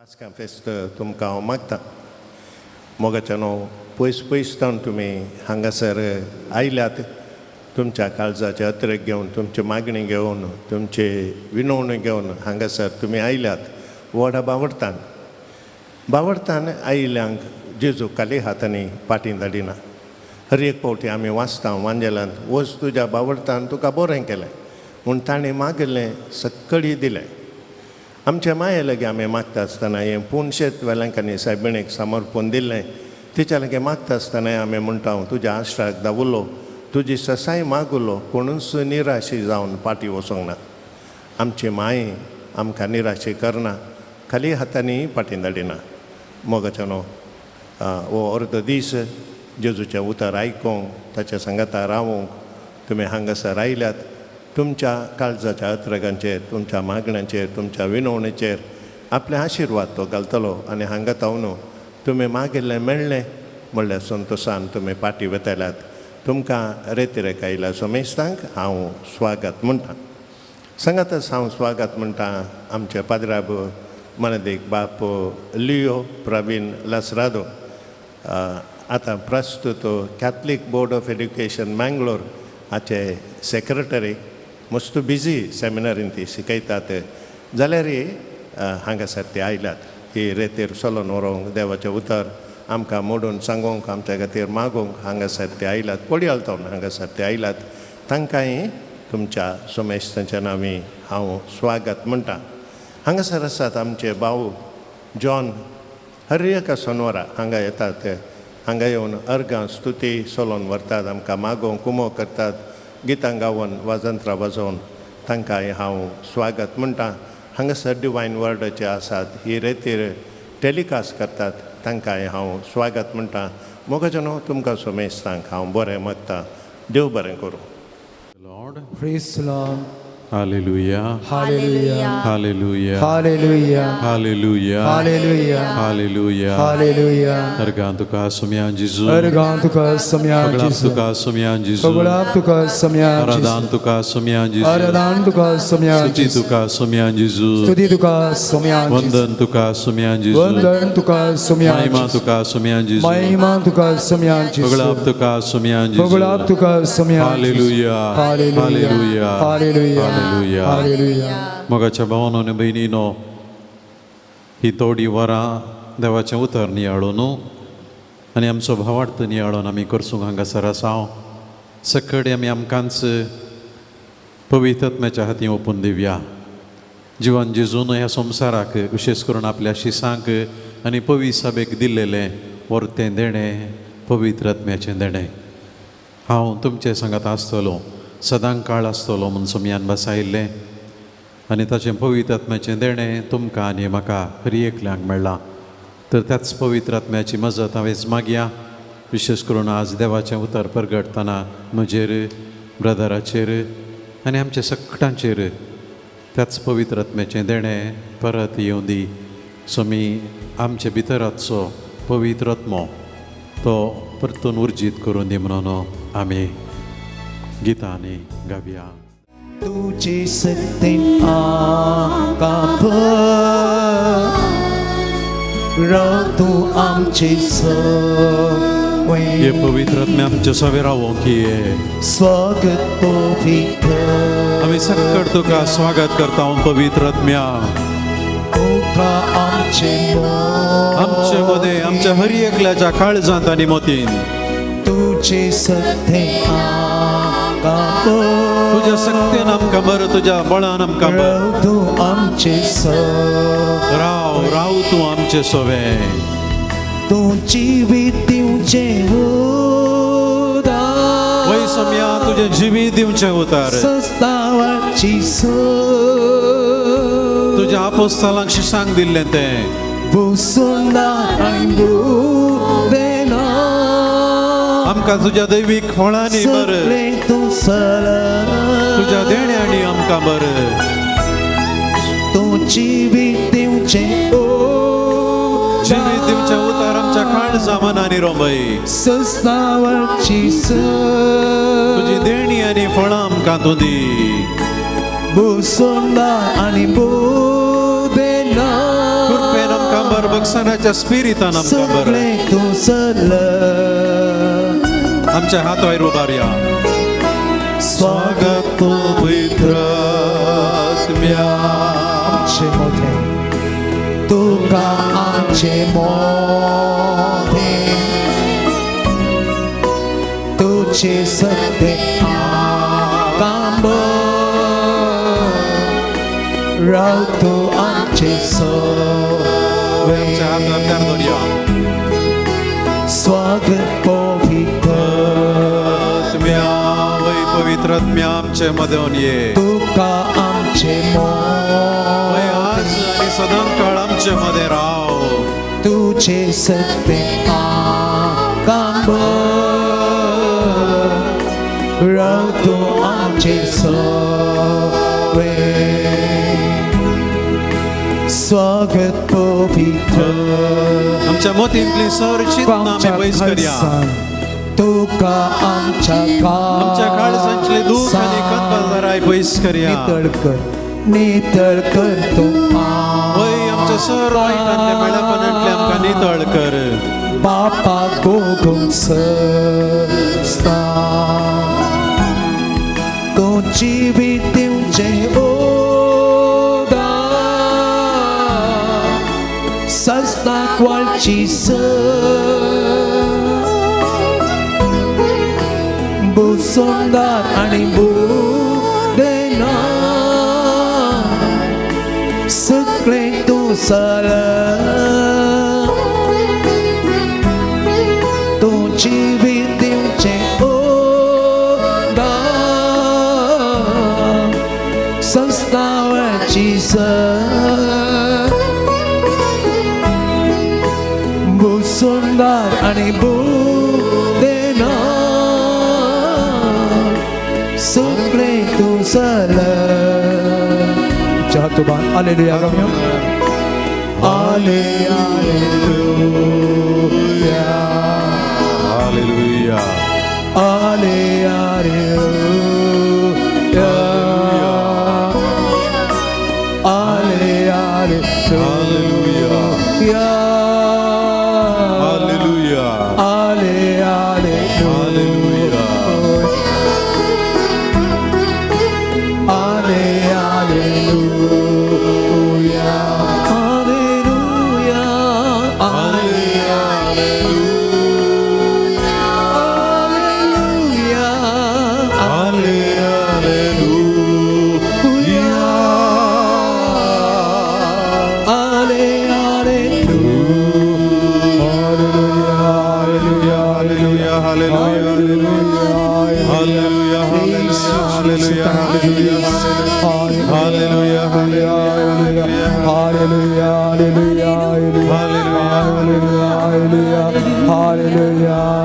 पास्का फेस्त तुमकां हांव मागतां मोगाच्या न्हू पयस पयसतावन तुमी हांगासर आयल्यात तुमच्या काळजाचे अत्रेक घेवन तुमचे मागणी घेवन तुमचे विनवणी घेवन हांगासर तुमी आयल्यात व्हडा बावडतान आयिल्ल्यांक जेजू काली हातांनी पाटी धाडिना हर एक फावटी आमी वाचता वांजेलांत वच तुज्या बावडतान तुका बरें केलें म्हूण ताणें मागिल्लें सक्कळी दिलें आमच्या माये लागी आमी मागता आसतना हें पुणशेत वेलांकांनी सायबिणीक समर्पण दिल्लें तिच्या लागी मागता आसतना आमी म्हणटा हांव तुज्या आश्राक दावुरलो तुजी ससाय मागुलो कोणूच निराशी जावन पाटी वचोंक ना आमची माय आमकां निराशी करना खाली हातांनी पाटी धाडिना मोगाच्या न्हू हो अर्द दीस जेजूचें उतर आयकूंक ताच्या सांगाता रावूंक तुमी हांगासर आयल्यात तुमच्या काळजाच्या अत्रगांचेर तुमच्या मागण्यांचेर तुमच्या विनवणेचेर आपले आशिर्वाद तो घालतलो आनी हांगा तावन तुमी मागिल्लें मेळ्ळें म्हणल्यार संतोशान तुमी पाटी वेताल्यात तुमकां रेतिरेक आयल्या सोमेस्तांक हांव स्वागत म्हणटा सांगातच हांव स्वागत म्हणटा आमचे पाद्राब मनदीक बाप लियो प्रवीण लसरादो आतां प्रस्तुत Catholic board of education Mangalore हाचे सेक्रेटरी मस्त बिजी सेमिनारीन ती शिकयतात जाल्यार हांगासर ते आयल्यात ही रेतीर चलोन व्हरोंक देवाचें उतर आमकां मोडून सांगूंक आमच्या खातीर मागूंक हांगासर ते आयल्यात कोडयाळ तावन हांगासर ते आयल्यात तांकांय तुमच्या सोमेस्तांच्या नांवी हांव स्वागत म्हणटा हांगासर आसात आमचे भाऊ जॉन हर एका सोनवरा हांगा येतात हांगा येवन अर्गां स्तुती चलोन व्हरतात आमकां मागोवंक कुमो करतात गितां गावन वाजंत्रां वाजोवन तांकांय हांव स्वागत म्हणटा हांगासर डिवायन वर्डाचे आसात ही रेतीर टॅलिकास्ट करतात तांकांय हांव स्वागत म्हणटा मोगाच्या न्हू तुमकां सोमेस्तांक हांव बरें मागतां देव बरें करूं Lord. Praise the Lord. Hallelujah. Hallelujah. Hallelujah. Hallelujah. Hallelujah. Hallelujah. Hallelujah. Hallelujah. Argantuka sumyan Jesus. Argantuka samyan Jesus. Paglaptuka sumyan Jesus. Paglaptuka samyan Jesus. Aradantuka sumyan Jesus. Aradantuka samyan Jesus. Sutituka sumyan Jesus. Studituka samyan Jesus. Vandantuka sumyan Jesus. Vandantuka samyan Jesus. Mahimatuka sumyan Jesus. Mahimatuka samyan Jesus. Paglaptuka sumyan Jesus. Paglaptuka samyan Jesus. Hallelujah. Hallelujah. Hallelujah. Hallelujah. Hallelujah. मोगाच्या भावानो आनी भयणीनो ही थोडी वरां देवाचें उतर नियाळो न्हू आनी आमचो भावार्थ नियाळोन आमी करसूंक हांगासर आसांव सकळी आमी आमकांच पवित्र आत्म्याच्या हातीन ओपून दिवया जिवन जेजून ह्या संवसाराक विशेश करून आपल्या शिसांक आनी पवित्र सभेक दिल्लेलें वर्तें देणें पवित्र आत्म्याचें देणें हांव तुमचे सांगात आसतलो सदां काळ आसतलो म्हूण सोमयान बसायिल्लें आनी ताचें पवित्र आत्म्याचें देणें तुमकां आनी म्हाका हर एकल्यांक मेळ्ळां तर त्याच पवित्र आत्म्याची मजत हांवेंच मागया विशेश करून आज देवाचें उतर परगटतना म्हजेर ब्रदराचेर आनी आमच्या सगळ्यांचेर त्याच पवित्र आत्म्याचें देणें परत येवं दी सोमी आमचे भितराचो पवित्र आत्मो तो परतून उर्जीत करून दी म्हणून आमी गितांनी गावया तुझे सत्तेन आकाप तू आमचे ये पवित्र आत्म्या आमचे सवे रावों की स्वागत पवित्र आमी सकट तुका स्वागत करता पवित्र आत्म्या तुका आमचे मध्ये आमच्या हर एकल्याच्या काळजांत आनी मोतीन तुझे सत्तेन आकाप तुझ्या सक्तीन आमकां बरं तुझ्या बळान आमकां बरं तू आमचे राव राव तूं आमचे सोवे तू जिवीत दिवचे वय सोम्या तुझे जिवीत दिवचें उतार सस्तावाची तुझ्या आपोस्तालांक शिसांक दिल्लें तें बुसुंदा देना आमकां तुज्या दैवीक फळांनी बरं तुझ्या देण्यानी आमकां बरं तू जिवीत दिवचें जिवीत दिवचें उतार आमच्या काळजा मनांनी रोंबय सस्तावाची तुजी देणी आनी फळां आमकां तूं दी बुसुंदा आनी बुदेना कृपेन आमकां बर बक्षणाच्या स्पिरितान आमकां बर सगळें तुझलं आमच्या हात वयर उबारया स्वागत पवित्र आत्म्या आमचे मोठे तुका आमचे मोठे तुझे सत्य कांब राव तू आमचे सोवे आमच्या हात वरल्यान धरया स्वागत पवित्र आत्म्या वै पवित्र आत्म्या आमचे मदन ये तुका आमचे वै आज आणि सदां काळ आमचे मध्ये राव तुझे सत्य कांब राव तू आमचे सोवे स्वागत पवित्र आमच्या मोतींतली सरचित आमी पयस करया तुका आमच्या काळजांतले दुख आनी कंदराय पयस करया नितळ कर तू वय आमच्या सर वायटांतले मेळपणांतले आमकां नितळ कर बापा गोगोम सस्ता तो जिवीत दिवचे सस्ताक वाळची बुसोंदार आणि बुदेना सगळें तूं तूं जिवीत दिवचें संस्थावाची सुंदर आणि बुदेना सगळे तुझलं चातुबान हालेलुया गम्य hallelujah hallelujah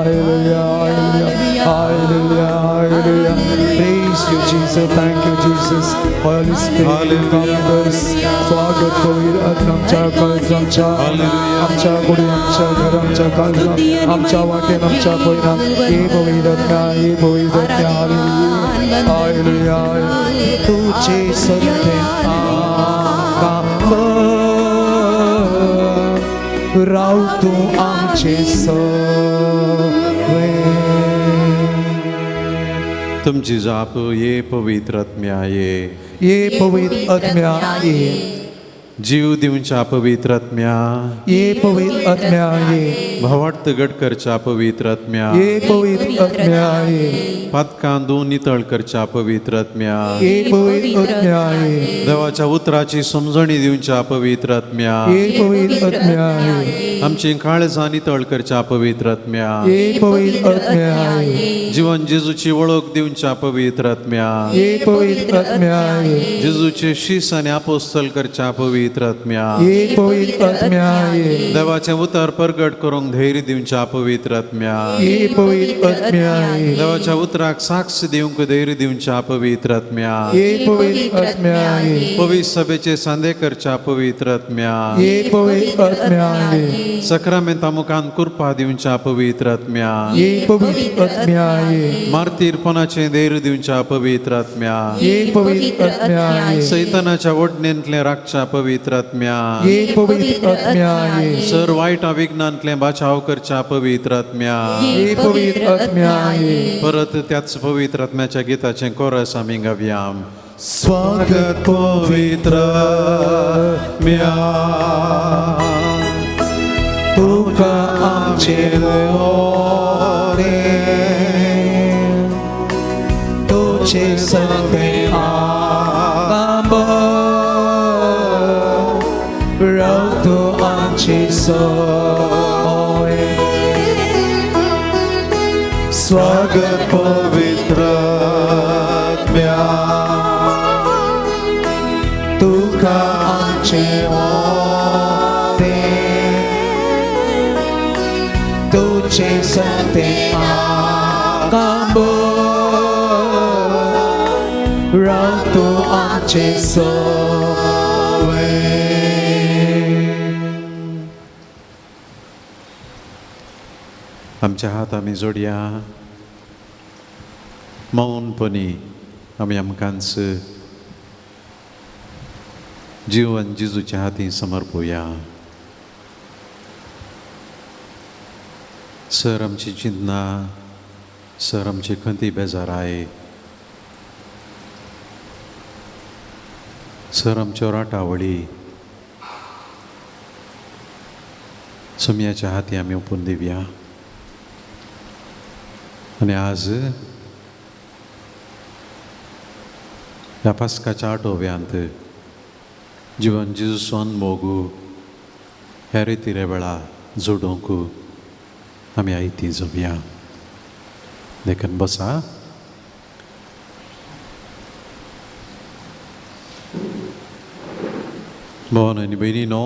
hallelujah hallelujah Praise you, Jesus. Thank you, Jesus. Holy Spirit, come with us. स्वागत होईल आमच्या काळजांच्या आमच्या गुडी आमच्या घरांच्या काळजात आमच्या वाटेन आमच्या पयरान हे पवित्रत्या हालेलुया तुझे सत्य राव तू आमचे सवे तुमची जाप ये पवित्र आत्म्या ये पवित्र आत्म्या ये जीव दिवच्या पवित्र आत्म्या ये पवित्र आत्म्या ये भवार्थ घट करच्या पवित्र आत्म्या ये पवित्र आत्म्या ये पातकांदू नितळ करच्या पवित्र आत्म्या ये पवित्र आत्म्या ये देवाच्या उतराची समजणी दिवच्या पवित्र आत्म्या ये पवित्र आत्म्या ये आमची काळजां नितळ करच्या पवित्र आत्म्या ये पवित्र आत्म्या ये जीवन जेजूची वळख दिवच्या पवित्र आत्म्या ये पवित्र आत्म्या ये जेजूचे शीस आनी आपोस्तल करच्या पवित्र आत्म्या ये पवित्र आत्म्या ये देवाचे उतार परगट करूंक धैर्य दिवच्या पवित्र आत्म्या ये पवित्र आत्म्या ये देवाच्या उतराक साक्ष दिवंक धैर्य दिवच्या पवित्र आत्म्या ये पवित्र आत्म्या ये पवित्र सभेचे सांदे करच्या पवित्र आत्म्या ये पवित्र आत्म्या ये सक्रामेंता मुखान कृपा दिवच्या पवित्र आत्म्या ये पवित्र आत्म्या ये मार्तीरपणाचे धैर्य दिवच्या पवित्र आत्म्या ये पवित्र आत्म्या ये सैतानाच्या ओडणेंतले राखच्या पवित्र पवित्र आत्म्या ये पवित्र आत्म्या ये सर वाईट विघ्नांतले बचाव करच्या पवित्र आत्म्या ये पवित्र आत्म्या ये परत त्याच पवित्र आत्म्याच्या गीताचे कोरस आम्ही गावया स्वागत पवित्र आत्म्या तुका आमचे मोरे तुझे सगळे आंब रवतो आमचे सोय स्वागत पवित्र आत्म्या तुका आमचे मोरे तुझे सगळे आंब रवतो आमचे सोय आमच्या हात आम्ही जोडया मौनपणी आम्ही आमकांच जीवन जिजूच्या हाती समर्पूया सर आमची चिंतना सर आमची खंती बेजाराय सर आमच्यो राटावळी सुमयाच्या हाती आम्ही ओपून दिवया आणि आज ह्या पास्काच्या आठवव्यांत जीवन जिजूसान मोगू ह्या रितीरे वेळा जोडूंक आमी आयती जोवया देखून बसा भवन आनी भयणीनो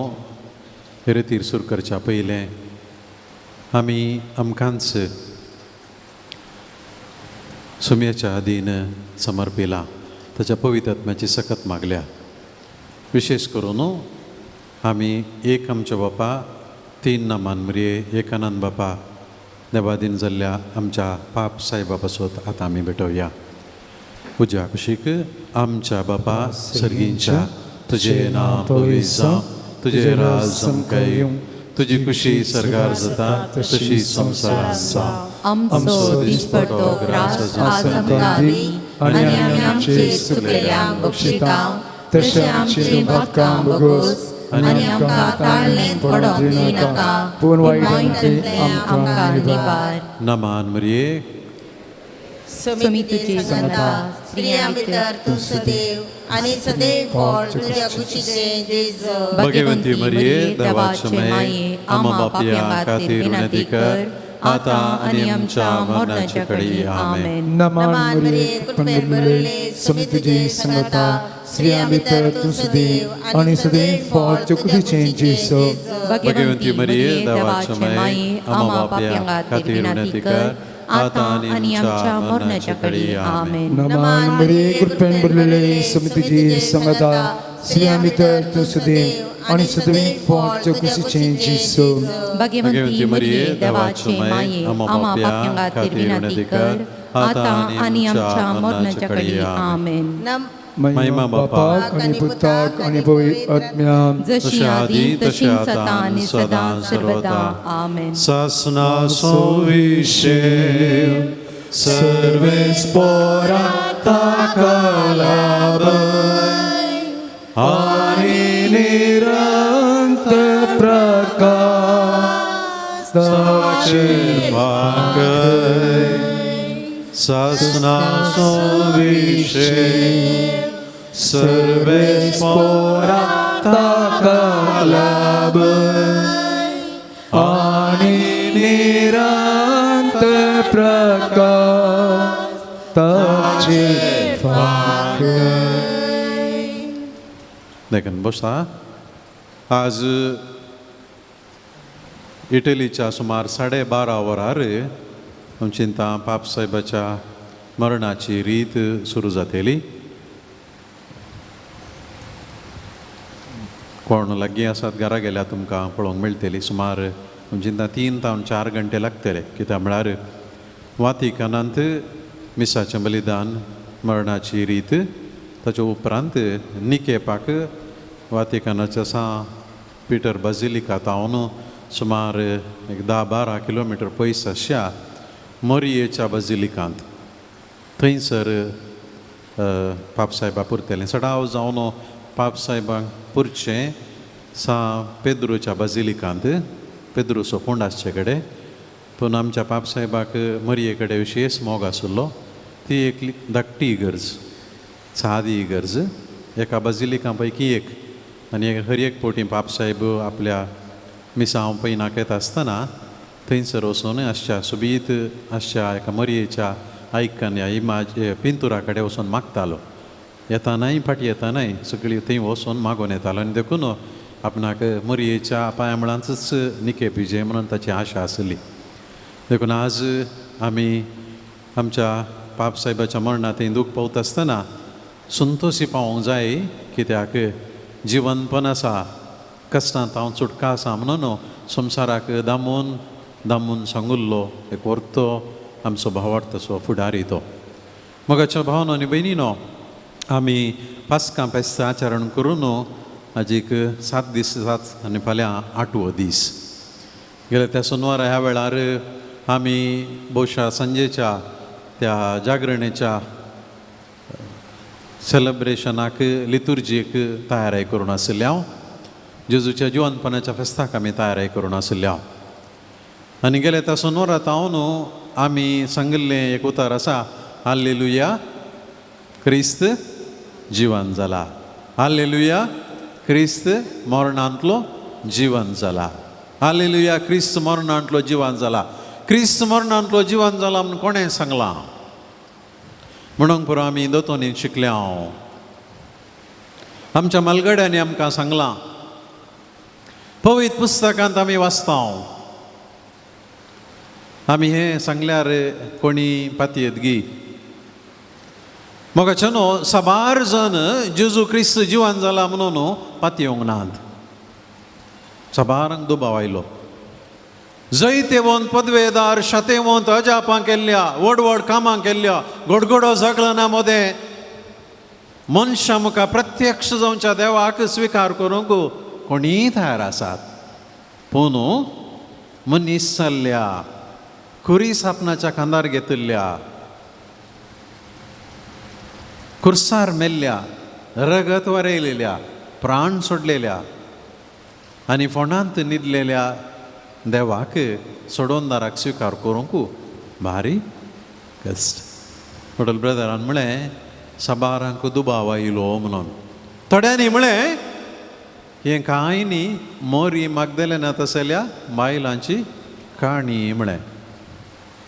हे रितीर सुरू करच्या पयलें आमी आमकांच सुमयाच्या आदीन समर्पिला ताच्या पवित्र आत्म्याची सकत मागल्या विशेष करून आमी एक आमच्या बापा तीन नामान मरिये एक आनंद बापा देवादीन जाल्ल्या आमच्या पाप साईबा पासत आतां आमी भेटोवया पुजा कुशीक आमच्या बापा सर्गींच्या तुझे नाम पवित्र जावं तुझे राज समकाय येवं तुझी कुशी सरगार जाता तशी संवसारांत जावं आमचो दिसपडटो ग्रास आज आमकां दी आनी आमी आमचे सुकल्यांक बक्षितांव तशें आमची बादकां बगोस आनी आमकां ताळ्ळें पडोंक दिनाका पूण वायटांतल्यान आमकां निबार नामान मरिये समी तुजी संता स्त्रियां भितर तूं सदैव आनी सदैव फळ तुज्या कुशीचें जेजू भगवंती मरिये देवाचे माये आम्हा पापयां खातीर विनंती कर आता आनी आमच्या मरणाचे कडी आमेन नमान मरिये कृपेन भरले समी तुजी संगता स्त्रियां भितर तूं सदैव आनी सदैव फळ तुझे जेजू भगवंती मरिये देवाचे माये आम्हा पापयां खातीर विनंती कर आता आनी आमच्या मरणाच्या कडी आमेन नमान मरिये कृपेन भरलेले समी तुजी संगता स्त्रियां भितर तूं सदैव आनी सदैव फळ तुझे जेजू भगवंती मरिये देवाचे माये आम्हा पापयां खातीर विनंती कर आता आनी आमच्या मरणाच्या कडी आमेन महिमा बापाक आणि पुत्राक आणि पवित्र आत्म्याक जशी आदी तशी सता आणि सदा सर्वदा आमेन सासना सोविशे सर्वेस पोरा ताकलाब आणि निरंतर प्रकाश साचे भागय सासना सोविशे सर्वेस पोरा ताकलाब आणि निरंतर प्रकाश ताचे देखून बसा आज इटलीच्या सुमार 12:30 वरार चिंता पाप साहेबाच्या मरणाची रीत सुरू जातली कोण लागीं आसात घरा गेल्यार तुमकां पळोवंक मेळटली सुमार चिंता 3 ते 4 घंटे लागतले कित्याक म्हळ्यार वातिकनांत मिसाचें बलिदान मरणाची रीत ताचे उपरांत निकेपाक वातिकनाच्या सा पिटर बझिलिका तावन सुमार एक 10-12 किलोमीटर पयस आसच्या मोरयेच्या बझिलिकांत थंयसर पापसाहेबा पुरतेलें सडाव जावन पापसाहेबांक पुरचें सा पेद्रूच्या बझिलिकांत पेद्रूचो फोंड आसचे कडेन पूण आमच्या पापसाहेबाक मोरये कडेन विशेश मोग आसलो ती एक धाकटी इगर्ज सादी इगर्ज एका बझिलिका पैकी एक आनी हर एक फावटी पापसाहेब आपल्या मिसांव पैनाक येता आसतना थंयसर वचून आसच्या सुबीत आसच्या एका मोरयेच्या आयकन ह्या इमाज पिंतुरा कडेन वचून मागतालो येतानाय फाटी येतानाय सगळीं थंय वचून मागून येतालो आनी देखून आपणाक मोरयेच्या पांयामळांतच निकेप भिजे म्हणून ताची आशा आसली देखून आज आमी आमच्या पापसाहेबाच्या मरणांत थंय दूख पावता आसतना संतोशी पावोंक जाय कित्याक जिवनपण आसा कश्टांत हांव सुटका आसा म्हणून संवसाराक दामून सांगुल्लो एक व्हरतो आमचो भावार्थो फुडारी तो मोगाच्या भावानो आनी भयणीनो आमी पास्कां फेस्त आचरण करून आजीक 7 दीस जात आनी फाल्यां 8वो दीस गेल्या त्या सोनवारा ह्या वेळार आमी भोवशा संजेच्या त्या जागरणेच्या सेलेब्रेशनाक लितुर्जीक तयारी करून आसले हांव जेजूच्या जिवंतपणाच्या फेस्ताक आमी तयारी करून आसले हांव आनी गेल्या त्या सोनवारात हांव न्हू आमी सांगिल्लें एक उतार आसा हाल्लेलुया क्रिस्त जिवंत जाला हाल्लेलुया क्रिस्त मरणांतलो जिवंत जाला हाल्लेलुया क्रिस्त मरणांतलो जिवंत जाला क्रिस्त मरणांतलो जिवंत जाला म्हूण कोणें सांगलां म्हणून पुरो आमी दोतोनी शिकले हांव आमच्या मलगड्यांनी आमकां सांगलां पवित्र पुस्तकांत आमी वाचता आमी हें सांगल्यार कोणी पातयेत गी मोगाचे न्हू साबार जण जेजू क्रिस्त जिवंत जाला म्हणून पातयेवंक नात साबारांक दुबाव आयलो जैते वोन पदवेदार शाते वोन अजापां केल्ल्या व्हड व्हड कामां केल्ल्या घोडघोडो झगडना मोदें मनशां मुखार प्रत्यक्ष जावच्या देवाक स्विकार करूंक कोणीय तयार आसात पूण मनीस जाल्ल्या खुरी सापनाच्या खांदार घेतिल्ल्या खुर्सार मेल्ल्या रगत वरयलेल्या प्राण सोडलेल्या आनी फोंडांत न्हिदलेल्या देवाक सोडोनदाराक स्विकार करूंक भारी कश्ट वडल ब्रदरान म्हळें साबारांक दुबाव आयलो म्हणून थोड्यांनी म्हळें हें कांय न्ही मोरी मागदलेनांत आसलेल्या बायलांची काणी म्हळें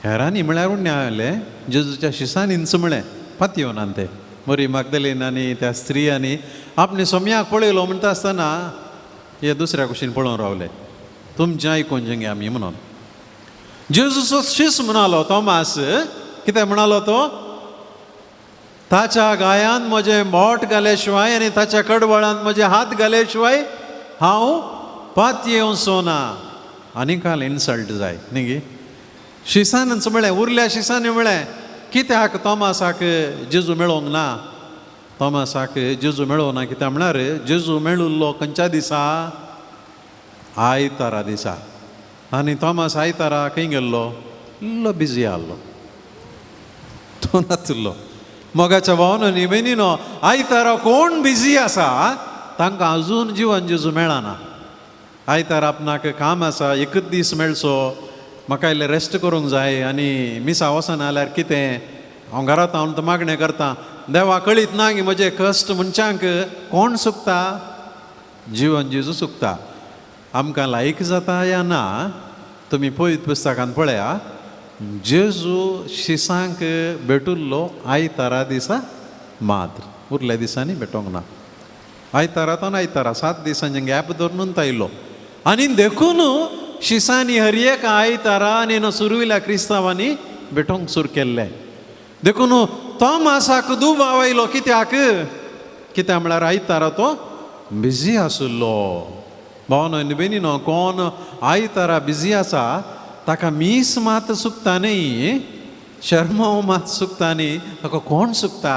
हेरांनी म्हळ्यार उण्या जालें जेजूच्या शिसांनीच म्हळें पातयेवनान ते मोरी मागदलेनांनी त्या स्त्रियांनी आपणे सोम्याक पळयलो म्हणटा आसतना हे दुसऱ्या कुशीन पळोवन रावले तुमचें आयकून जें आमी म्हणून जेजूचो शिस म्हणालो तोमास कितें म्हणालो तो ताच्या गायांत म्हजें बोट घाले शिवाय आनी ताच्या कडवळांत म्हजे हात घाले शिवाय हांव पातयेवचो ना आनी काल इन्सल्ट जाय न्ही गे शिसानच म्हळें उरल्या शिसांनी म्हळें कित्याक तोमासाक जेजू मेळोंक ना तोमासाक जेजू मेळोंक ना कित्याक म्हळ्यार जेजू मेळुल्लो खंयच्या दिसा आयतारा दिसा आनी तोमास आयतारा खंय गेल्लो इल्लो बिजी आहलो तो नातुल्लो मोगाच्या भावानो न्ही भयणीनो आयतारा कोण बिजी आसा तांकां अजून जिवन जेजू मेळना आयतार आपणाक काम आसा एकच दीस मेळचो म्हाका इल्लें रेस्ट करूंक जाय आनी मिसा वचना जाल्यार कितें हांव घरांत हांव तो मागणें करतां देवा कळीत ना की म्हजे कश्ट मनशांक कोण सुकता जिवन जेजू सुकता आमकां लायक जाता या ना तुमी पवित्र पुस्तकांत पळया जेजू शिसांक भेटुल्लो आयतारा दिसा मात्र उरल्या दिसांनी भेटोंक ना आयतारांतून आयतारा 7 दिसांचें गॅप धरून आयलो आनी देखून शिसांनी हर एक आयतारा आनी सुरविल्या क्रिस्तांवांनी भेटोंक सुरू केल्लें देखून तो मासाक दुबाव आयलो कित्याक म्हळ्यार आयतारा तो बिजी आसलो भावनो आनी भयणीनो कोण आयतारा बिजी आसा ताका मीस मात सुकता न्ही शर्म मात सुकता न्ही ताका कोण सुकता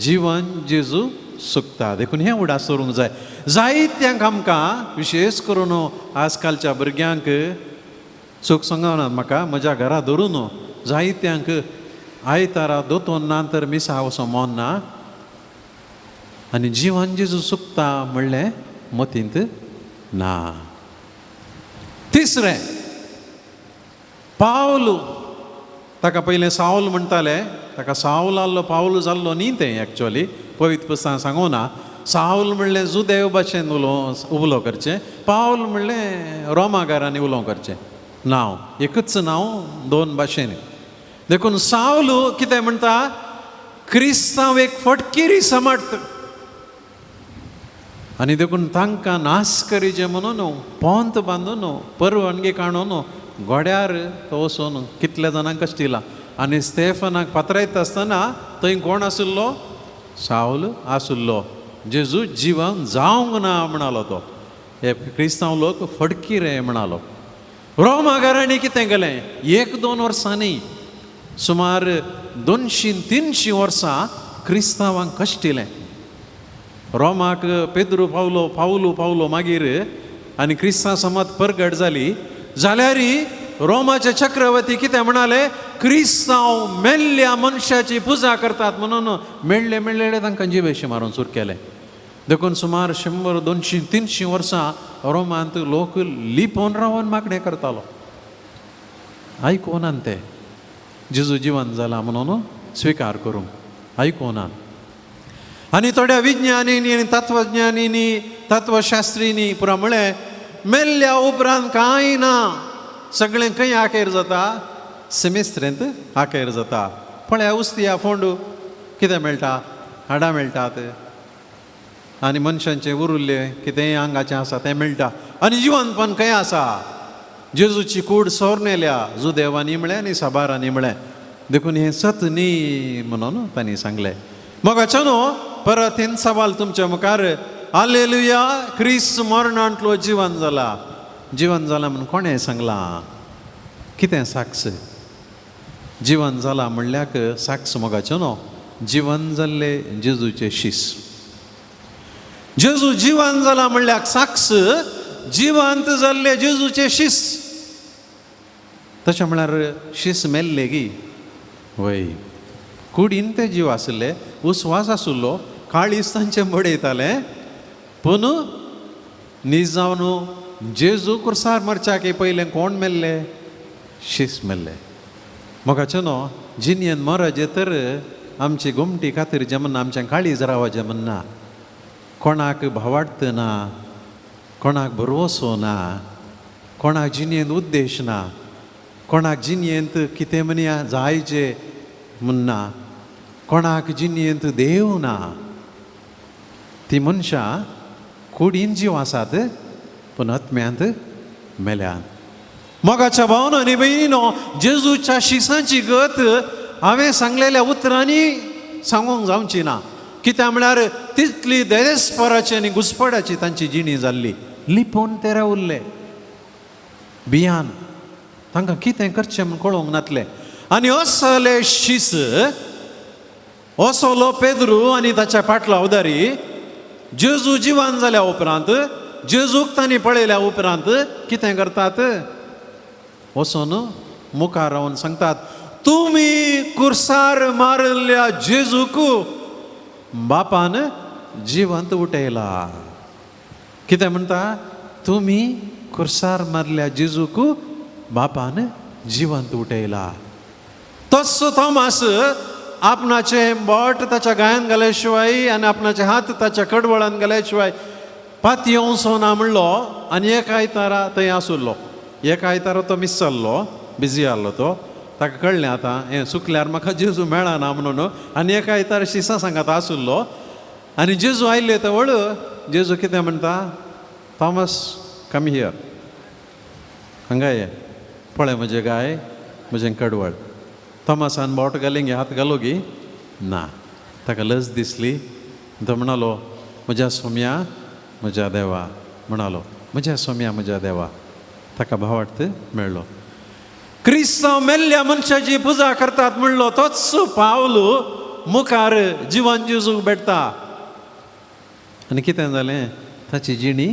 जिवन जेजू सुकता देखून हें उडासरूंक जाय. जायत्यांक आमकां विशेश करून आजकालच्या भुरग्यांक सूख सांगना म्हाका म्हज्या घरा धरून जायत्यांक आयतारा दोतोन नंतर मिसा वचो मोन ना आनी जिवन जेजू सुकता म्हणलें मतींत ना. तिसरें पावलू ताका पयलें सावल म्हणटाले ताका सावल आसलो पावलू जाल्लो न्ही तें एक्चुअली पवित्र पुस्तकांत सांगो ना. सावल म्हणलें जुदेव भाशेन उलो करचें, पावल म्हणलें रोमाकारांनी उलोव करचें. नांव एकच नांव दोन भाशेन. देखून सावलू कितें म्हणटा क्रिस्तांव एक फटकिरी समर्थ आनी देखून तांकां नास करीचे म्हणून पोंत बांदून परवानगी काडून गोड्यार वचून कितल्या जाणांक कश्टिला. आनी स्तेफनाक पात्रायता आसतना थंय कोण आशिल्लो सावल आशिल्लो. जेजू जिवन जावंक ना म्हणलो तो. हे क्रिस्तांव लोक फटकिरे म्हणलो. रोमाकारांनी कितें केलें 1-2 वर्सांनी सुमार 200-300 वर्सां क्रिस्तांवांक कश्टिलें. रोमाक पेद्रू पावलो मागीर आनी क्रिस्तांव समाज परगट जाली जाल्यार रोमाचे चक्रवर्ती कितें म्हणाले क्रिस्तांव मेल्ल्या मनशाची पुजा करतात म्हणून मेळ्ळे तांकां जिवेशी मारून सूर केलें. देखून सुमार 100-200-300 वर्सां रोमांत लोक लिपोवन रावन मागणें करतालो. आयकोनान ते जेजू जिवन जाला म्हणून स्विकार करूंक आयकोनान. आनी थोड्या विज्ञानींनी आनी तत्वज्ञानींनी तत्वशास्त्रींनी पुरा म्हळें मेल्ल्या उपरांत कांय ना सगळें खंय आखेर जाता सेमिस्त्रेंत आखेर जाता. पळय उस्तिया फोंडू कितें मेळटा हाडां मेळटात आनी मनशांचें उरिल्लें कितेंय आंगाचें आसा तें मेळटा आनी जिवंतपण खंय आसा. जेजूची कूड सोरनेल्या जुदेवांनी म्हळें आनी साबारांनी म्हळें. देखून हें सत न्ही म्हणून तांणी सांगलें. मगाच्या न्हू परत हें सवाल तुमच्या मुखार हालेलुया क्रिस्त मरणांतलो जिवन जाला म्हणून कोणें सांगलां कितें साक्ष जिवन जाला म्हणल्याक साक्ष मोगाचें न्हू जिवन जाल्ले जेजूचे शिस. जेजू जिवन जाला म्हणल्याक साक्ष जिवंत जाल्ले जेजूचे शिस. तशें म्हळ्यार शिस मेल्ले गी वय कुडीन ते जीव आसले उस्वास आसुल्लो काळीज तांचे बडयताले पूण न्हीज जावन जेजू कुर्सार मरच्याक पयलें कोण मेल्ले शिस मेल्ले. मोगाचें न्हू जिनियन मरजे तर आमची घुमटी खातीर जमना आमचें काळीज रावा जमना. कोणाक भावार्थ ना कोणाक भरवोसो ना कोणाक जिनियेंत उद्देश ना कोणाक जिनियेंत कितें म्हणया जायचे म्हणना कोणाक जिनियेंत देव ना. ती मनशां कुडीन जीव आसात पूण आत्म्यांत मेल्यात. मोगाच्या भावनो आनी भयणीनो जेजूच्या शिसांची गत हांवें सांगलेल्या उतरांनी सांगूंक जावची ना. कित्याक म्हळ्यार तितली देस्पराची आनी घुसपडाची तांची जिणी जाल्ली. लिपोवन ते रावल्ले भियान तांकां कितें करचें म्हूण कळोवंक नासलें. आनी असले शीस असलो पेद्रू आनी ताच्या पाटला उदारी जेजू जिवन जाल्या उपरांत जेजूक तांणी पळयल्या उपरांत कितें करतात वचून मुखार रावन सांगतात तुमी कुर्सार मारल्या जेजूक बापान जिवंत उठयला. कितें म्हणटा तुमी कुर्सार मारल्या जेजूक बापान जिवंत उठयला. तसो थॉमस आपणाचे बोट ताच्या गायन घाल्या शिवाय आनी आपणाचे हात ताच्या कडवळान घाल्या शिवाय पातये वचो ना म्हणलो. आनी एक आयतारा थंय आसुल्लो. एक आयतारा तो मिस जाल्लो बिजी आसलो तो. ताका कळ्ळें आतां हें सुकल्यार म्हाका जेजू मेळना म्हणून. आनी एक आयतार शिसा सांगात आसुल्लो आनी जेजू आयले तर वळ जेजू कितें म्हणटा थॉमस कम हियर हांगा ये पळय म्हजें गाय म्हजें कडवळ. थॉमसान बोट घालींग हात घालो गी ना. ताका लज दिसली. तो म्हणालो म्हज्या सोम्या म्हज्या देवा म्हणालो म्हज्या सोम्या म्हज्या देवा. ताका भावार्थ मेळ्ळो. क्रिस्तांव मेल्ल्या मनशाची पुजा करतात म्हणलो तोच पावलू मुखार जिवन जेजूक भेटता. आनी कितें जालें ताची जिणी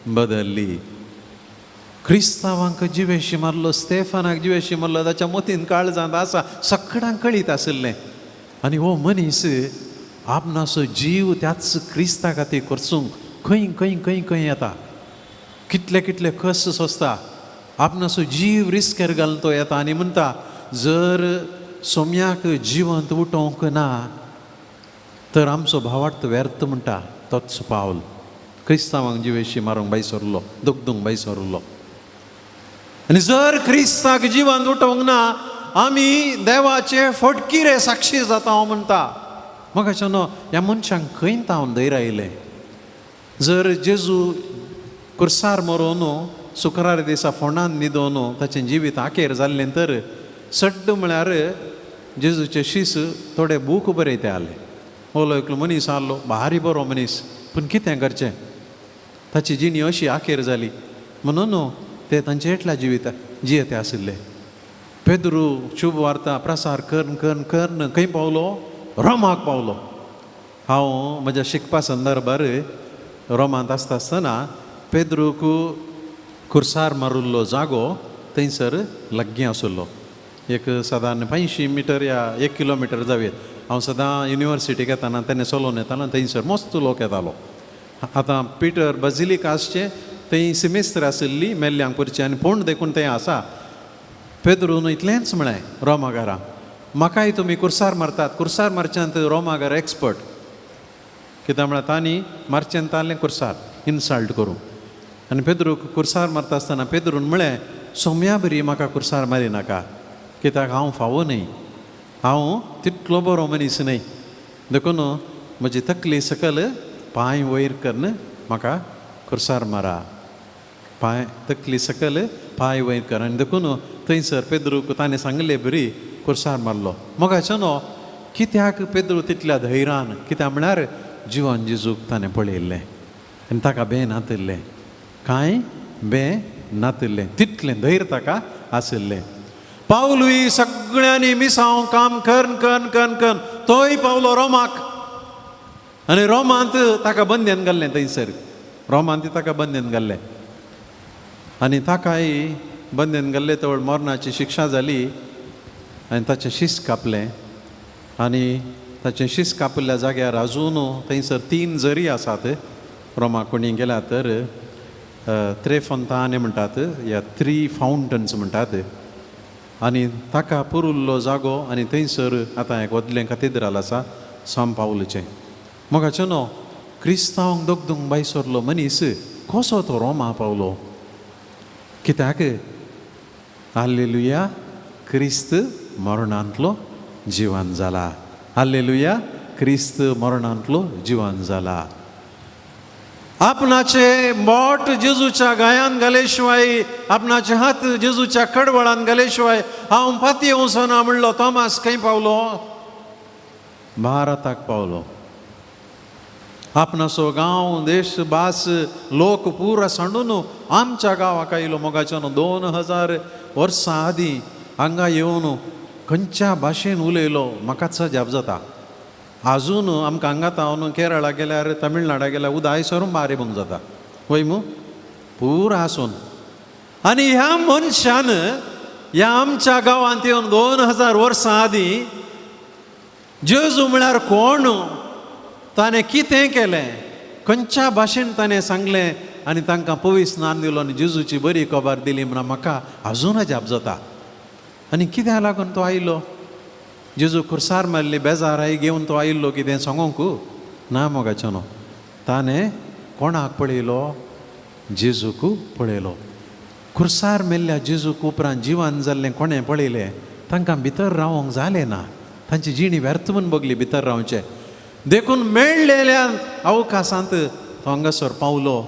बदलली. क्रिस्तांवांक जिवेशी मारलो, स्तेफानाक जिवेशी मारलो, ताच्या मोतीन काळजांत आसा, सगळ्यांक कळीत आशिल्लें. आनी हो मनीस आपणाचो जीव त्याच क्रिस्ता खातीर करसूंक खंय खंय खंय खंय येता. कितले कितले कश्ट सोंसता, आपणाचो जीव रिस्केर घालून तो येता आनी म्हणटा जर सोम्याक जिवंत उठोवंक ना तर आमचो भावार्थ व्यर्थ म्हणटा तोच पावल. क्रिस्तांवांक जिवेशी मारूंक भायर सरलो, दुखदूंक भायर सरलो. आनी जर क्रिस्ताक जिवंत उठोवंक ना आमी देवाचे फटकिरे साक्षी जाता हांव म्हणटा. म्हाका न्हू ह्या मनशांक खंय तावन धैर आयलें. जर जेजू कुर्सार मरोन शुक्रार दिसा फोंडांत न्हिदोन ताचें जिवीत आखेर जाल्लें तर सड्ड म्हळ्यार जेजूचे शीस थोडे बूक बरयते आले. ओलो एकलो मनीस आहलो, भारी बरो मनीस, पूण कितें करचें, ताची जिणी अशी आखेर जाली म्हणून ते तांचे हेटल्या जिवीत जियेते आशिल्ले. पेद्रू शुभ वार्ता प्रसार करन करन करन खंय पावलो, रोमाक पावलो. हांव म्हज्या शिकपा संदर्भार रोमांत आसता आसतना पेद्रूक कुर्सार मारिल्लो जागो थंयसर लागीं आशिल्लो. एक सादारण 50 मिटर या 1 किलोमिटर जावेत. हांव सदां युनिवर्सिटीक येताना तेन्ना चलोवन येताना थंयसर मस्त लोक येतालो. आतां पिटर बजिलिकासचे थंय सिमेस्त्र आशिल्ली मेल्ल्यांकूरची आनी फोंड देखून थंय आसा. पेद्रून इतलेंच म्हळें रोमागारा, म्हाकाय तुमी कुर्सार मारतात, कुर्सार मारच्यांत रोमागार एक्सपर्ट. कित्याक म्हळ्यार तांणी मारच्यांत ताल्लें कुर्सार इन्सल्ट करूं. आनी पेद्रूक कुर्सार मारता आसतना पेद्रून म्हळें सोम्या बरी म्हाका कुर्सार मारी नाका, कित्याक हांव फावो न्हय, हांव तितलो बरो मनीस न्हय, देखून म्हजी तकली सकल पांय वयर करन म्हाका कुर्सार मारा. पांय तकली सकल पांय वयर कर. आनी देखून थंयसर पेद्रूक ताणें सांगलें बरी कुर्सार मारलो. मोगाचें न्हू कित्याक पेद्रू तितल्या धैर्यान, कित्याक म्हळ्यार जिवन जेजूक ताणें पळयल्लें आनी ताका बेन नातिल्लें, कांय बेन नातिल्लें, तितलें धैर्य ताका आशिल्लें. पावलूय सगळ्यांनी मिसांव काम करन करन करन करन तोय पावलो रोमाक. आनी रोमांत ताका बंदेन घाल्लें. थंयसर रोमांत ताका बंदेन घाल्लें आनी ताकाय बंदेन घाल्ले तवळ मरणाची शिक्षा जाली आनी ताचें शीस कापलें. आनी ताचें शीस कापल्या जाग्यार आजून थंयसर 3 झरी आसात. रोमा कोणी गेल्या तर त्रे फोंताने म्हणटात या 3 फावंटन्स म्हणटात. आनी ताका पुरिल्लो जागो आनी थंयसर आतां एक व्हडलें कॅथेड्रल आसा सान पावलचें. मोगाचें न्हू क्रिस्तांवांक दोगदूंक भायर सरलो मनीस कसो तो रोमा पावलो. कित्याक हाल्लेलुया क्रिस्त मरणांतलो जिवन जाला. हाल्लेलुया क्रिस्त मरणांतलो जिवन जाला. आपणाचे बोट जेजूच्या गायांत घाले शिवाय, आपणाचे हात जेजूच्या कडवळांत घाले शिवाय हांव फाती वचना म्हणलो तोमास खंय पावलो, भारताक पावलो. आपणाचो गांव देश भास लोक पुरा सांडून आमच्या गांवाक आयलो. मोगाच्यान 2000 वर्सां आदीं हांगा येवन खंयच्या भाशेन उलयलो म्हाकाच जाप जाता. आजून आमकां हांगा तावन केरळा गेल्यार तमिळनाडा गेल्यार उदाय सरून बारेबूंक जाता वय मू पुरा आसून. आनी ह्या मनशान ह्या आमच्या गांवांत येवन 2000 वर्सां आदीं जेजू म्हळ्यार कोण, ताणें कितें केलें, खंयच्या भाशेन ताणें सांगलें आनी तांकां पवित्र स्नान दिलो आनी जेजूची बरी खबर दिली म्हणून म्हाका आजून जाप जाता. आनी कित्याक लागून तो आयलो, जेजू कुर्सार मारली बेजाराय घेवन तो आयिल्लो कितें सांगूंक ना. मोगाचें न्हू ताणें कोणाक पळयलो, जेजूक पळयलो. कुर्सार मेल्ल्या जेजूक उपरांत जिवन जाल्लें कोणें पळयलें, तांकां भितर रावंक जालें ना, तांची जिणी व्यर्थ म्हूण बगली भितर रावचें. देखून मेळ्ळेल्या अवकाशांत तो हांगासर पावलो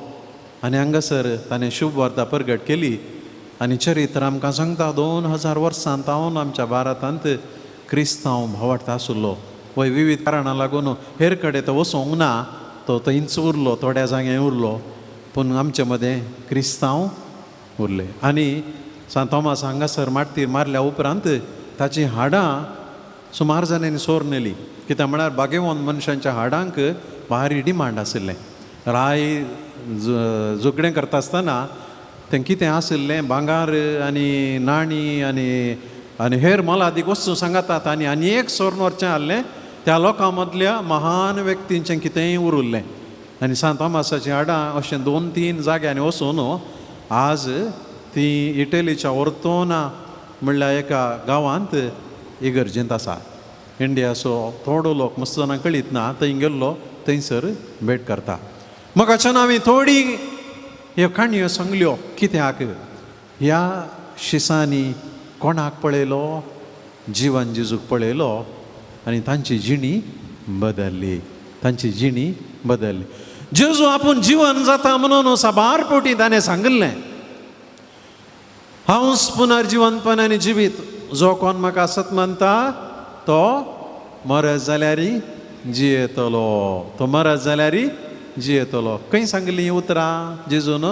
आनी हांगासर ताणें शुभ वार्ता प्रगट केली. आनी चरित्र आमकां सांगता 2000 वर्सां तावन आमच्या भारतांत क्रिस्तांव भावार्थ आशिल्लो. वय विविध कारणां लागून हेर कडेन तो वचोंक ना, तो थंयच उरलो, थोड्या जाग्यार उरलो, पूण आमचे मदें क्रिस्तांव उरले. आनी सांत थोमास हांगासर मारतीर मारल्या उपरांत ताची हाडां सुमार जाणांनी सोर नेली. कित्याक म्हळ्यार बागेवंत मनशांच्या हाडांक भारी डिमांड आशिल्लें. राय झुगडें करता आसतना तें कितें आसलें भांगार आनी नाणी आनी हेर मोलादीक वस्तू सांगातात आनी एक सोर्नोरचें आहलें त्या लोकां मदल्या महान व्यक्तींचें कितेंय उरलें आनी सांत थॉमासाचीं हाडां अशें 2-3 जाग्यांनी वचून आज ती इटलीच्या ओर्तोना म्हणल्यार एका गांवांत इगर्जेंत आसा. इंडियाचो थोडो लोक मस्त जाणां कळीत ना थंय गेल्लो थंयसर भेट करता. मग अचानक हांवें थोडी ह्यो काणयो सांगल्यो कित्याक ह्या शिसांनी कोणाक पळयलो जिवन जेजूक पळयलो आनी तांची जिणी बदल्ली. तांची जिणी बदल्ली. जेजू आपूण जिवन जाता म्हणून साबार पोटी ताणें सांगलें हांवच पुनर्जिवंतपण आनी जिवीत जो कोण म्हाका सत म्हणटा तो मरत जाल्यारय जियेतलो. तो मरत जाल्यारय जियेतलो. खंय सांगली ही उतरां जेजून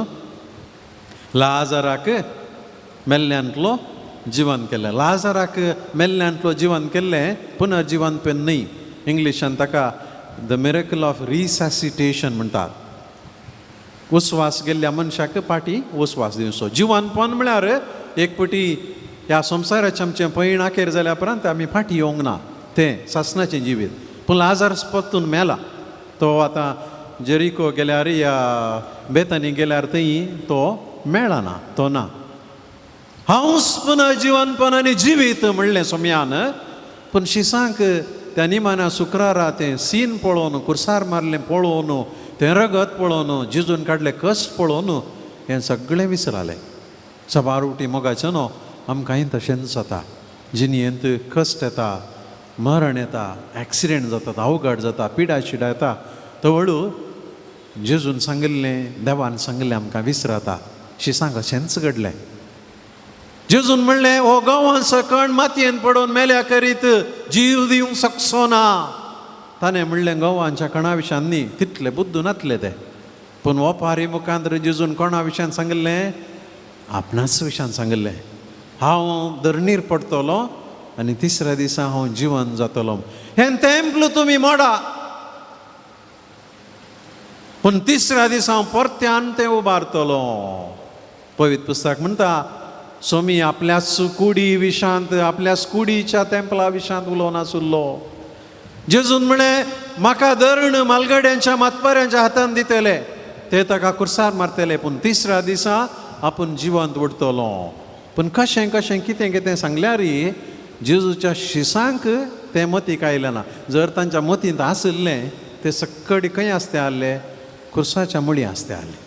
लाजाराक मेल्ल्यांतलो जिवन केलें. लाजाराक मेल्ल्यांतलो जिवन केल्लें पुनर्जिवंतपण न्ही. इंग्लिशान ताका द मिरेकल ऑफ रिसॅसिटेशन म्हणटात. उस्वास गेल्ल्या मनशाक पाटी उस्वास दिवचो. जिवनपण म्हळ्यार एक पटी ह्या संवसाराचें आमचें पैण आखेर जाल्या उपरांत आमी फाटीं येवंक ना तें सासणाचें जिवीत. पूण लाजार परतून मेला. तो आतां जेरिको गेल्यार या बेतानी गेल्यार थंय तो मेळना. तो ना. हांवच पुनर्जिवनपण आनी जिवीत म्हणलें सोम्यान. पूण शिसांक त्या निमाण्या शुक्रारा तें सीन पळोवन कुर्सार मारलें पळोवन तें रगत पळोवन जिजून काडलें कश्ट पळोवन हें सगळें विसरालें. सबार उटी मोगाचें न्हू आमकांय तशेंच जाता. जिणयेंत कश्ट येता, मरण येता, एक्सिडेंट जातात, अवघड जाता, पिडा शिडा येता. हळू जेजून सांगिल्लें देवान सांगिल्लें आमकां विसरता. शिसांक अशेंच घडलें. जेजून म्हणलें हो गांवां सकण मातयेन पडोवन मेल्या करीत जीव दिवंक शकचो ना. ताणें म्हणलें गांवांच्या कोणा विशयान न्ही तितलें बुद्द नातलें तें. पूण हो पारी मुखांतर जेजून कोणा विशयान सांगिल्लें आपणाच विशयान सांगिल्लें हांव धरणीर पडटलो आनी तिसऱ्या दिसा हांव जिवन जातलो. हें तेंपल तुमी मोडा पूण तिसऱ्या दिसा हांव परत्यान तें उबारतलो. पवित्र पुस्तक म्हणटा सोमी आपल्याच कुडी विशांत आपल्याच कुडीच्या तेंपला विशांत उलोवन आसुल्लो. जेजून म्हळें म्हाका धरण मालगड्यांच्या मातबऱ्यांच्या हातान दितले ते ताका कुर्सार मारतले पूण तिसऱ्या दिसा आपूण जिवंत उरतलो. पूण कशें कशें कितें कितें सांगल्यार जेजूच्या शिसांक तें मतीक आयलें ना. जर तांच्या मतींत आसलें तें सक्कडी खंय आसतें आहलें कुर्साच्या मुळी आसतें आहलें.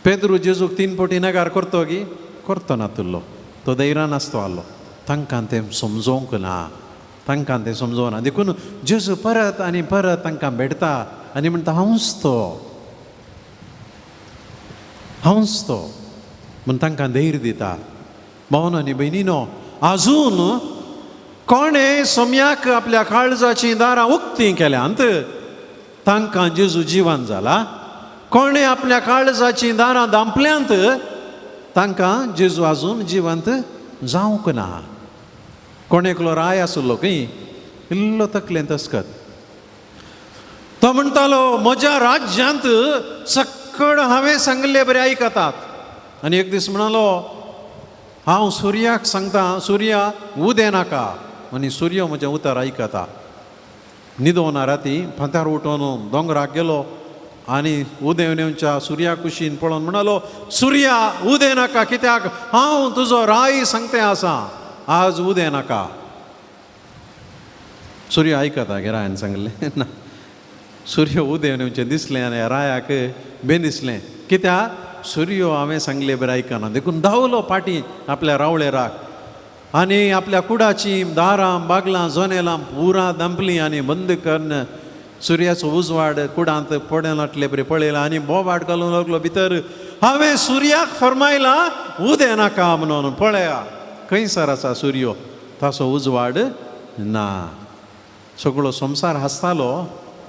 पेद्रू जेजूक 3 फावटी नगार करतो गी करतो नातुल्लो. तो धैर्यान आसतो आहलो. तांकां तें समजोवंक ना. तांकां तें समजोवना. देखून जेजू परत आनी परत तांकां भेटता आनी म्हणटा हांवच तो हांवच तो म्हूण तांकां धैर्य दिता. भावन आनी भयणीनो आजून कोणें सोम्याक आपल्या काळजाचीं दारां उक्तीं केल्यांत तांकां जेजू जिवन जाला. कोणें आपल्या काळजाचीं दारां धांपल्यांत तांकां जेजू आजून जिवंत जावंक ना. कोणेकलो राय आसलो खंय इल्लो तकलेंत तस्कत. तो म्हणटालो म्हज्या राज्यांत सक्कड हांवें सांगलें बरें आयकतात. आनी एक दीस म्हणालो हांव सुर्याक सांगता सुर्या उदें नाका आनी सुर्य म्हजें उतर आयकता. न्हिदोना राती फांत्यार उठोवन दोंगराक गेलो आनी उदें येवच्या सुर्या कुशीन पळोवन म्हणालो सुर्या उदें नाका कित्याक हांव तुजो राय सांगतें आसा आज उदें नाका. सूर्य आयकता गे रायान सांगलें ना. सूर्य उदें येवचें दिसलें आनी रायाक बेन दिसलें कित्याक सूर्यो हांवें सांगलें बरें आयकना. देखून धांवलो फाटीं आपल्या रावळेराक आनी आपल्या कुडाचीं दारां बागलां जनेलां पुरां धांपलीं आनी बंद करून सुर्याचो उजवाड कुडांत पडलाटले बरें पळयलां आनी बोवाड घालूंक लागलो भितर. हांवें सुर्याक फरमायलां उदें नाका म्हणून. पळया खंयसर आसा सुर्यो ताचो उजवाड ना. सगळो संवसार हांसतालो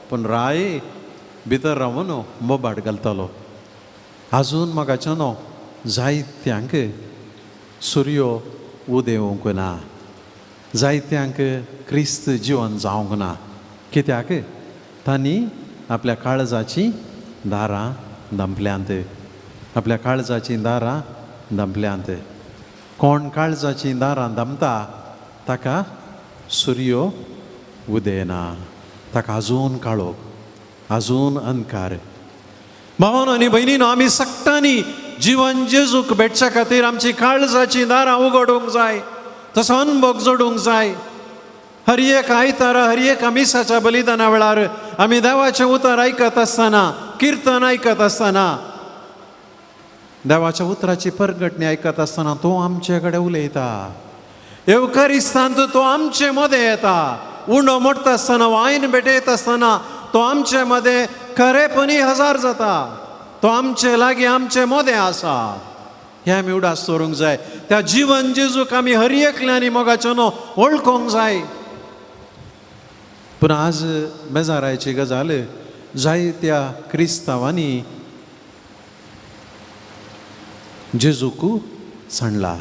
पूण राय भितर रावून बोबाड घालतालो. आजून मोगाचें न्हू जायत्यांक सुर्यो उदें येवंक ना. जायत्यांक क्रिस्त जिवन जावंक ना. कित्याक तांणी आपल्या काळजाची दारां दंपल्यांत, आपल्या काळजाची दारां दंपल्यांत. कोण काळजाची दारां दमता ताका सूर्यो उदेना, ताका आजून काळोख, आजून अंधकार. भावांनो आनी भयणीनो, आमी सक्तांनी जिवन जेजूक भेटच्या खातीर आमची काळजाची दारां उगडूंक जाय, तसो अनुभव जोडूंक जाय. हर एक आयतारा, हर एक आमिसाच्या बलिदाना वेळार आमी देवाचें उतर आयकत आसतना, किर्तन आयकत आसतना, देवाच्या उतराची परगटणी आयकत आसतना तो आमचे कडेन उलयता. एवकारिस्तांत तो आमचे मदें येता. उंडो मोडटा आसतना, वायन भेटयत आसतना तो आमचे मदें खरेपणी हजर जाता. तो आमचे लागीं आमचे मदें आसा. हें आमी उडास दवरूंक जाय. त्या जिवन जेजूक आमी हर एकल्यांनी मोगाचें न्हू वळखूंक जाय. पूण आज बेजाराची गजाल, जायत्या क्रिस्तांवांनी जेजूक सांडला.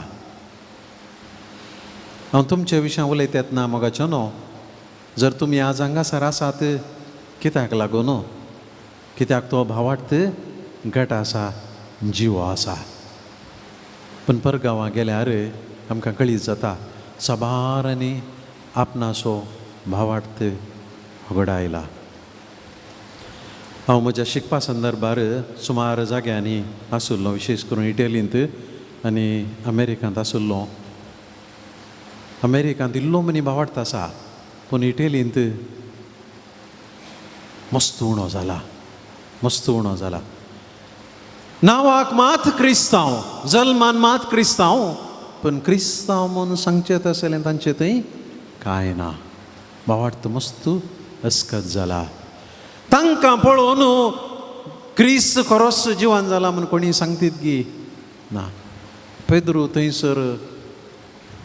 हांव तुमचे विशयां उलयत येतना मोगाचें न्हू, जर तुमी आज हांगासर आसात कित्याक लागून? कित्याक तो भावार्थ गट आसा, जिवो आसा. पूण परगांवां गेल्यार आमकां कळीत जाता सबारांनी आपणाचो भावार्थ उगडायला. हांव म्हज्या शिकपा संदर्भार सुमार जाग्यांनी आसुल्लो, विशेश करून इटलींत आनी अमेरिकांत आसुल्लो. अमेरिकांत इल्लो मनी भावार्थ आसा, पूण इटलींत मस्त उणो जाला, मस्त उणो जाला. नांवाक मात क्रिस्तांव, जल्मान मात क्रिस्तांव, पूण क्रिस्तांव म्हूण सांगचें तसलें तांचे थंय कांय ना. भावार्थ मस्त अस्कत जाला. तांकां पळोवन क्रिस्त खरोच जिवन जाला म्हूण कोणी सांगतीत गी ना. पेद्रू थंयसर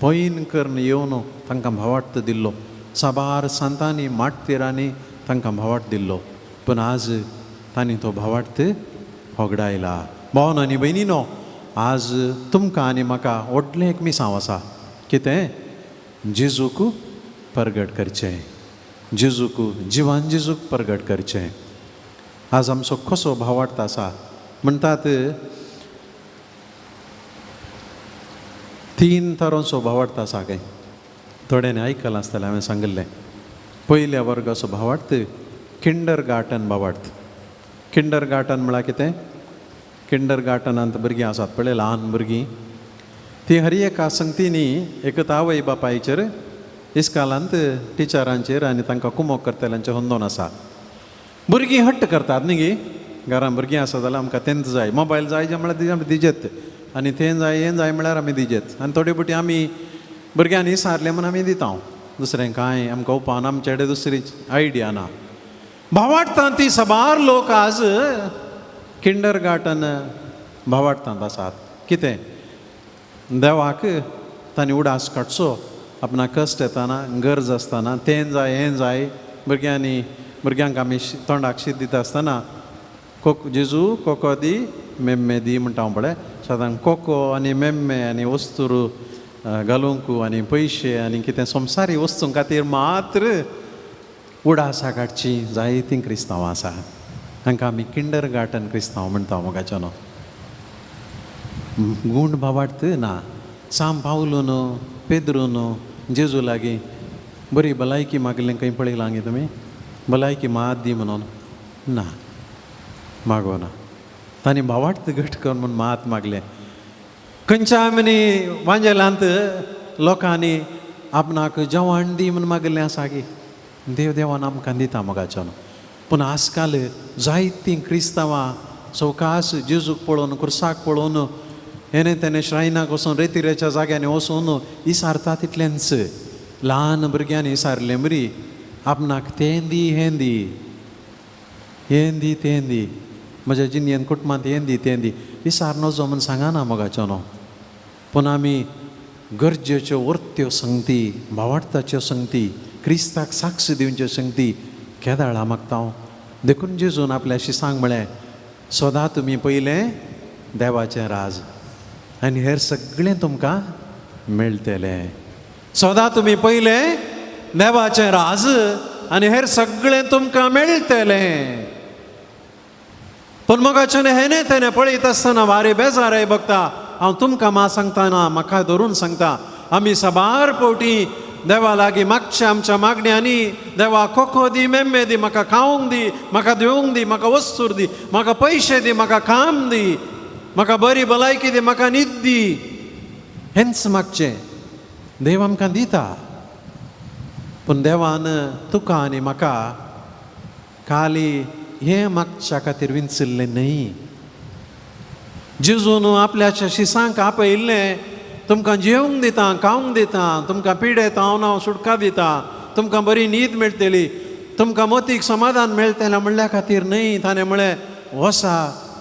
पैन करून येवन तांकां भावार्थ दिल्लो. साबार सांतांनी, माटतेरांनी तांकां भावार्थ दिल्लो. पूण आज तांणी तो भावार्थ होगडायला. भावांनो आनी भयणीनो, आज तुमकां आनी म्हाका व्हडलें एक मिसांव आसा. कितें? जेजूक परगट करचें, जेजूक, जिवन जेजूक परगट करचें. आज आमचो कसो भावार्थ आसा? म्हणटात 3 तरांचो भावार्थ आसा काय. थोड्यांनी आयकलां आसतलें हांवें सांगिल्लें. पयल्या वर्गाचो भावार्थ किंडर गार्टन भावार्थ. किंडर गार्टन म्हळ्यार कितें? किंडर गार्टनांत भुरगीं आसात पळय, ल्हान भुरगीं, ती हर एका संगतींनी एक आवय बापायचेर, इस्कालांत टिचरांचेर आनी तांकां कुमोग करतल्यांचेर हुंदोन आसा. भुरगीं हट्ट करतात न्ही गे. घरान भुरगीं आसा जाल्यार आमकां तेंच जाय, मोबायल जाय म्हळ्यार आमी दिजेत, आनी तें जाय हें जाय म्हळ्यार आमी दिजेत. आनी थोडे बुटी आमी भुरग्यांनी विसारलें म्हूण आमी दिता. दुसरें कांय आमकां उपान, आमचे कडेन दुसरी आयडिया ना. भावार्थांत ती साबार लोक आज किंडर गार्टन भावार्थांत आसात. कितें? देवाक तांणी उडास काडचो. आपणाक कश्ट येताना, गरज आसतना, तें जाय हें जाय, भुरग्यांक आमी तोंडाक शीत दिता आसतना जेजू कोको दी मेम्मे दी म्हणटा हांव पळय. सादारण कोको आनी मेम्मे आनी वस्तू घालूंक आनी पयशे आनी कितें संवसारी वस्तूं खातीर मात्र उडासां काडची जायतीं क्रिस्तांवां आसा. तांकां आमी किंडर गार्टन क्रिस्तांव म्हणटा मोगाचें न्हू. गूण भावार्थ ना. साम पावलून पेद्रून जेजू लागीं बरी भलायकी मागलें खंय पळयलां गे तुमी? भलायकी मात दी म्हणून ना, मागो ना. तांणी भावार्थ घट कर म्हूण मात मागलें. खंयच्या आमी वांजेलांत लोकांनी आपणाक जेवण दी म्हूण मागलें आसा गे. देव देवान आमकां दिता मोगाचें. पूण आजकाल जायतीं क्रिस्तांवां सवकास जेजूक पळोवन, क्रुसाक पळोवन, हेणे तेणे श्रायनाक वचून, रेतिरेच्या जाग्यांनी वचून इसारतात इतलेंच. ल्हान भुरग्यांनी इसारलें मरी आपणाक तें दी हें दी, हें दी तें दी, म्हज्या जिणयेन कुटुंबांत हें दी तें दी. इसार नजो म्हूण सांगना मोगाचें न्हू. पूण आमी गरजेच्यो वर्त्यो संगती, भावार्थाच्यो संगती, क्रिस्ताक साक्ष दिवच्यो संगती केदाळा मागता हांव. देखून जेजून आपल्याशी सांग म्हळें, सदां तुमी पयलें देवाचें राज आनी हेर सगळें तुमकां मेळटलें. सदां तुमी पयलें देवाचें राज आनी हेर सगळें तुमकां मेळटलें. पण मोगाचें हेने तेने पळयत आसतना वारे बेजार आहे बघता हांव तुमकां मा सांगतना म्हाका धरून सांगता आमी साबार फावटी देवा लागीं मागच्या आमच्या मागण्यांनी देवा कोको दी मेम्मे दी म्हाका खावंक दी म्हाका दिवंक दी म्हाका वस्तूर दी म्हाका पयशे दी म्हाका काम दी म्हाका बरी भलायकी दी म्हाका न्हीद दी हेंच मागचें देव आमकां दिता पूण देवान तुका आनी म्हाका खाली हें मागच्या खातीर विंचल्लें न्हय जेजून आपल्याच्या शिसांक आपयिल्लें तुमकां जेवंक दिता खावंक दिता तुमकां पिडे तावनाव सुटका दिता तुमकां बरी न्हीद मेळटली तुमकां मोतीक समाधान मेळटलें म्हणल्या खातीर न्हय ताणें म्हळें वसा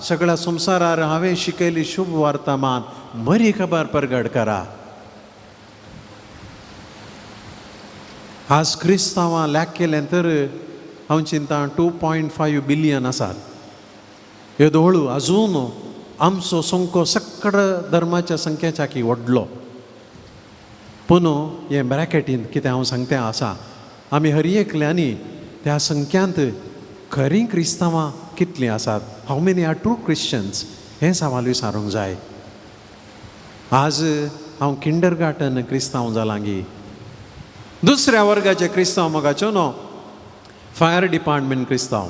सगळ्या संवसारार हांवें शिकयली शुभ वर्तमान बरी खबर परगट करा आज क्रिस्तांवां लॅक केलें तर हांव चिंता 2.5 बिलियन आसात ह्यो हळू आजून आमचो संख्यो सक्कड धर्माच्या संख्येच्या की व्हडलो पूण हे ब्रॅकेटीन कितें हांव सांगतें आसा आमी हर एकल्यांनी त्या संख्यांत खरीं क्रिस्तांवां कितलीं आसात how many are true Christians हें सवाल विचारूंक जाय आज हांव किंडरगार्टन क्रिस्तांव जालां गी दुसऱ्या वर्गाचे क्रिस्तांव मोगाच्यो न्हू फायर डिपार्टमेंट क्रिस्तांव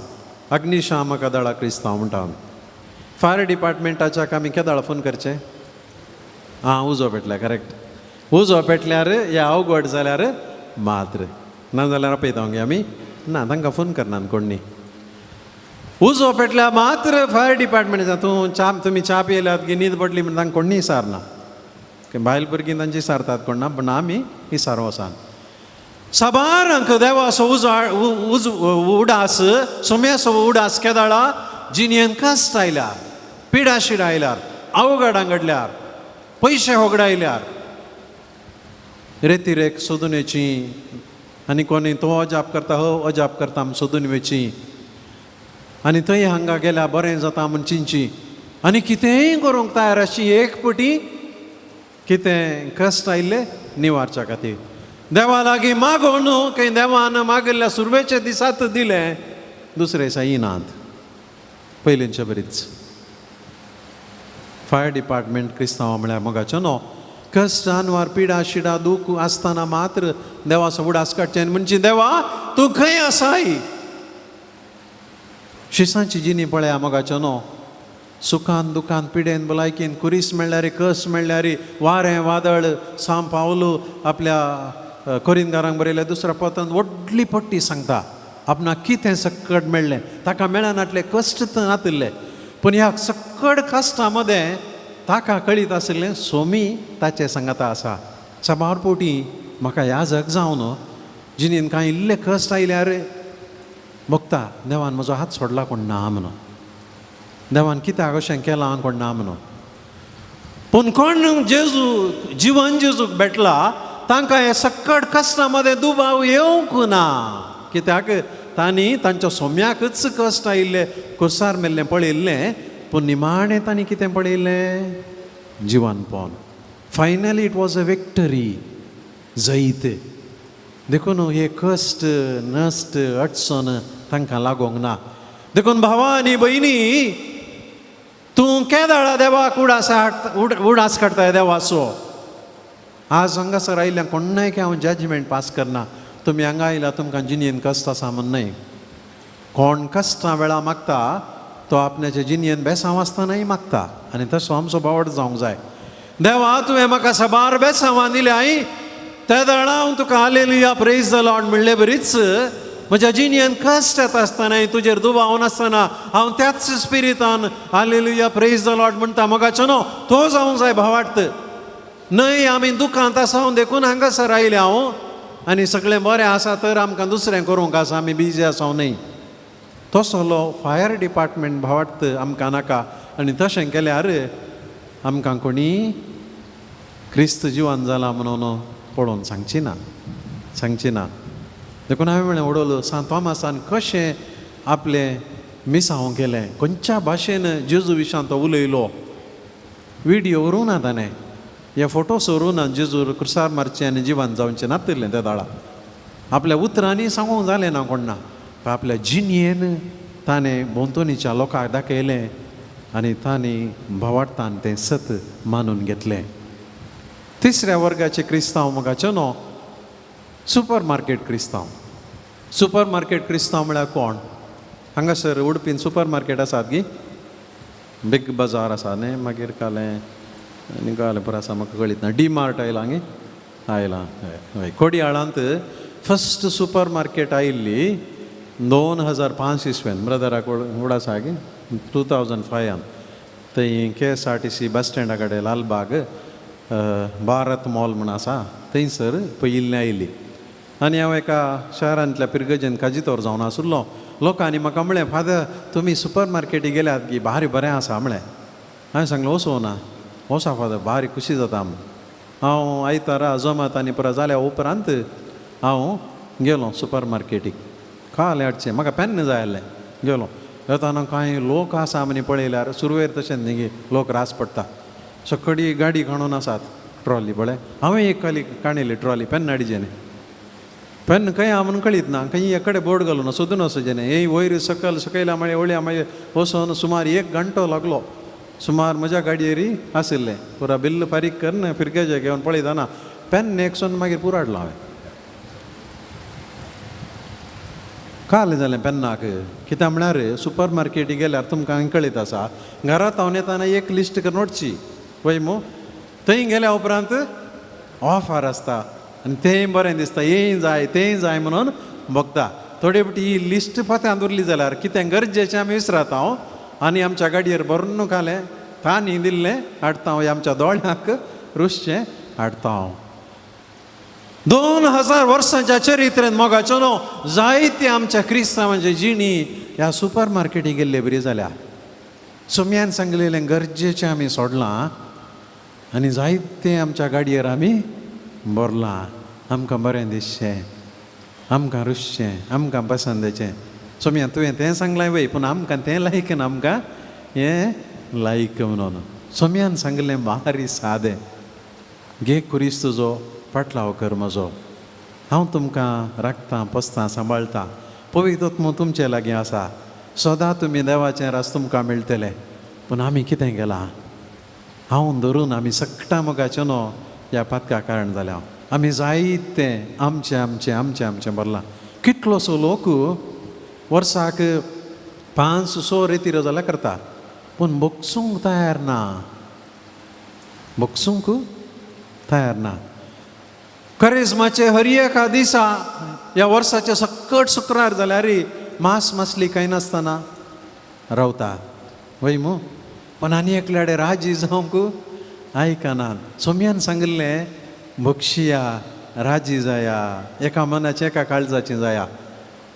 अग्निशामक दळा क्रिस्तांव म्हणटा आमी फायर डिपार्टमेंटाच्याक आमी केदाळ फोन करचे उजो पेटल्या करेक्ट उजो पेटल्यार या अवघड जाल्यार मात्र नाजाल्यार आपयता गे आमी ना तांकां फोन करनात कोणी उजो पेटल्या मात्र फायर डिपार्टमेंटाच्या तुमी च्या पियेल्यात की न्हीद पडली म्हण तांकां कोणी विचारना बायल भुरगीं तांची विचारतात कोण ना पूण आमी विचारो वसान साबारांक देवाचो उडास सोम्याचो उडास केदाळा जिणेन कश्ट आयल्यार पिडाशीड आयल्यार अवघडां घडल्यार पयशे होगडायल्यार रेतीरेक सोदून येची आनी कोणी तो अजाप करता हो अजाप करता म्हूण सोदून वेची आनी थंय हांगा गेल्यार बरें जाता म्हूण चिंची आनी कितेंय करूंक तयार आशी एक पटी कितें कश्ट आयिल्ले निवारच्या खातीर देवा लागीं मागो न्हू खंय देवान मागिल्ल्या सुरवेच्या दिसांत दिलें दुसरे दिसा येनात पयलींचे बरीच फायर डिपार्टमेंट क्रिस्तांव म्हळ्यार मोगाचो न्हू कश्ट अनवार पिडा शिडा दूख आसतना मात्र देवाचो उडास काडचें म्हणची देवा तूं खंय आसाय शिसांची जिणी पळया मोगाचो न्हू सुखान दुखान पिडेन भलायकेन कुरीस मेळ्ळ्यार कस मेळ्ळ्यार वारें वादळ साम पावलू आपल्या कोरिंदकारांक बरयल्या दुसऱ्या पोतान व्हडली पट्टी सांगता आपणाक कितें सक्कड मेळ्ळें ताका मेळनातले कश्ट नातिल्ले पूण ह्या सक्कड कश्टा मदें ताका कळीत आशिल्लें सोमी ताचे सांगाता आसा साबार पोटी म्हाका ह्या जग जावन जिणेन कांय इल्ले कश्ट आयल्यार बगता देवान म्हजो हात सोडला कोण ना म्हणून देवान कित्याक अशें केलां कोण ना म्हणून पूण कोण जेजू जिवन जेजूक भेटला तांकां हे सक्कड कश्टा मदें दुबाव येवंक ना कित्याक तांणी तांच्या सोम्याकच कश्ट आयिल्ले कुर्सार मेल्लें पळयल्लें पूण निमाणें तांणी कितें पळयल्लें जिवनपण finally it was a victory जैत देखून हे कश्ट नश्ट अडचण तांकां लागोंक ना देखून भावा आनी भयणी तूं केदाळा देवाक उडास काडताय देवाचो आज हांगासर आयिल्ल्या कोणाय की हांव जजमेंट पास करना तुमी हांगा आयला तुमकां जिणेन कश्ट आसा म्हण न्हय कोण कश्टा वेळा मागता तो आपणाच्या जिणेन बेसांव आसतनाय मागता आनी तसो आमचो बावड जावंक जाय देवा तुवें म्हाका साबार बेसांवां दिल्याय त्या दाडा हांव तुका हालेलुया प्रेज द लॉर्ड म्हणलें बरीच म्हज्या जिणेन कश्ट येता आसतनाय तुजेर दुबाव नासतना हांव त्याच स्पिरितान हालेलुया प्रेज द लॉर्ड म्हणटा मोगाचो न्हू तो जावंक जाय भावार्थ न्हय आमी दुखांत आसा देखून हांगासर आयले हांव आनी सगळें बरें आसा तर आमकां दुसरें करूंक आसा आमी बिजी आसा न्हय तसलो फायर डिपार्टमेंट भावार्थ आमकां नाका आनी तशें केल्यार आमकां कोणी क्रिस्त जिवन जाला म्हणून पळोवन सांगची ना देखून हांवें म्हळें उडोवलो सांत थॉमासान कशें आपलें मिसांव केलें खंयच्या भाशेन जेजू विशयान तो उलयलो विडियो व्हरूं ना ताणें हे फोटोस व्हरूं ना जेजू क्रुसार मारचें आनी जिवन जावचें नातिल्लें त्या दाळा आपल्या उतरांनी सांगूंक जालें ना कोण ना आपल्या जिणयेन ताणें भोंवतणीच्या लोकांक दाखयलें आनी तांणी भवाडतान तें सत मानून घेतलें. तिसऱ्या वर्गाचे क्रिस्तांव म्हाका न्हू सुपर मार्केट क्रिस्तांव. सुपर मार्केट क्रिस्तांव म्हळ्यार कोण? हांगासर उडपीन सुपर मार्केट आसात गी, बिग बाजार आसा न्ही, मागीर कालें आनी कालें पुरो आसा म्हाका कळीत ना. डी मार्ट आयलां गी, आयलां हय. कोडयाळांत फस्ट सुपर मार्केट आयिल्ली 2005 इसवेन ब्रदराक वड आसा गी 2005 थंय KSRTC बस स्टँडा कडेन लालबाग भारत मॉल म्हूण आसा थंयसर पयिल्लीं आयिल्ली. आनी हांव एका शारांतल्या पिरगजेन काजीतोर जावन आसुल्लो. लोकांनी म्हाका म्हळें, फादर तुमी सुपर मार्केटी गेल्यात की भारी बरें आसा म्हळें. हांवें सांगलें वचूं ना. वसा फादर, भारी खुशी जाता. हांव आयतारा जमत आनी पुरो जाल्या उपरांत हांव गेलो सुपर मार्केटीक. काल हाडचें म्हाका पेन्न जाय आहलें. गेलो येताना कांय लोक आसा म्हणी पळयल्यार सुरवेर तशें न्ही गे, लोक रास पडटा. सकडी गाडी काडून आसात ट्रॉली पळय. हांवें एक काणयली ट्रॉली पेन्न हाडिचें न्ही. पेन्न खंय हांव म्हणून कळीत ना. खंय एकडे बोर्ड घालून सोदून वचचें न्ही. हे वयर सकयल सकयल्या मागीर वळ्या मागीर वचून सुमार 1 घंटो लागलो. सुमार म्हज्या गाडयेर आशिल्लें. पुरा बिल्ल फारीक कर फिरकेचे घेवन पळयतना पेन्न एकसून मागीर पुरो हाडलो हांवें. काल जालें पेन्नाक. कित्याक म्हळ्यार सुपर मार्केटी गेल्यार तुमकां कळीत आसा, घरांत हांव येताना एक लिस्ट करून वचची पळय मू. थंय गेल्या उपरांत ऑफर आसता आनी तेंय बरें दिसता, हेंय जाय तेंय जाय म्हणून बघता. थोडे फावटी ही लिस्ट पत्यांत उरली जाल्यार कितें गरजेचें आमी विसरता हांव. आनी आमच्या गाडयेर भरून कालें तांणी दिल्लें हाडटा हांव. ह्या दोळ्यांक रुशचें हाडटा हांव. 2000 वर्सांच्या चरित्रेन मोगाचो न्हू जायते आमच्या क्रिस्तांवांची जिणी ह्या सुपर मार्केटीक गेल्ले बरी जाल्या. सोम्यान सांगलेलें गरजेचें आमी सोडलां आनी जायते आमच्या गाडयेर आमी भरलां. आमकां बरें दिसचें, आमकां रुशचें, आमकां पसंदेचें. सोम्या तुवें तें सांगलां वय, पूण आमकां तें लायक ना, आमकां हें लायक म्हणून. सोम्यान सांगलें भारी सादें, घे कुरीस तुजो फाटलाव कर म्हजो. हांव तुमकां राखतां, पोसतां, सांबाळटां. पवित्र आत्मो तुमचे लागीं आसा. सदां तुमी देवाचें रास तुमकां मेळटलें. पूण आमी कितें केलां? हांव धरून आमी सक्टा मोगाचें न्हू ह्या पातका कारण जाल्या. आमी जायतें आमचें आमचें आमचें आमचें भरलां. कितलोसो लोक वर्साक 5-6 रेती जाल्यार करता, पूण बोगसूंक तयार ना. बोगसूंक तयार ना. करिज्माचे हर एका दिसा ह्या वर्साचे सकट शुक्रार जाल्यार मास मासली कांय नासतना रावता वय मू. पण आनी एकल्याडे राजी जावंक आयकनात. सोम्यान सांगलें भक्षिया, राजी जाया, एका मनाचें एका काळजाचें जाया.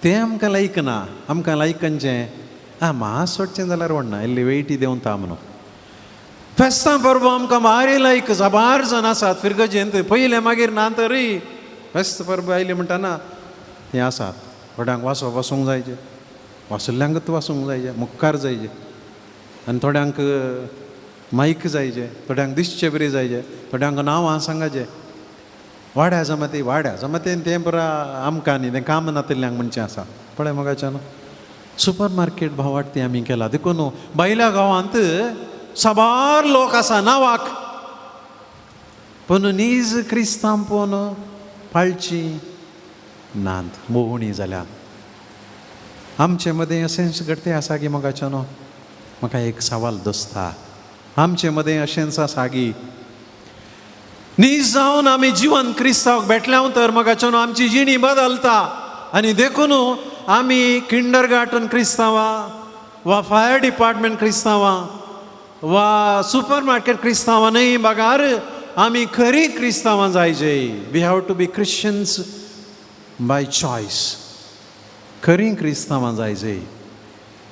तें आमकां लायकना. आमकां लायकनचें मास सोडचें जाल्यार व्हडना, इल्ली वेयटी देंवन ता म्हणून. फेस्तां परबो आमकां भारी लायक. साबार जण आसात फिरगजेंत. पयले मागीर ना तरी फेस्त परबो आयली म्हणटाना हें आसात. थोड्यांक वासूंक जायचें, वासुल्ल्यांकच वासूंक जायचें, मुखार जायचें. आनी थोड्यांक मायक जायचें, थोड्यांक दिसचें बरी जायचें, थोड्यांक नांवां सांगाचें. वाड्या जमातेन तें पुरा आमकां न्ही, तें काम नातिल्ल्यांक म्हणचें आसा. पळय मोगाच्यान सुपर मार्केट भावार्थी आमी केला. देखून भायल्या गांवांत साबार लोक आसा नांवाक, पूण नीज क्रिस्तांव पोवन पाळची नात, मोहणी जाल्यात. आमचे मदें अशेंच घडतें आसा गी मोगाच्यान? म्हाका एक सवाल दोस्ता. आमचे मदें अशेंच आसा गी नीज जावन आमी जिवन क्रिस्तांवाक भेटल्या तर मोगाच्यान आमची जिणी बदलता. आनी देखून आमी किंडरगार्टन क्रिस्तांवां वा फायर डिपार्टमेंट क्रिस्तांवां वा सुपर मार्केट क्रिस्तांवां न्हय, बागार आमी खरी क्रिस्तांवां जायचे. We have to be Christians by choice. खरी क्रिस्तांवां जायचे.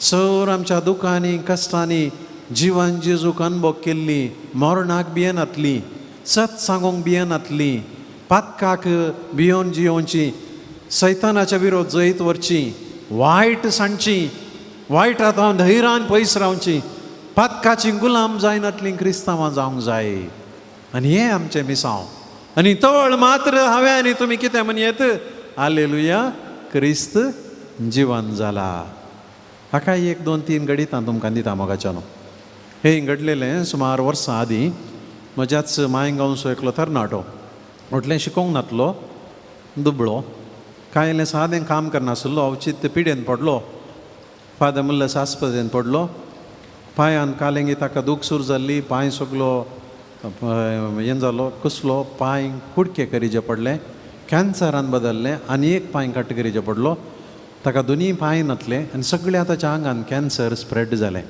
सर आमच्या दुखांनी कश्टांनी जिवन जेजूक अनुभव केल्ली, मरणाक भियेनातली, सत सांगूंक भियेनातली, पातकाक भियोन जियोवची, सैतानाच्या विरोध जैत व्हरची, वायट सांडची, वायटांत धैर्यान पयस रावची, पातकाची गुलाम जायनातली क्रिस्तांवां जावंक जाय. आनी हें आमचें मिसांव. आनी तळ मात्र हांवें आनी तुमी कितें म्हणयेत? हालेलुया, क्रिस्त जिवन जाला. हाका एक 2-3 घडीत हांव तुमकां दिता मोगाच्यान. हे घडलेलें सुमार वर्सां आदीं म्हज्याच मायगांवचो एकलो तरणाटो व्हडलें शिकोंक नासलो, दुबळो, कांय इल्लें सादें काम करनासलो, अवचित पिडेन पडलो. फादर म्हणलें आस्पत्रेन पडलो. पांयान कालेंगी ताका दूख सुरू जाल्ली, पांय सगलो हें जालो, कसलो पांय कुडके करीचे पडले, कॅन्सरान बदल्लें, आनी एक पांय कट्ट करीचे पडलो. ताका दोनी पांय नातले आनी सगळ्या ताच्या आंगान कॅन्सर स्प्रेड जालें.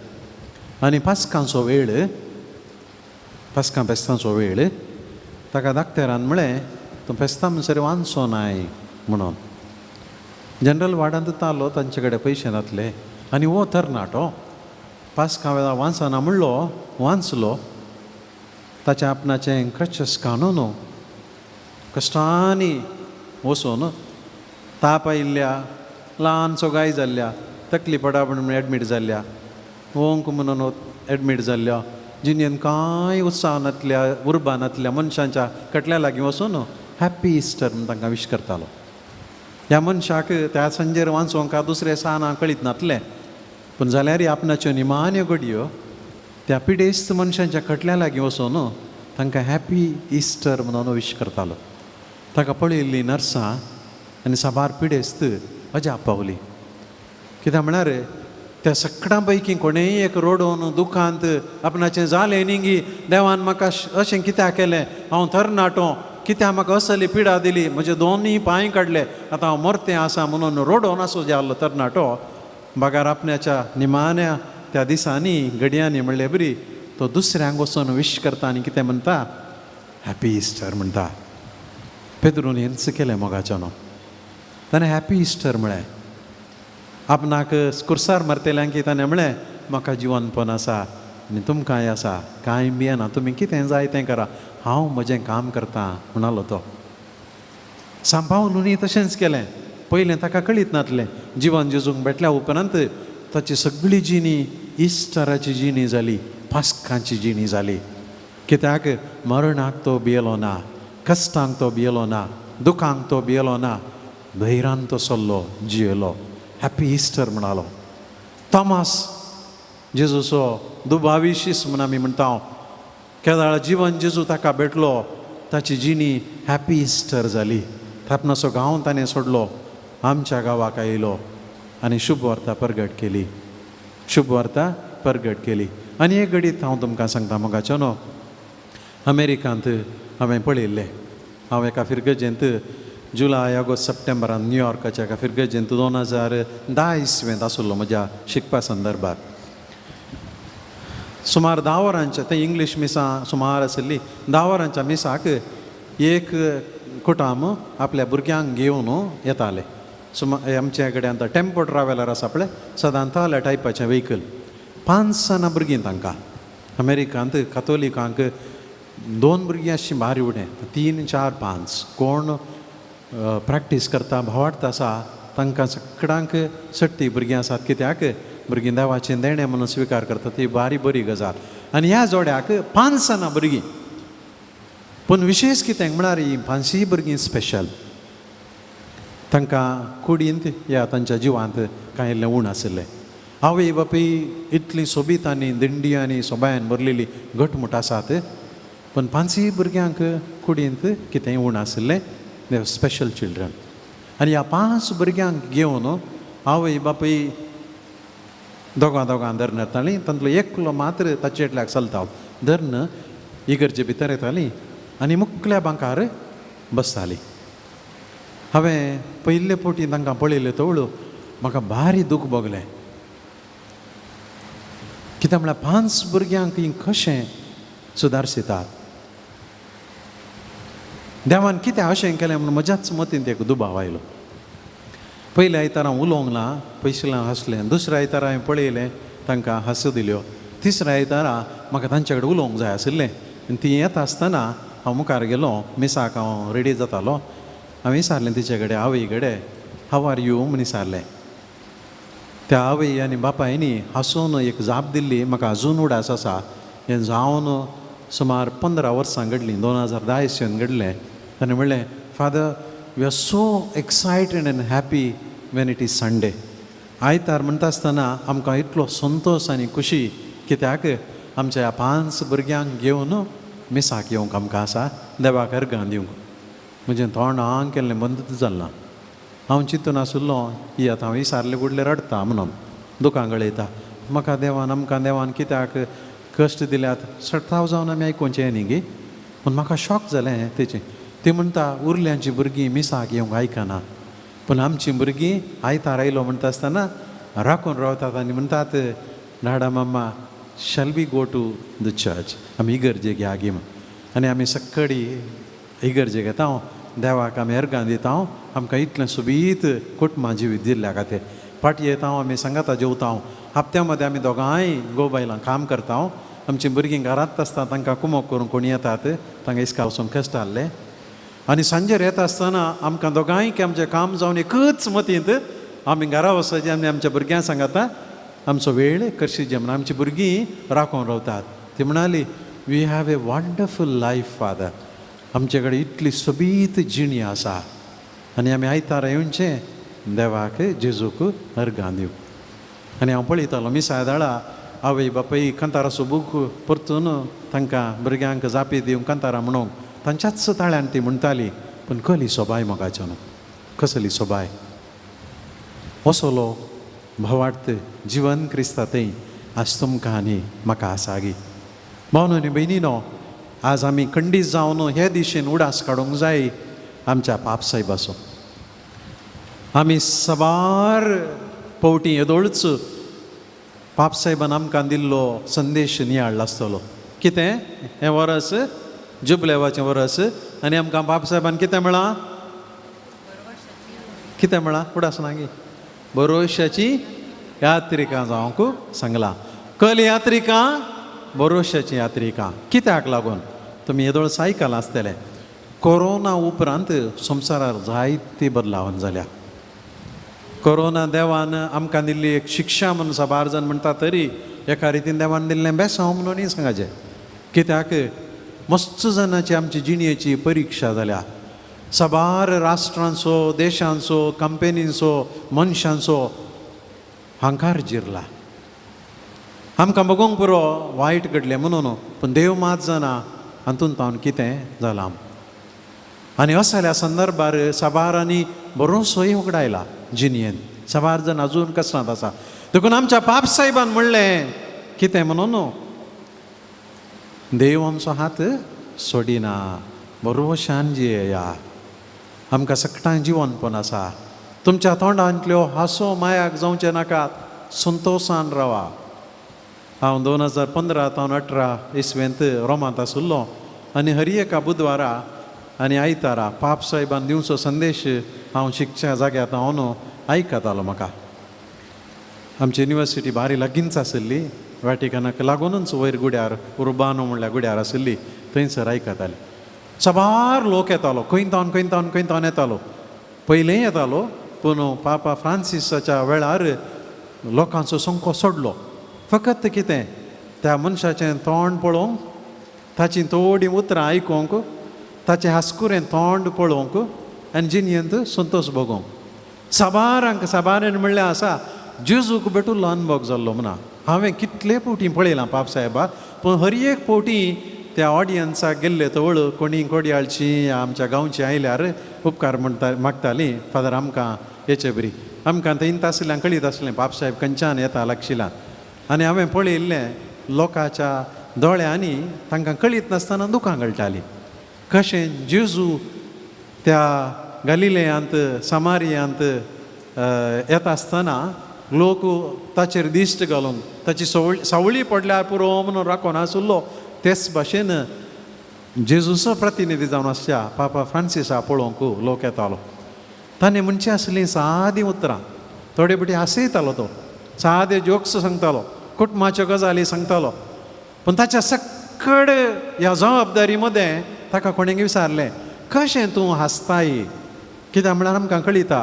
आनी पास्कांचो वेळ, पेस्तांचो वेळ, ताका धाकटेरान म्हळें तो पेस्तां म्हणसर वांचो नाय म्हणून. जनरल वार्डांत दितालो, तांचे कडेन पयशे नातले. आनी हो तरणाटो पास्का वेळा वांचना म्हणलो, वांचलो. ताच्या आपणाचें क्रचस काडून कश्टांनी वचून ताप आयिल्ल्या, ल्हानसो गाय जाल्ल्या, तकली पडा म्हणून एडमीट जाल्ल्या, ओंक म्हणून एडमीट जाल्ल्या, जिणेन कांय उत्साह नातल्या, उर्बा नातल्या मनशांच्या कटल्या लागीं वचून हॅप्पी इस्टर म्हूण तांकां विश करतालो. ह्या मनशाक त्या संजेर वाचूंक दुसरें साना कळीत नातलें, पूण जाल्यार आपणाच्यो निमाण्यो घडयो त्या पिडेस्त मनशांच्या कटल्या लागीं वचून तांकां हॅप्पी इस्टर म्हणून विश करतालो. ताका पळयल्लीं नर्सां आनी साबार पिडेस्त अजाप पावली. कित्याक म्हळ्यार त्या सगळ्यां पैकी कोणेय एक रोडोवन दुखांत आपणाचें जालें निंगी, देवान म्हाका अशें कित्याक केलें, हांव तरणाटो, कित्याक म्हाका असली पिडा दिली, म्हजे दोनूय पांय काडले, आतां हांव मरतें आसा म्हणून रोडोवन असो जाल्लो तरणाटो बागार आपणाच्या निमाण्या त्या दिसांनी घडयांनी म्हणलें बरी तो दुसऱ्यांक वचून विश करता आनी कितें म्हणटा, हॅपी इस्टर म्हणटा. पेद्रून हेंच केलें मोगाच्यान. ताणें हॅपी इस्टर म्हळें. आपणाक कुर्सार मारतेल्यांक ताणें म्हळें म्हाका जिवनपण आसा आनी तुमकांय आसा, कांय भियेना, तुमी कितें जाय तें करा, हांव म्हजें काम करतां म्हणालो तो. सांबाळून तशेंच केलें. पयलें ताका कळीत नातलें, जिवन जेजूक भेटल्या उपरांत ताची सगळी जिणी इस्टराची जिणी जाली, पास्कांची जिणी जाली. कित्याक मरणाक तो भियेलो ना, कश्टांक तो भियेलो ना, दुखांक तो भियेलो ना, धैर्यान तो चल्लो, जियेलो, हॅपी इस्टर म्हणालो. तोमास जेजूचो दुबाविशीस म्हूण आमी म्हणटा, केदाळ जिवन जेजू ताका भेटलो, ताची जिणी हॅपी इस्टर जाली. थापनाचो गांव ताणें सोडलो, आमच्या गांवाक आयलो आनी शुभ वार्ता परगट केली, शुभ वार्ता परगट केली. आनी एक घडीत हांव तुमकां सांगता मोगाचो न्हू, अमेरिकांत हांवें पळयल्लें. हांव एका फिरगजेंत जुलय ऑगस्ट सप्टेंबरान न्यूयॉर्काच्या एका फिरगजेंत 2010 इसवेंत आसलो म्हज्या शिकपा संदर्भात. सुमार 10 वरांच्या, ते इंग्लीश मिसां सुमार आसली, 10 वरांच्या मिसाक एक कुटाम आपल्या भुरग्यांक घेवन येताले. आमचे कडेन आतां टेम्पो ट्रॅव्हलर आसा पळय, सदां तल्या टायपाचें व्हेकल. 5 जाणां भुरगीं तांकां. अमेरिकांत कातोलिकांक 2 भुरगीं अशीं भारी उणें, 3, 4, 5 कोण प्रॅक्टीस करता, भावार्थ आसा, तांकां सगळ्यांक 60 भुरगीं आसात. कित्याक भुरगीं देवाचें देणें म्हणून स्विकार करता, ती बारी बरी गजाल. आनी ह्या जोड्याक 5 जाणां भुरगीं. पूण विशेश कितें म्हळ्यार ही 5 भुरगीं स्पेशल. तांकां कुडींत ह्या तांच्या जिवांत कांय इल्लें उण आशिल्लें. आवय बापूय इतलीं सोबीत आनी दिंडी आनी सोबायान भरलेली घटमूट आसात, पूण 5 भुरग्यांक कुडींत कितेंय उण आशिल्लें. दे स्पेशल चिल्ड्रन. आनी ह्या 5 भुरग्यांक घेवन आवय बापूय दोगां धरून येतालीं. तांतलो एकलो मात्र ताचे फाटल्याक चलता धरून इगर्जे भितर येतालीं आनी मुखल्या बांकार बसतालीं. हांवें पयले फावटी तांकां पळयलें तवळू म्हाका भारी दूख भोगलें. कित्याक म्हळ्यार 5 भुरग्यांक कशें सुदारसितात. देवान कितें अशें केलें म्हणून म्हज्याच मतींत एक दुबाव आयलो. पयल्या आयतार हांव उलोवंक ना, पयसुल्ल्यान हांसलें. दुसऱ्या आयतार हांवें पळयलें, तांकां हांसो दिल्यो. तिसऱ्या आयतारा म्हाका तांचे कडेन उलोवंक जाय आशिल्लें. आनी ती येता आसतना हांव मुखार गेलो, मिसाक हांव रेडी जातालो. हांवें विचारलें तिचे कडेन, आवय कडेन, हाव आर यू म्हूण विचारलें. त्या आवय आनी बापायनी हांसून एक जाप दिल्ली, म्हाका अजून उडास आसा. हें जावन सुमार 15 वर्सां घडलीं, 2010 इसवेंत घडलें. ताणें म्हणलें, father, we are so excited and happy when it is Sunday. आयतार म्हणटा आसतना आमकां इतलो संतोश आनी खुशी कित्याक आमच्या ह्या 5 भुरग्यांक घेवन मिसाक येवंक आमकां आसा देवाक अर्गां दिवंक. म्हजें तोंड हांव केल्लें बंदूच जालां. हांव चिंतून आशिल्लो ही आतां हांव विसारले बुडले रडटा म्हणून दुकां गळयता. म्हाका देवान आमकां देवान कित्याक कश्ट दिल्यात 60,000 आमी आयकोवचें न्ही गे. पूण म्हाका शॉक जालें तेचें. ती म्हणटा उरल्यांची भुरगीं मिसाक येवंक आयकना, पूण आमचीं भुरगीं आयतार आयलो म्हणटा आसतना राखून रावतात आनी म्हणटात dada mamma shall we go to the church. आमी इगर्जेक या गे म्हण. आनी आमी सक्कळी इगर्जेक येता. देवाक आमी अर्गां दिता. आमकां इतलें सुबीत कुटुंबां जिवीत दिल्ल्या खातीर. फाटीं येता आमी सांगाता जेवता. हप्त्या मदें आमी दोगांय घोव बायलां काम करता. आमचीं भुरगीं घरांत आसता तांकां कुमोक करूंक कोण येतात तांकां इस्का वचून कश्ट हाडले. आनी सांजेर येता आसतना आमकां दोगांयक आमचें काम जावन एकच मतींत आमी घरा वचचें आनी आमच्या भुरग्यांक सांगाता आमचो वेळ करशीचे म्हणून. आमचीं भुरगीं राखून रावतात. ती म्हणाली we have a wonderful life father. आमचे कडेन इतली सोबीत जिणी आसा आनी आमी आयतार येवचें देवाक जेजूक अर्गां दिवं. आनी हांव पळयतालो मिसायदाळा आवय बापाय कांताराचो बूक परतून तांकां भुरग्यांक जापी दिवंक कांतारां म्हणूंक तांच्याच ताळ्यान ती म्हणटाली. पूण कसली सोबाय मोगाच्यान, कसली सोबाय. असलो भवार्थ जिवन क्रिस्तांतय आज तुमकां आनी म्हाका आसा गे. भावन आनी भयणीनो, आज आमी खंडीत जावन हे दिशेन उडास काडूंक जाय आमच्या पापसाहेबाचो. आमी सबार पावटी येदोळच पापसाहेबान आमकां दिल्लो संदेश नियाळ्ळो आसतलो. कितें हें वर्स जुबलेवाचें वर्स. आनी आमकां पापसाहेबान कितें म्हळां, कितें म्हळां उडास नागी भरोशाची यात्रिकां जावंक सांगलां. कल यात्रिकां भरोशाची यात्रिकां. कित्याक लागून तुमी येदोळस आयकलां आसतलें कोरोना उपरांत संवसारार जायती बदलावन जाल्या. कोरोना देवान आमकां दिल्ली एक शिक्षा म्हणून साबार जाण म्हणटा तरी एका रितीन देवान दिल्लें बेसांव म्हणून सांगाचें. कित्याक मस्त जाणांची आमची जिणेची परिक्षा जाल्या. साबार राष्ट्रांचो, देशांचो, कंपनींचो, मनशांचो हांकार जिरला. आमकां बगोवंक पुरो वायट घडलें म्हणून, पूण देव मात जाणा हातूंत हांव कितें जालां. आनी असल्या संदर्भार साबारांनी बरोसोय उगडायला जिणयेन. साबार जाण अजून कश्टांत आसा. देखून आमच्या पापसाहेबान म्हणलें कितें म्हणून देव आमचो हात सोडिना. भरोशान जियेया. आमकां सगळ्यांक जिवनपण आसा. तुमच्या तोंडांतल्यो हांसो मायाक जावचे नाकात. संतोशान रावा. हांव 2015 तावन 18 इसवेंत रोमांत आशिल्लो आनी हर एका बुधवारा आनी आयतारा पापसाहेबान दिवचो संदेश हांव शिकच्या जाग्यार हांव आयकतालो. म्हाका आमची युनिवर्सिटी बारी लागींच आशिल्ली. वॅटिकनाक लागूनच वयर गुड्यार उर्बानो म्हणल्यार गुड्यार आशिल्ली. थंयसर आयकताली. साबार लोक येतालो. खंयतावन येतालो. पयलें येतालो पूण पापा फ्रांसिसाच्या वेळार लोकांचो संको सोडलो. फकत कितें त्या मनशाचें तोंड पळोवंक, ताची थोडीं उतरां आयकूंक, ताचें हांसकुरें तोंड पळोवंक आनी जिणयेंत संतोश भोगोवंक. साबारान म्हणलें आसा जेजूक भेटुल्लो अनुभव जाल्लो म्हणा. हांवें कितले फावटी पळयलां पापसाहेबाक. पूण हर एक फावटी त्या ऑडियन्साक गेल्ले तवळ कोणी कोडयाळची आमच्या गांवची आयल्यार उपकार मागतालीं फादर आमकां येचे बरी. आमकां थंय इंत आसलें कळीत आसलें पापसाहेब खंयच्यान येता लागशिलान. आनी हांवें पळयल्लें लोकांच्या दोळ्यांनी तांकां कळीत नासतना दुकां गळटालीं. कशें जेजू त्या गलिलेयांत समारियांत येता आसतना लोक ताचेर दिश्ट घालूंक ताची सावळी पडल्यार पुरो म्हणून राखून आशिल्लो. तेच भाशेन जेजूचो प्रतिनिधी जावन आसच्या पापा फ्रांसिसा पळोवंक लोक येतालो. ताणें म्हणची आसलीं सादीं उतरां. थोडे बटी हांसयतालो तो. सादे जोक्स सांगतालो. कुटुंबाच्यो गजाली सांगतालो. पूण ताच्या सक्कड ह्या जबाबदारी मदें ताका कोणें विचारलें कशें तूं हांसताय. कित्याक म्हळ्यार आमकां कळिता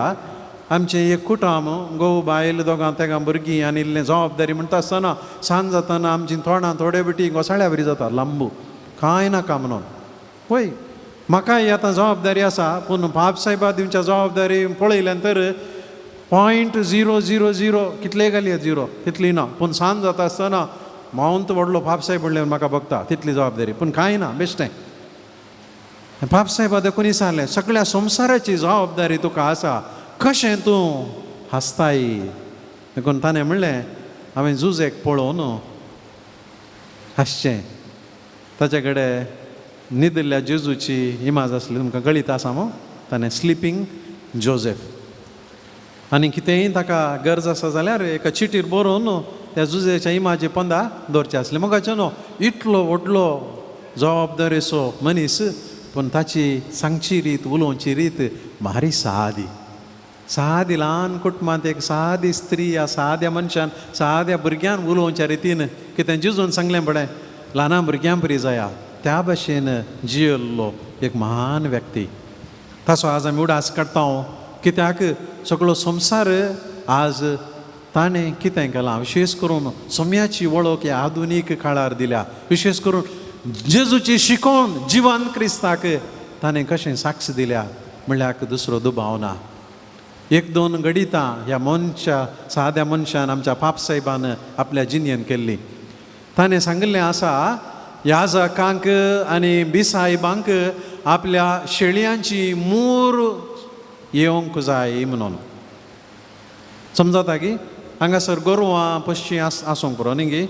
आमचें एक कुटुंब घोव बायल दोगां तेगां भुरगीं आनी इल्लें जबाबदारी म्हणटा आसतना सांज जातना आमचीं तोंडां थोडे बटी घोसाळ्या बरी जाता लांबू कांय नाका म्हणून. पळय म्हाकाय आतां जबाबदारी आसा पूण पापसाहेबा दिवच्या जबाबदारी पळयल्यान तर .000 कितले घालया 0 तितली ना. पूण सांज जाता आसतना मावंत व्हडलो पापसाहेब म्हणल्यार म्हाका बघता तितली जबाबदारी. पूण कांय ना बेश्टें. पापसाहेबा देखून सांगलें सगळ्या संवसाराची जबाबदारी तुका आसा, कशें तूं हांसताय. देखून ताणें म्हणलें हांवें झुजेक पळोवन हांसचें. ताचे कडेन न्हिदिल्ल्या जेजूची इमाज आसली तुमकां कळीत आसा मो. ताणें स्लिपींग जोझेफ. आनी कितेंय ताका गरज आसा जाल्यार एका चिटीर बरोवन त्या जुजेच्या इमाचे पंदा दवरचे आसले. मोगाचें न्हू इतलो व्हडलो जबाबदारेचो मनीस, पूण ताची सांगची रीत उलोवची रीत भारी सादी. सादी ल्हान कुटुंबांत एक सादी स्त्री ह्या साद्या मनशान साद्या भुरग्यान उलोवच्या रितीन कितें जिजून सांगलें पळय ल्हाना भुरग्यां बरी जाया त्या भाशेन जियेल्लो एक महान व्यक्ती. ताचो आज आमी उडास काडटा. कित्याक सगळो संवसार आज ताणें कितें केलां विशेश करून सोम्याची वळख ह्या आधुनीक काळार दिल्या. विशेष करून जेजूची शिकोवन जिवन क्रिस्ताक ताणें कशें साक्ष दिल्या म्हणल्यार दुसरो दुबाव ना. एक दोन गडितां ह्या मनशा साद्या मनशान आमच्या पापसाहेबान आपल्या जिणेन केल्ली. ताणें सांगिल्लें आसा याजकांक आनी बिसाहेबांक आपल्या शेळयांची मूर येवंक जाय म्हणून. समजता की हांगासर गोरवां पश्ची आसूंक पुरो न्ही गे.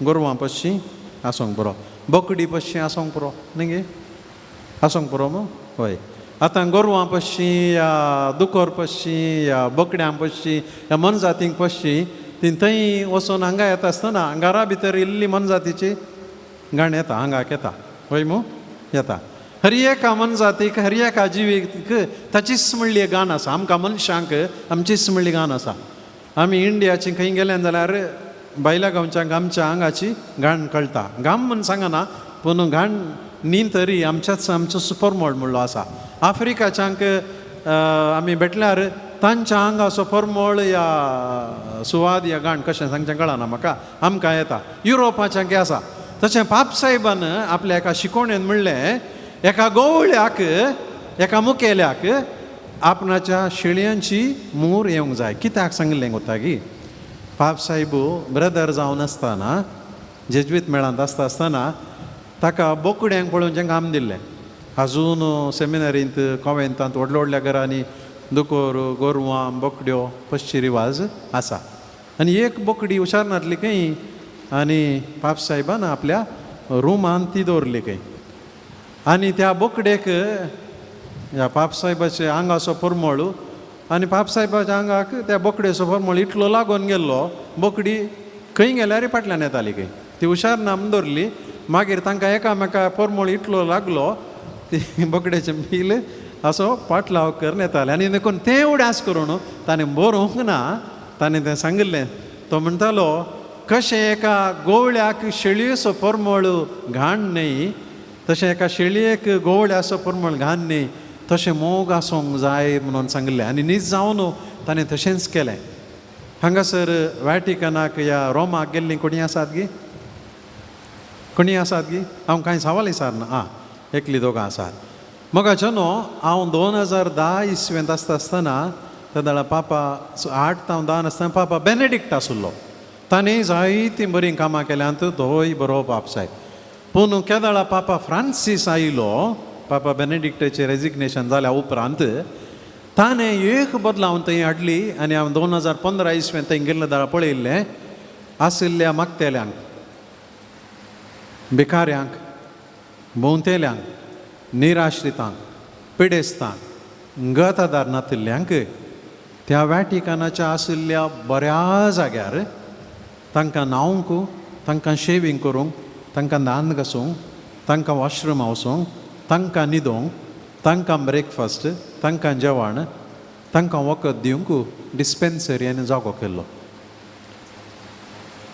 गोरवां पश्ची आसूंक पुरो, बोकडी पश्ची आसूंक पुरो न्ही गे. आसूंक पुरो मो. हय आतां गोरवां पश्ची या दुकोर पश्ची या बोकड्यां पश्ची या मनजातींक पश्ची ती थंय वचून हांगा येता आसतना घरा भितर इल्ली मनजातीची गाण येता हांगाक येता. हय मो येता. हर एका मनजातीक हर एका जिवीक ताचीच म्हणली गाण आसा. आमकां मनशांक आमचीच म्हणली गाण आसा. आमी इंडियाची खंय गेले जाल्यार बायल्या गांवच्या आमच्या हांगाची गाण कळटा. गाम म्हूण सांगना पूण गाण न्ही तरी आमचो सुपरमोड म्हणलो आसा. आफ्रिकाच्यांक आमी भेटल्यार तांच्या हांगाचो परमोळ या सुवाद या गाण कशें सांगचें कळना म्हाका. आमकां येता. युरोपाच्यांक आसा. तशें पापसाहेबान आपल्या एका शिकोवणेन म्हणलें एका गवळ्याक एका मुखेल्याक आपणाच्या शेळयांची मूर येवंक जाय. कित्याक सांगलें गोता की पापसाहेब ब्रदर जावन आसतना जेजवीत मेळांत आसतना ताका बोकड्यांक पळोवन जें काम दिल्लें. आजून सेमिनारींत कॉवेंतांत व्हडल्या व्हडल्या घरांनी दुकोर गोरवां बोकड्यो पश्ची रिवाज आसा. आनी एक बोकडी हुशारनातली खंय आनी पापसाहेबान आपल्या रुमान ती दवरली खंय. आनी त्या बोकडेक ह्या पापसाहेबाचे आंगाचो परमळ आनी पापसाहेबाच्या आंगाक त्या बोकडेचो परमळ इतलो लागून गेल्लो बोकडी खंय गेल्यार फाटल्यान येताली खंय. ती हुशार नाम दवरली. मागीर तांकां एकामेका परमळ इतलो लागलो ती बोकड्याचें बील असो पाटलाव करून येताले. आनी देखून तें उडास करून ताणें बरोवंक ना. ताणें तें सांगिल्लें. तो म्हणटालो कशें एका गोवळ्याक शेळयेचो परमळ घाण न्ही तशें एका शेळयेक गोवळ्याचो परमळ घाण न्ही तशें मोग आसूंक जाय म्हणून सांगलें. आनी न्हीद जावन ताणें तशेंच केलें. हांगासर वॅटिकनाक या रोमाक गेल्लीं कोणी आसात गी. कोणी आसात गी. हांव कांय सवाल विचारना. आं एकली दोगां आसात. मोगाचें न्हू हांव 2010 इसवेंत आसतना त्या दाळा पापा 8 ते 10 आसतना पापा बेनेडिक्ट आसुल्लो. ताणें जायतीं बरीं कामां केल्यांत तोय बरो पापसाहेब. पूण केदाळा पापा फ्रांसीस आयलो पापा बेनेडिक्टाचें रेजिग्नेशन जाल्या उपरांत ताणें एक बदलाव थंय हाडली. आनी हांव 2015 इसवेंत थंय गेल्ले दाळा पळयल्लें आशिल्ल्या मागतेल्यांक भिकाऱ्यांक भोंवतेल्यांक निराश्रितांक पिडेस्तांक गतादार नातिल्ल्यांक त्या वॅटिकनाच्या आशिल्ल्या बऱ्या जाग्यार तांकां न्हावंक तांकां शेविंग करूंक तांकां दान घासूंक तांकां वॉशरूम वचूंक तांकां न्हिदोवंक तांकां ब्रेकफास्ट तांकां जेवण तांकां वखद दिवंक डिस्पेन्सरीन जागो केल्लो.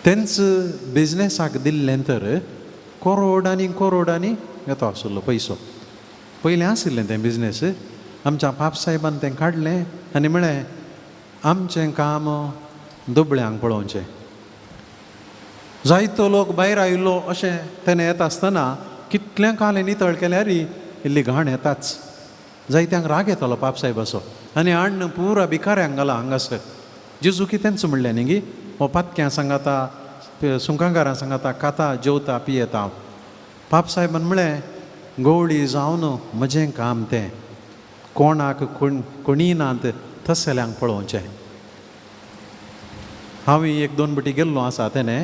तेंच बिजनेसाक दिल्लें तर करोडांनी करोडांनी येतो आसलो पयसो. पयलें आशिल्लें तें बिजनेस. आमच्या पापसाहेबान तें काडलें आनी म्हळें आमचें काम दुबळ्यांक पळोवचें. जायतो लोक भायर आयिल्लो अशें तेणें येता आसतना कितलें कालें नितळ केल्यार इल्ली घाण येताच. जायत्यांक राग येतालो पाप साहेबाचो आनी अण्ण पुरा भिकाऱ्यांक घाला हांगासर. जेजू कितेंच म्हणलें न्ही गी, हो पातक्यां सांगाता, सुंकांकारां सांगाता, खाता जेवता पियेता. पाप साहेबान म्हळें, गवळी जावन म्हजें काम तें कोणाक कोणी नात तसल्यांक पळोवचें. हांवें 1-2 बटी गेल्लो आसा तेणे,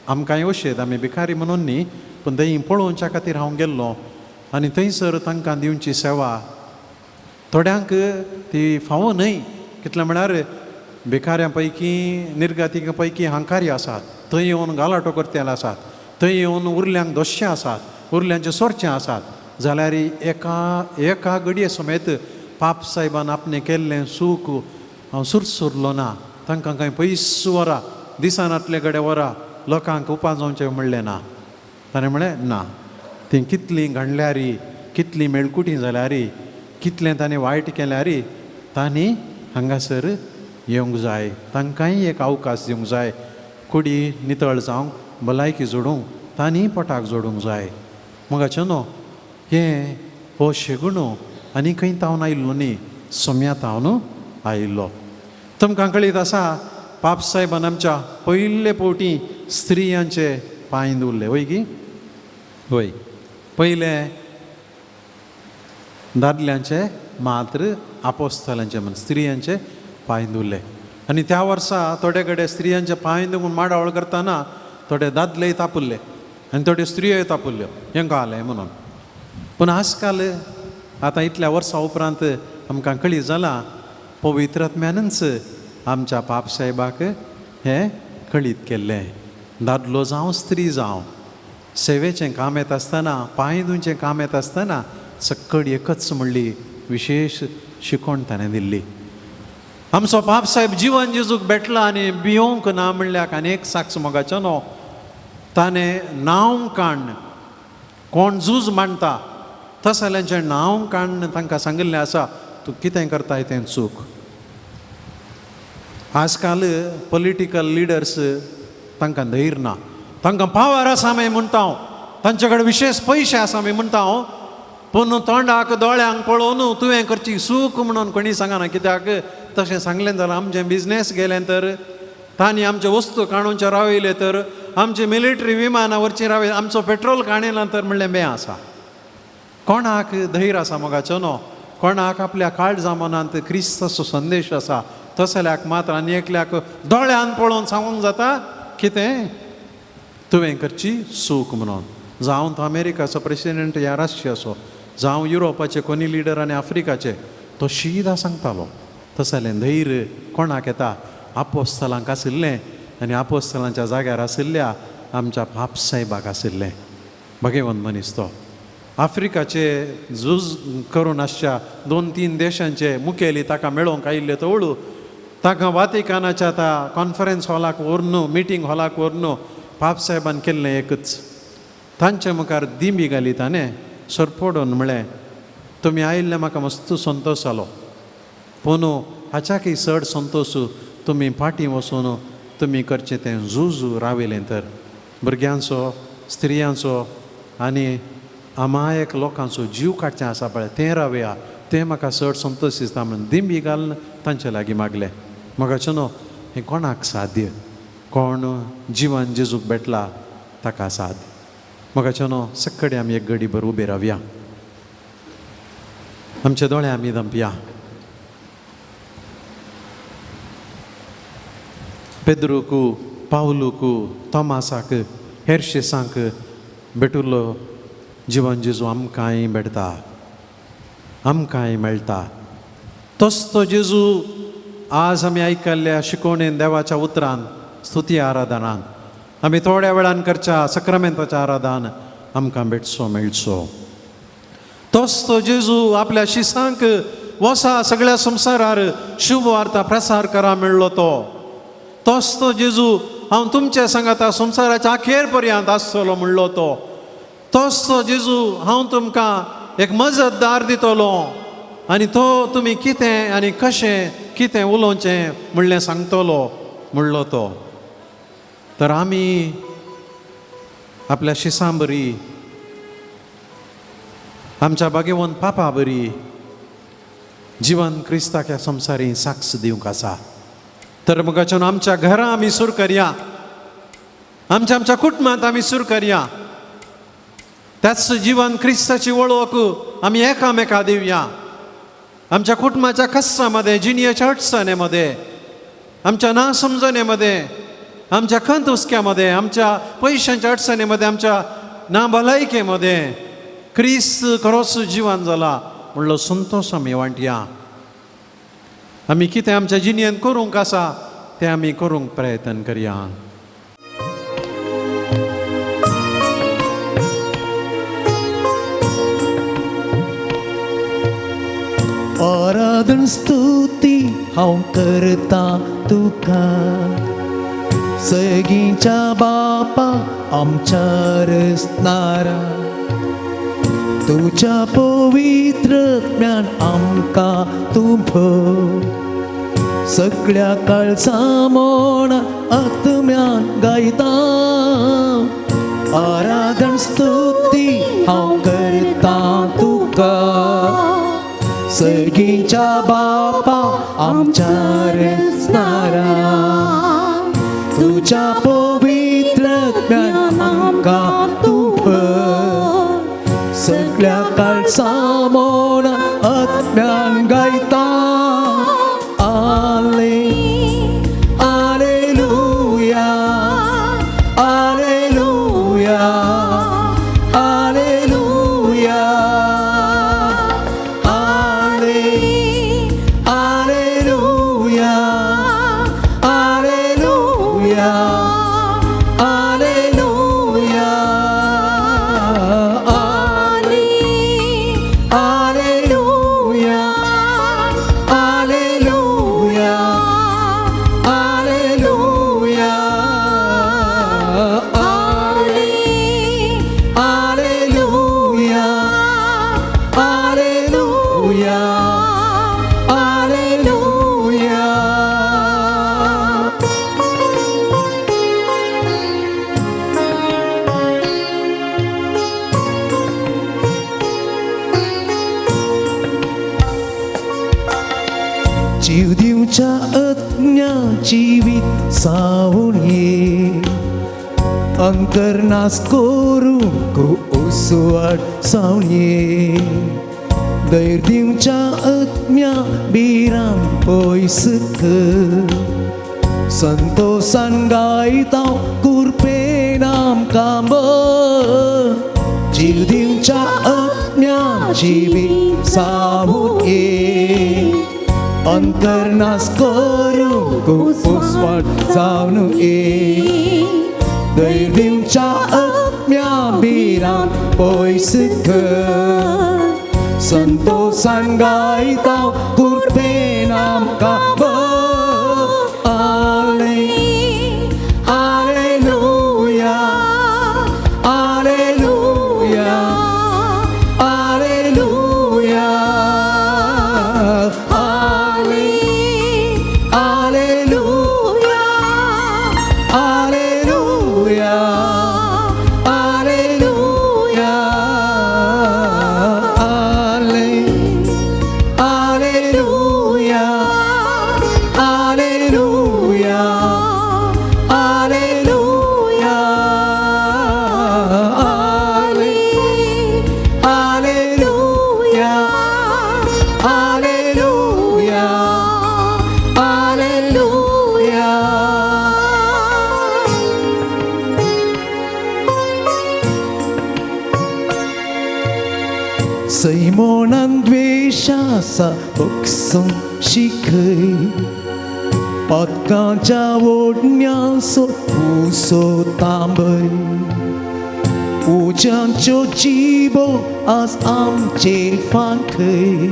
आमकांय अशेंच आमी भिकारी म्हणून न्ही, पूण थंय पळोवच्या खातीर हांव गेल्लो आनी थंयसर तांकां दिवची सेवा थोड्यांक ती फावो न्हय. कितलें म्हळ्यार भिकाऱ्यां पैकी निर्गतीकां पैकी हंकारी आसात, थंय येवन गालाटो करतेले आसात, थंय येवन उरल्यांक दोश्शे आसात, उरल्यांचे सोरचे आसात. जाल्यार एका घडये समेत पाप साहेबान आपणें केल्लें सूख हांव सुरसुरलो ना. तांकां कांय पयस वरां दिसानांतले घडे वरां लोकांक उपासोवचें म्हणलें ना. ताणें म्हळें ना, ती कितलीं घडल्यारी, कितलीं मेळकुटी जाल्यारी, कितलें ताणें वायट केल्यारी तांणी हांगासर येवंक जाय. तांकांय एक अवकाश दिवंक जाय. कुडी नितळ जावंक, भलायकी जोडूंक तांणी पोटाक जोडूंक जाय. मगाचें न्हू हें हो शेगुणू आनी खंय तावन आयिल्लो न्ही, सोम्या तावन आयिल्लो. तुमकां कळीत आसा पाप साहेबान आमच्या पयले फावटी स्त्रियांचे पांय धुल्ले. वय गी वय, पयले दादल्यांचे मात्र आपोस्तलांचे म्हण स्त्रियांचे पांय धुल्ले. आनी त्या वर्सा थोडे कडेन स्त्रियांचे पांय धुवून माडावळ करतना थोडे दादलेय तापल्ले आनी थोड्यो स्त्रियोय तापल्ल्यो, हेंका जालें म्हणून. पूण आजकाल आतां इतल्या वर्सां उपरांत आमकां कळीत जालां पवित्रात्म्यानच आमच्या पाप साहेबाक हें कळीत केल्लें. दादलो जावं स्त्री जावं सेवेचें काम येता आसतना, पांय धुवचें काम येता आसतना सक्कड एकच म्हणली विशेष शिकवण ताणें दिल्ली. आमचो पाप साहेब जिवन जेजूक भेटला आनी भियोंक ना म्हणल्याक आनीक साक्ष मोगाचो न्हू. ताणें नांव काण कोण झूज मांडटा तसल्यांचें नांव काण तांकां सांगिल्लें आसा, तूं कितें करताय तें चूक. आजकाल पॉलिटिकल लिडर्स तांकां धैर्य ना, तांकां पावर आसा आमी म्हणटा हांव, तांचे कडेन विशेष पयशे आसा आमी म्हणटा हांव, पूण तोंडाक दोळ्यांक पळोवन तुवें करची सूख म्हणून कोणी सांगना. कित्याक तशें सांगलें जाल्यार आमचें बिजनेस गेलें तर, तांणी आमचे वस्तू काणूचे रावयले तर, आमचे मिलिटरी विमानां वरची रावयले, आमचो पेट्रोल काणयला तर म्हणलें बें आसा. कोणाक धैर्य आसा मोगाचो न्हू. कोणाक आपल्या काळजा मनांत क्रिस्ताचो संदेश आसा तसल्याक मात्र आनी एकल्याक दोळ्यान पळोवन सांगूंक जाता कितें तुवें करची सूख म्हणून. जावं तो अमेरिकाचो प्रेसिडेंट या राष्ट्रीयाचो, जावं युरोपाचे कोणी लिडर आनी आफ्रिकाचे, तो शिदा सांगतालो. तसलें धैर्य कोणाक येता? आपोस्तलांक आशिल्लें आनी आपोस्तलांच्या जाग्यार आशिल्ल्या आमच्या पाप साहेबाक आशिल्लें. भगवंत मनीस तो आफ्रिकाचे झूज करून आसच्या 2-3 देशांचे मुखेली ताका मेळोवंक आयिल्ले तवळू ताका वातिकानाच्या त्या कॉन्फरन्स हॉलाक व्हरून, मिटींग हॉलाक व्हरून पाप साहेबान केल्लें एकच. तांचे मुखार दिमी घाली ताणें सरपोडून म्हळें, तुमी आयिल्ले म्हाका मस्त संतोश जालो, पूण हाच्याकय चड संतोश तुमी फाटीं वचून तुमी करचें तें झूज रावयलें तर. भुरग्यांचो, स्त्रियांचो आनी अमायक लोकांचो जीव काडचें आसा पळय तें रावया, तें म्हाका चड संतोश दिसता म्हणून दिंबी घालून तांचे लागीं मागलें. म्हाका न्हू हें कोणाक साध्य? कोण जिवन जेजूक भेटला ताका साध्य. म्हाका न्हू सक्कडे आमी एक घडी भर उबे रावया, आमचे दोळे आमी दंपया. पेद्रूक, पावलूक, तोमासाक, हेर्शेसांक भेटुल्लो जिवन जेजू आमकांय भेटता, आमकांय मेळटा. तोच तो जेजू आज आमी आयकल्ल्या शिकोवणेन देवाच्या उतरान स्तुती आराधनान आमी थोड्या वेळान करच्या सक्रामेंताचें आराधन आमकां भेटचो मेळचो. तोच तो जेजू आपल्या शिसांक वसा सगळ्या संवसारार शुभ वार्ता प्रसार करा मेळ्ळो तो. तोच तो जेजू हांव तुमचे सांगाता संवसाराच्या अखेर पर्यंत आसतलो म्हणलो तो. तोच तो जेजू हांव तुमकां एक मजतदार दितलो आनी तो तुमी कितें आनी कशें कितें उलोवचें म्हणलें सांगतलो म्हणलो तो. तर आमी आपल्या शिसां बरी, आमच्या भगवंत पापा बरी जिवन क्रिस्ताक ह्या संवसारी साक्ष दिवंक आसा. तर मुखाच्यान आमच्या घरां आमी सूर करया, आमच्या कुटुंबांत आमी सूर करया. त्याच जीवन क्रिस्ताची वळख आमी एकामेका दिवया. आमच्या कुटुंबाच्या कष्टामध्ये, जिणेच्या अडचणीमध्ये, आमच्या नासमजणेमध्ये, आमच्या खंत हुसक्यामध्ये, आमच्या पैशांच्या अडचणीमध्ये, आमच्या नाभलायकेमध्ये क्रिस्त खरोच जीवन जाला म्हणलो संतोष आमी वांटया. आमी कितें आमच्या जिणेंत करूंक आसा तें आमी करूंक प्रयत्न करया. आराधन स्तुती हांव करता तुका, सगळींच्या बापा आमच्या रचणारा. तुझ्या पवित्र ज्ञान आमकां तूं भर, सगळ्या काळजा म्हण आत्म्यान गायता. आराधन स्तुती हांव करता तुका, सगळींच्या बापा आमच्या रचणारा. तुझ्या पवित्र ज्ञान आमकां तूं भर, सगळ्या काळजा म्हण आत्म्यान गायता. Alleluia, Alleluia, Alleluia, Alleluia, Alleluia, Alleluia, जीव दिवच्या अज्ञा जीवित सावून ये, अंतर्नास करूंक उसवाट सावन ये. दैर दिवच्या अज्ञा बिराम पयस कर, संतोषान गायता कुरपेन आमकां बर. जीव दिवच्या अज्ञा जीवित सावून ये, अंतर्नास करूंक उसवाट जावन ये. दैर दिवच्या अज्ञा बिराम पयस कर, संतोषान गायता कुरपेन आमकां बर. Alleluia, Alleluia, Alleluia, सैमोनान द्वेषासा बक्षूंक शिकय, पदकांच्या ओडण्याचो भुसो तांबय. उज्यांच्यो जिबो आज आमचेर फांकय,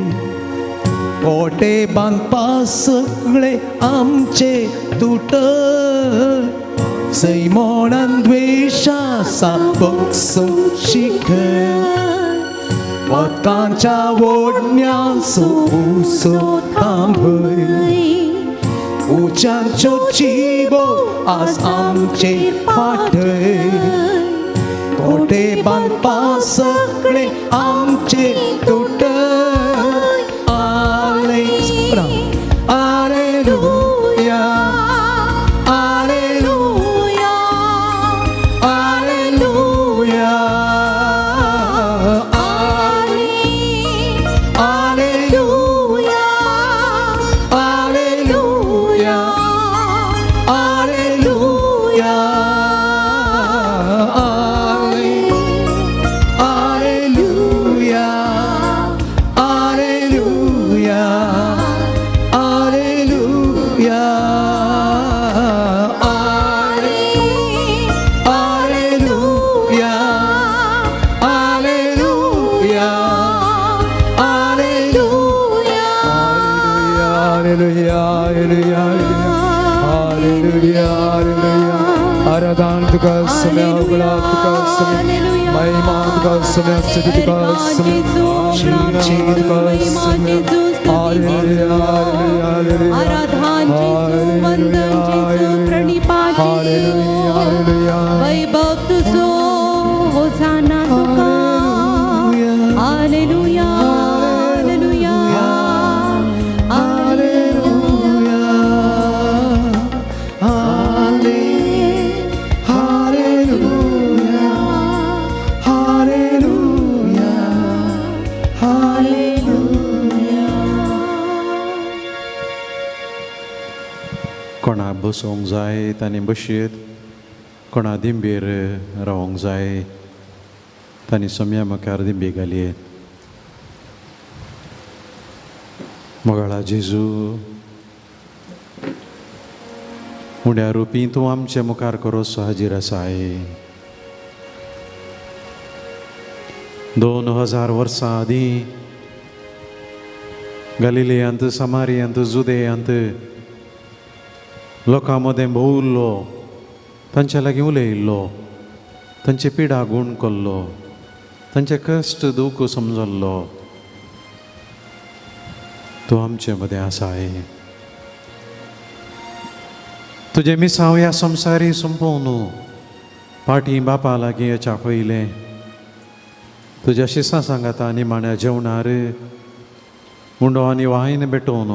कोटे बांदपा सगळे आमचे तुटय. सैमोनान द्वेषासा बक्षूंक शिकय, पदकांच्या ओडण्याचो भुसो तांबय. उज्यांच्यो जिबो आज आमचेर फाटय, कोटे बांदपा सगळे आमचे तुटय. Alleluia, Hallelujah, hallelujah, hallelujah, hallelujah. आराधना तुका समय अवगुणा तुका समय महिमा तुका समय स्तुति तुका समय शीची तुका समय हालेलुया हालेलुया हालेलुया हालेलुया वैभव तुझो होसाना तुका हालेलुया हालेलुया कोणा बसोंक जाय तांणी बशीत कोणा दिंबेर रावंक जाय तांणी सोम्या मुखार दिंबी घालयेत मोगाळा जेजू उड्या रुपी तूं आमचे मुखार करोस हाजीर आसाय 2000 वर्सां आदीं गलिलेयांत समारियांत जुदेयांत लोकां मदें भोंवल्लो तांचे लागीं उलयल्लो तांचे पिडा गूण केल्लो तांचे कश्ट दूख समजल्लो तूं आमचे मदें आसाय तुजे मिसांव ह्या संवसारी संपोवन पाटी बापा लागीं हेच्या पयलें तुज्या शिसां सांगाता निमाण्या जेवणार मुंडो आनी वायन भेटोवन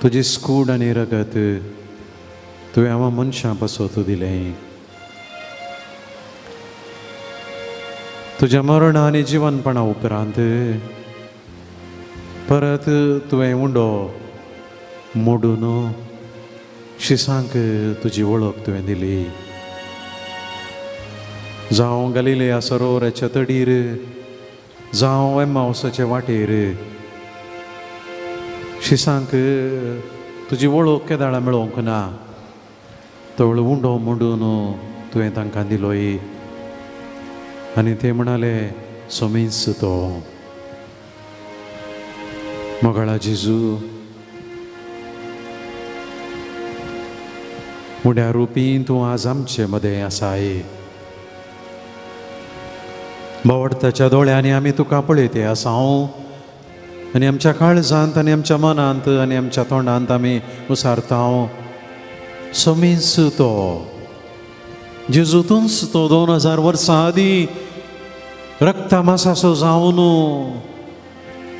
तुजी स्कूड आनी रगत तुवें आमा मनशां बसोत दिलें तुज्या मरण आनी जिवनपणा उपरांत परत तुवें उंडो मोडून शिसांक तुजी वळख तुवें दिली जावं गलिलेया सरोवराच्या तडीर जावं एम्माउसाचे वाटेर शिसांक तुजी वळख केदाळा मेळोवंक ना तवळ उंडो मोडून तुवें तांकां दिलोय आनी ते म्हणाले सोमीस तो मोगाळा जेजू उड्या रुपी तूं आज आमचे मदें आसाय भोवडताच्या दोळ्यांनी आमी तुका पळयते आसांव आनी आमच्या काळजांत आनी आमच्या मनांत आनी आमच्या तोंडांत आमी उसारतांव सोमीस तो जेजू तूंच तो 2000 वर्सां आदीं रक्ता मासासो जावन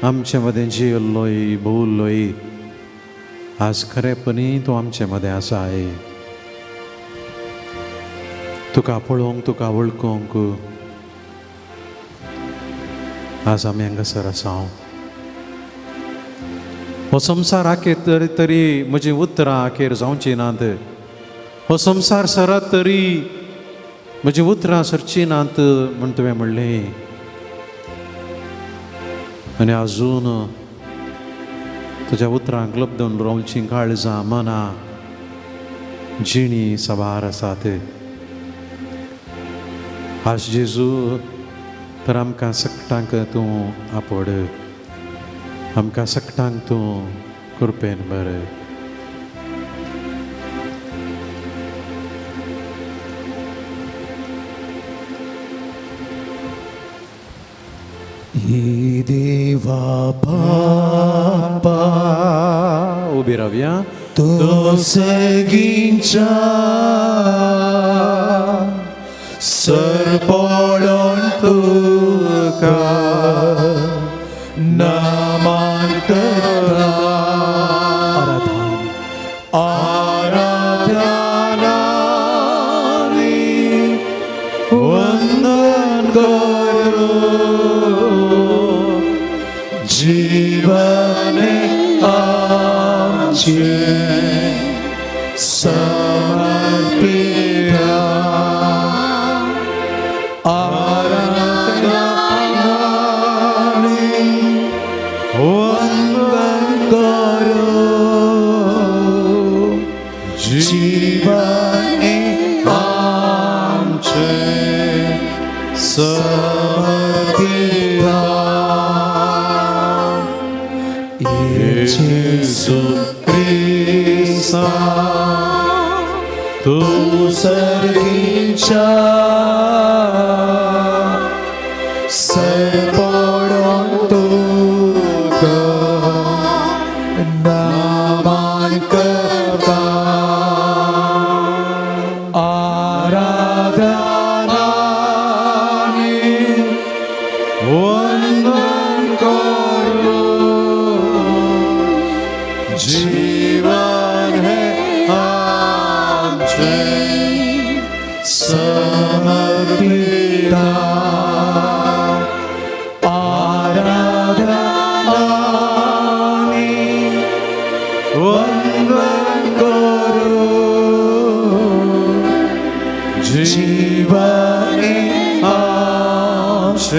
आमचे मदें जियल्लोय भोवल्लोय आज खरेपणी तूं आमचे मदें आसाय तुका पळोवंक तुका वळखूंक आज आमी हांगासर आसांव हो संवसार आखेर तरी म्हजी उतरां आखेर जावची नात हो संवसार सरत तरी म्हजी उतरां सरची नात म्हण तुवें म्हणलें आनी आजून तुज्या उतरांक लबदून रावचीं काळजां मनां जिणी साबार आसात आज जेजू तर आमकां सकटांक तूं आपड आमकां सकटांक तूं कृपेन बर देवा बापा उबी रावया तो सगळींच्या सरपडोन तुका नमन करता आराधनानी वंदन करू जीवने आमचे समर्पिता जीवने आमचे समर्पिता 예수 그리스도 두 살기자 세포론 두고 나만 끌다 아라다나니 원만 거룩 지원해 암죄 사마르피다 아라다나니 원만 거룩 지원해 암죄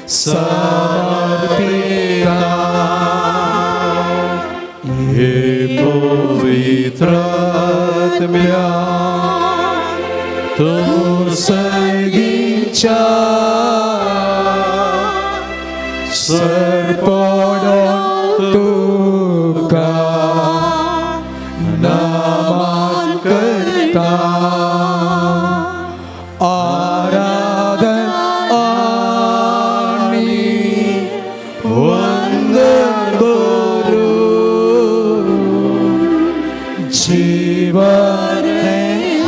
사마르피다 예포이트라트며 도살기자 serpodon tuka naman kita aradan ani wonder guru jiwan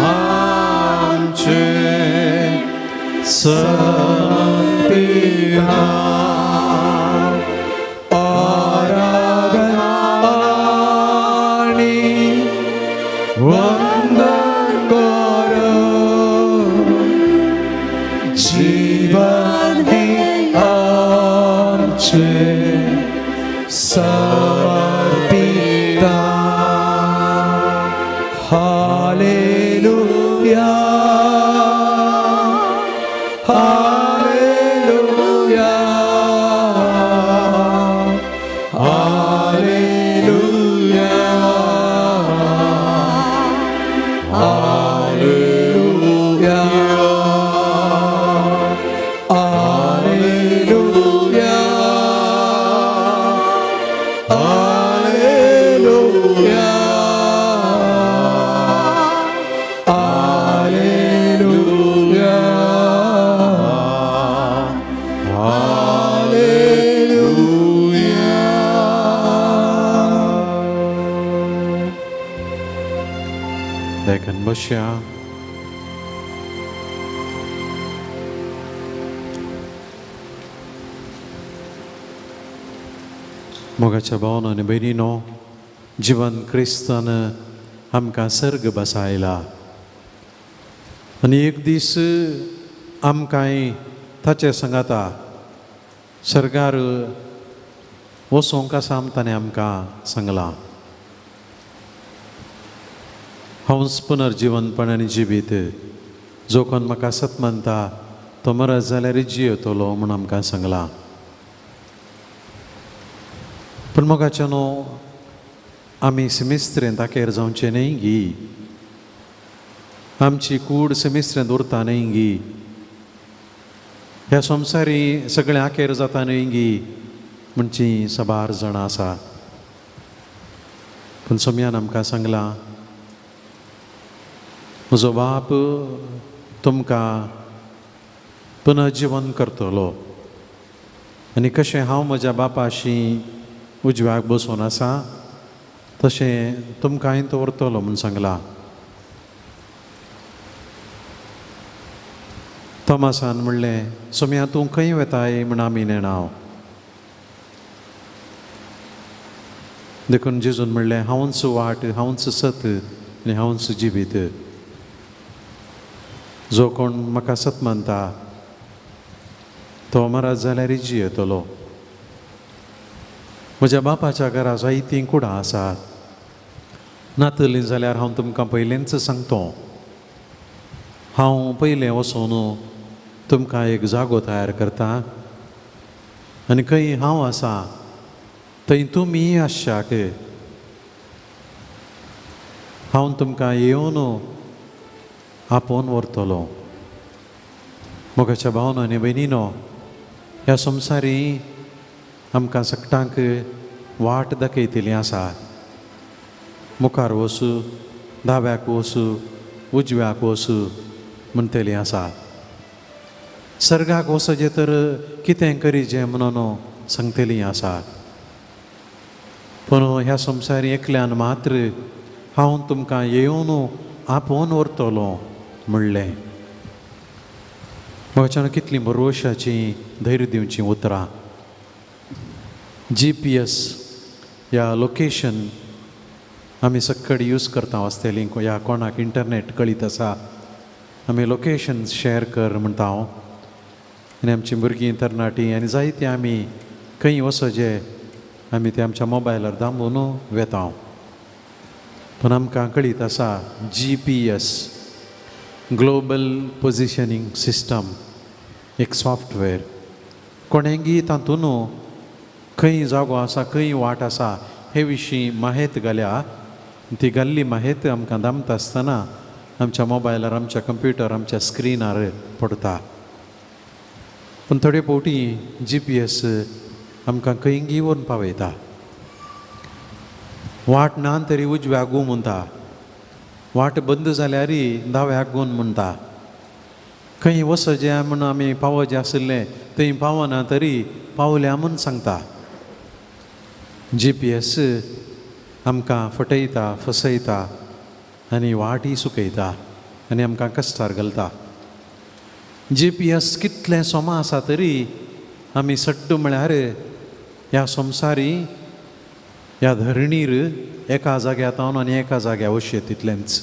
암죄 sampiha 아라다니 원더거로 집안에 암죄 사마르피다 할렐루야 할렐루야 할렐루야 할렐루야 할렐루야 할렐루야 내 큰 것이야. मोगाच्या भावानं आणि बहिणीनो जीवन क्रिस्तानं आमकां सर्ग बसायला आनी एक दीस आमकांय ताचे सांगाता सर्गार वचोंक आसा ताणें आमकां सांगलां हांव पुनर्जीवनपणान जिवीत जो कोण म्हाका सत मानता तो मरत जाल्यार जियेतलो म्हूण आमकां सांगलां पूण मोगाच्या न्हू आमी सेमिस्त्रेंत दाखेर जावचें न्हय गी आमची कूड सेमिस्त्रेंत उरता न्हय गी ह्या संवसारी सगळें आखेर जाता न्हय गी म्हणची सबार जाणां आसा पूण सोम्यान आमकां सांगलां म्हजो बाप तुमकां पुनर्जीवन करतलो आनी कशें हांव म्हज्या बापाशी उजव्याक बसून आसा तशें तुमकांय दवरतलो म्हूण सांगलां तोमासान म्हणलें सोम्या तूं खंय वेताय म्हण आमी नेणाव देखून जेजून म्हणलें हांवूच वाट हांवूच सत आनी हांवूच जिवीत जो कोण म्हाका सत मानता तो मरत जाल्यार जियेतलो म्हज्या बापाच्या घरा जायतीं कुडां आसात नातलीं जाल्यार हांव तुमकां पयलींच सांगतो हांव पयलें वचून तुमकां एक जागो तयार करता आनी खंय हांव आसा थंय तुमी आसशात हांव तुमकां येवन आपोवन व्हरतलो मोगाच्या भावानो आनी भयणीनो ह्या संवसारी आमकां सगळ्यांक वाट दाखयतली आसा. मुखार वचू, दाव्याक वचू, उजव्याक वचू म्हणटली आसा. सर्गाक वचचे तर कितें करीचें म्हणून सांगतली आसा. पूण ह्या संवसारी एकल्यान मात्र हांव तुमकां येवन आपोवन व्हरतलो म्हणलें. म्हाका कितलीं भरवशाची धैर्य दिवची उतरां. GPS ह्या लोकेशन आमी सक्कड यूज करता आसतलीं. ह्या कोणाक इंटरनेट कळीत आसा आमी लोकेशन शेअर कर म्हणटा हांव. आनी आमचीं भुरगीं तरणाटीं आनी जायतीं आमी खंय वचचे आमी ते आमच्या मोबायलार दामून वेता. पूण आमकां कळीत आसा GPS ग्लोबल पोजिशनींग सिस्टम एक सॉफ्टवेअर. कोणेंगी तातूंत खंय जागो आसा, खंय वाट आसा हे विशीं माहेत घाल्या. ती घाल्ली माहेत आमकां दामता आसतना आमच्या मोबायलार, आमच्या कंप्युटर, आमच्या स्क्रिनार पडटा. पूण थोडे फावटी GPS आमकां खंयी व्हरून पावयता. वाट ना तरी उजव्याक घू म्हणटा, वाट बंद जाल्यारय दाव्याक घून म्हणटा. खंय वचचें म्हूण आमी पावचें आसलें थंय पावना तरी पावल्या म्हूण सांगता. GPS आमकां फटयता, फसयता आनी वाटय सुकयता आनी आमकां कश्टार घालता. GPS कितलें सोमा आसा तरी आमी सड्ड म्हळ्यार ह्या संवसारी ह्या धरणीर एका जाग्यातावन आनी एका जाग्या वचचें तितलेंच.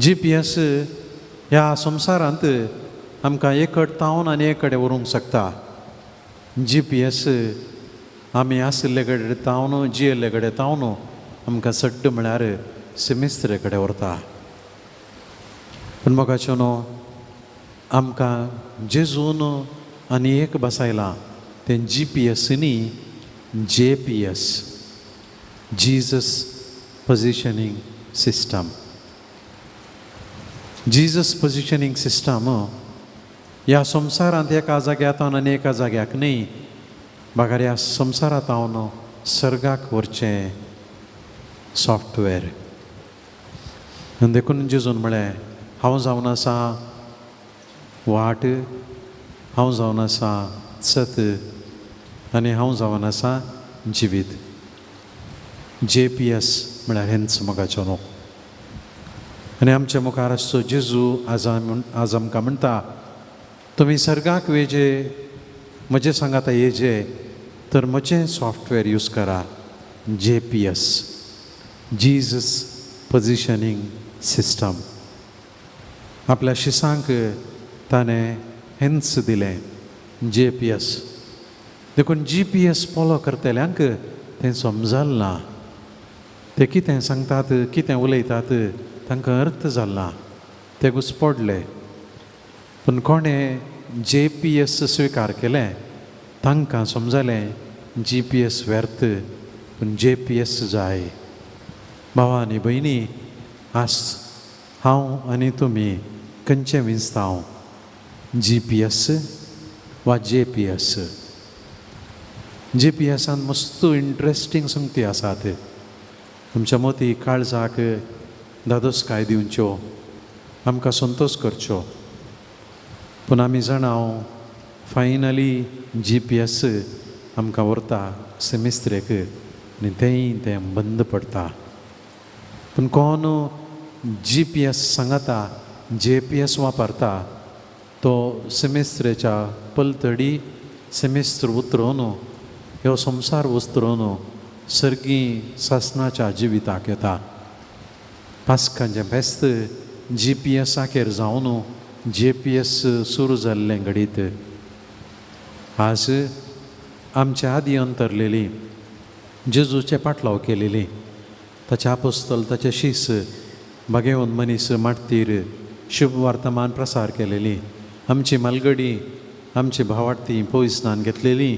GPS ह्या संवसारांत आमकां एक कडेन तावन आनी एक कडेन व्हरूंक शकता. GPS आमी आसले कडेन तावन, जियेल्ले कडेन तावन आमकां सड्ड म्हळ्यार सेमिस्त्रे कडेन व्हरता. पूण म्हाका आमकां जेजून आनी एक बसयलां तें GPS न्ही, JPS Jesus positioning system. Jesus positioning system ह्या संवसारांत एका जाग्यातावन आनी एका जाग्याक न्ही, बागार ह्या संवसारांतावन सर्गाक व्हरचें सॉफ्टवेअर. आनी देखून जेजून म्हळें हांव जावन आसा वाट, हांव जावन आसा सत आनी हांव जावन आसा जिवीत. JPS म्हळ्यार हेंच मोगाचो न्हू. आनी आमच्या मुखार आसचो जेजू आज आमकां म्हणटा तुमी सर्गाक वेजे, म्हजे सांगाता येजे तर म्हजें सॉफ्टवेअर यूज करा. JPS Jesus positioning system. आपल्या शिसांक ताणें हेंच दिलें JPS. देखून GPS फॉलो करतल्यांक तें समजल ना. ते कितें सांगतात, कितें उलयतात तांकां अर्थ जालना, ते घुसपडले. पूण कोणें JPS स्विकार केलें तांकां समजलें GPS व्यर्थ पूण JPS जाय. भावा आनी भयणी, आज हांव आनी तुमी खंयचें विंचतांव, GPS वा JPS? JPSान मस्त इंट्रस्टींग संगती आसात. तुमच्या मती काळजाक दादोसकाय दिवच्यो, आमकां संतोश करच्यो. पूण आमी जाणाव फायनली GPS आमकां व्हरता सेमिस्त्रेक आनी तें बंद पडटा. पूण कोण GPS सांगता, JPS वापरता तो सेमिस्त्रेच्या पलतडी सेमिस्त्र उतरून ह्यो संवसार उतरून सर्गी सासणाच्या जिविताक येता. पास्कांचें फेस्त JPSाचेर जावन JPS सुरू जाल्लें घडीत. आज आमच्या आदी अंतरलेली जेजूचे पाटलाव केलेली, ताचे आपोस्तल, ताचे शीस बागेवन मनीस माटतीर शुभ वर्तमान प्रसार केलेली, आमची मालगडी, आमची भावार्थी पोयस्नान घेतलेली,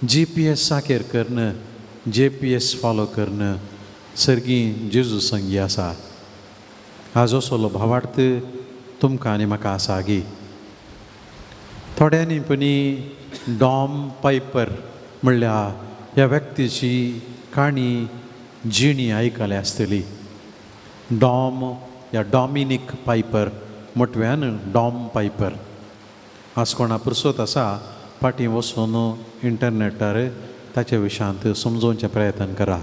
GPS साकेर करणं, JPS फॉलो करणं सर्गी जेजू संगी आसा. आज असलो भावार्थ तुमकां आनी म्हाका आसा गी. थोड्यांनी पणी डॉम पायपर म्हणल्यार ह्या व्यक्तीची काणी जिणी आयकली आसतली. डॉम या डॉमिनीक पायपर मोटव्यान डॉम पायपर आज कोणा पुरसोत आसा फाटीं वचून इंटरनेटार ताच्या विशयांत समजोवचे प्रयत्न करा.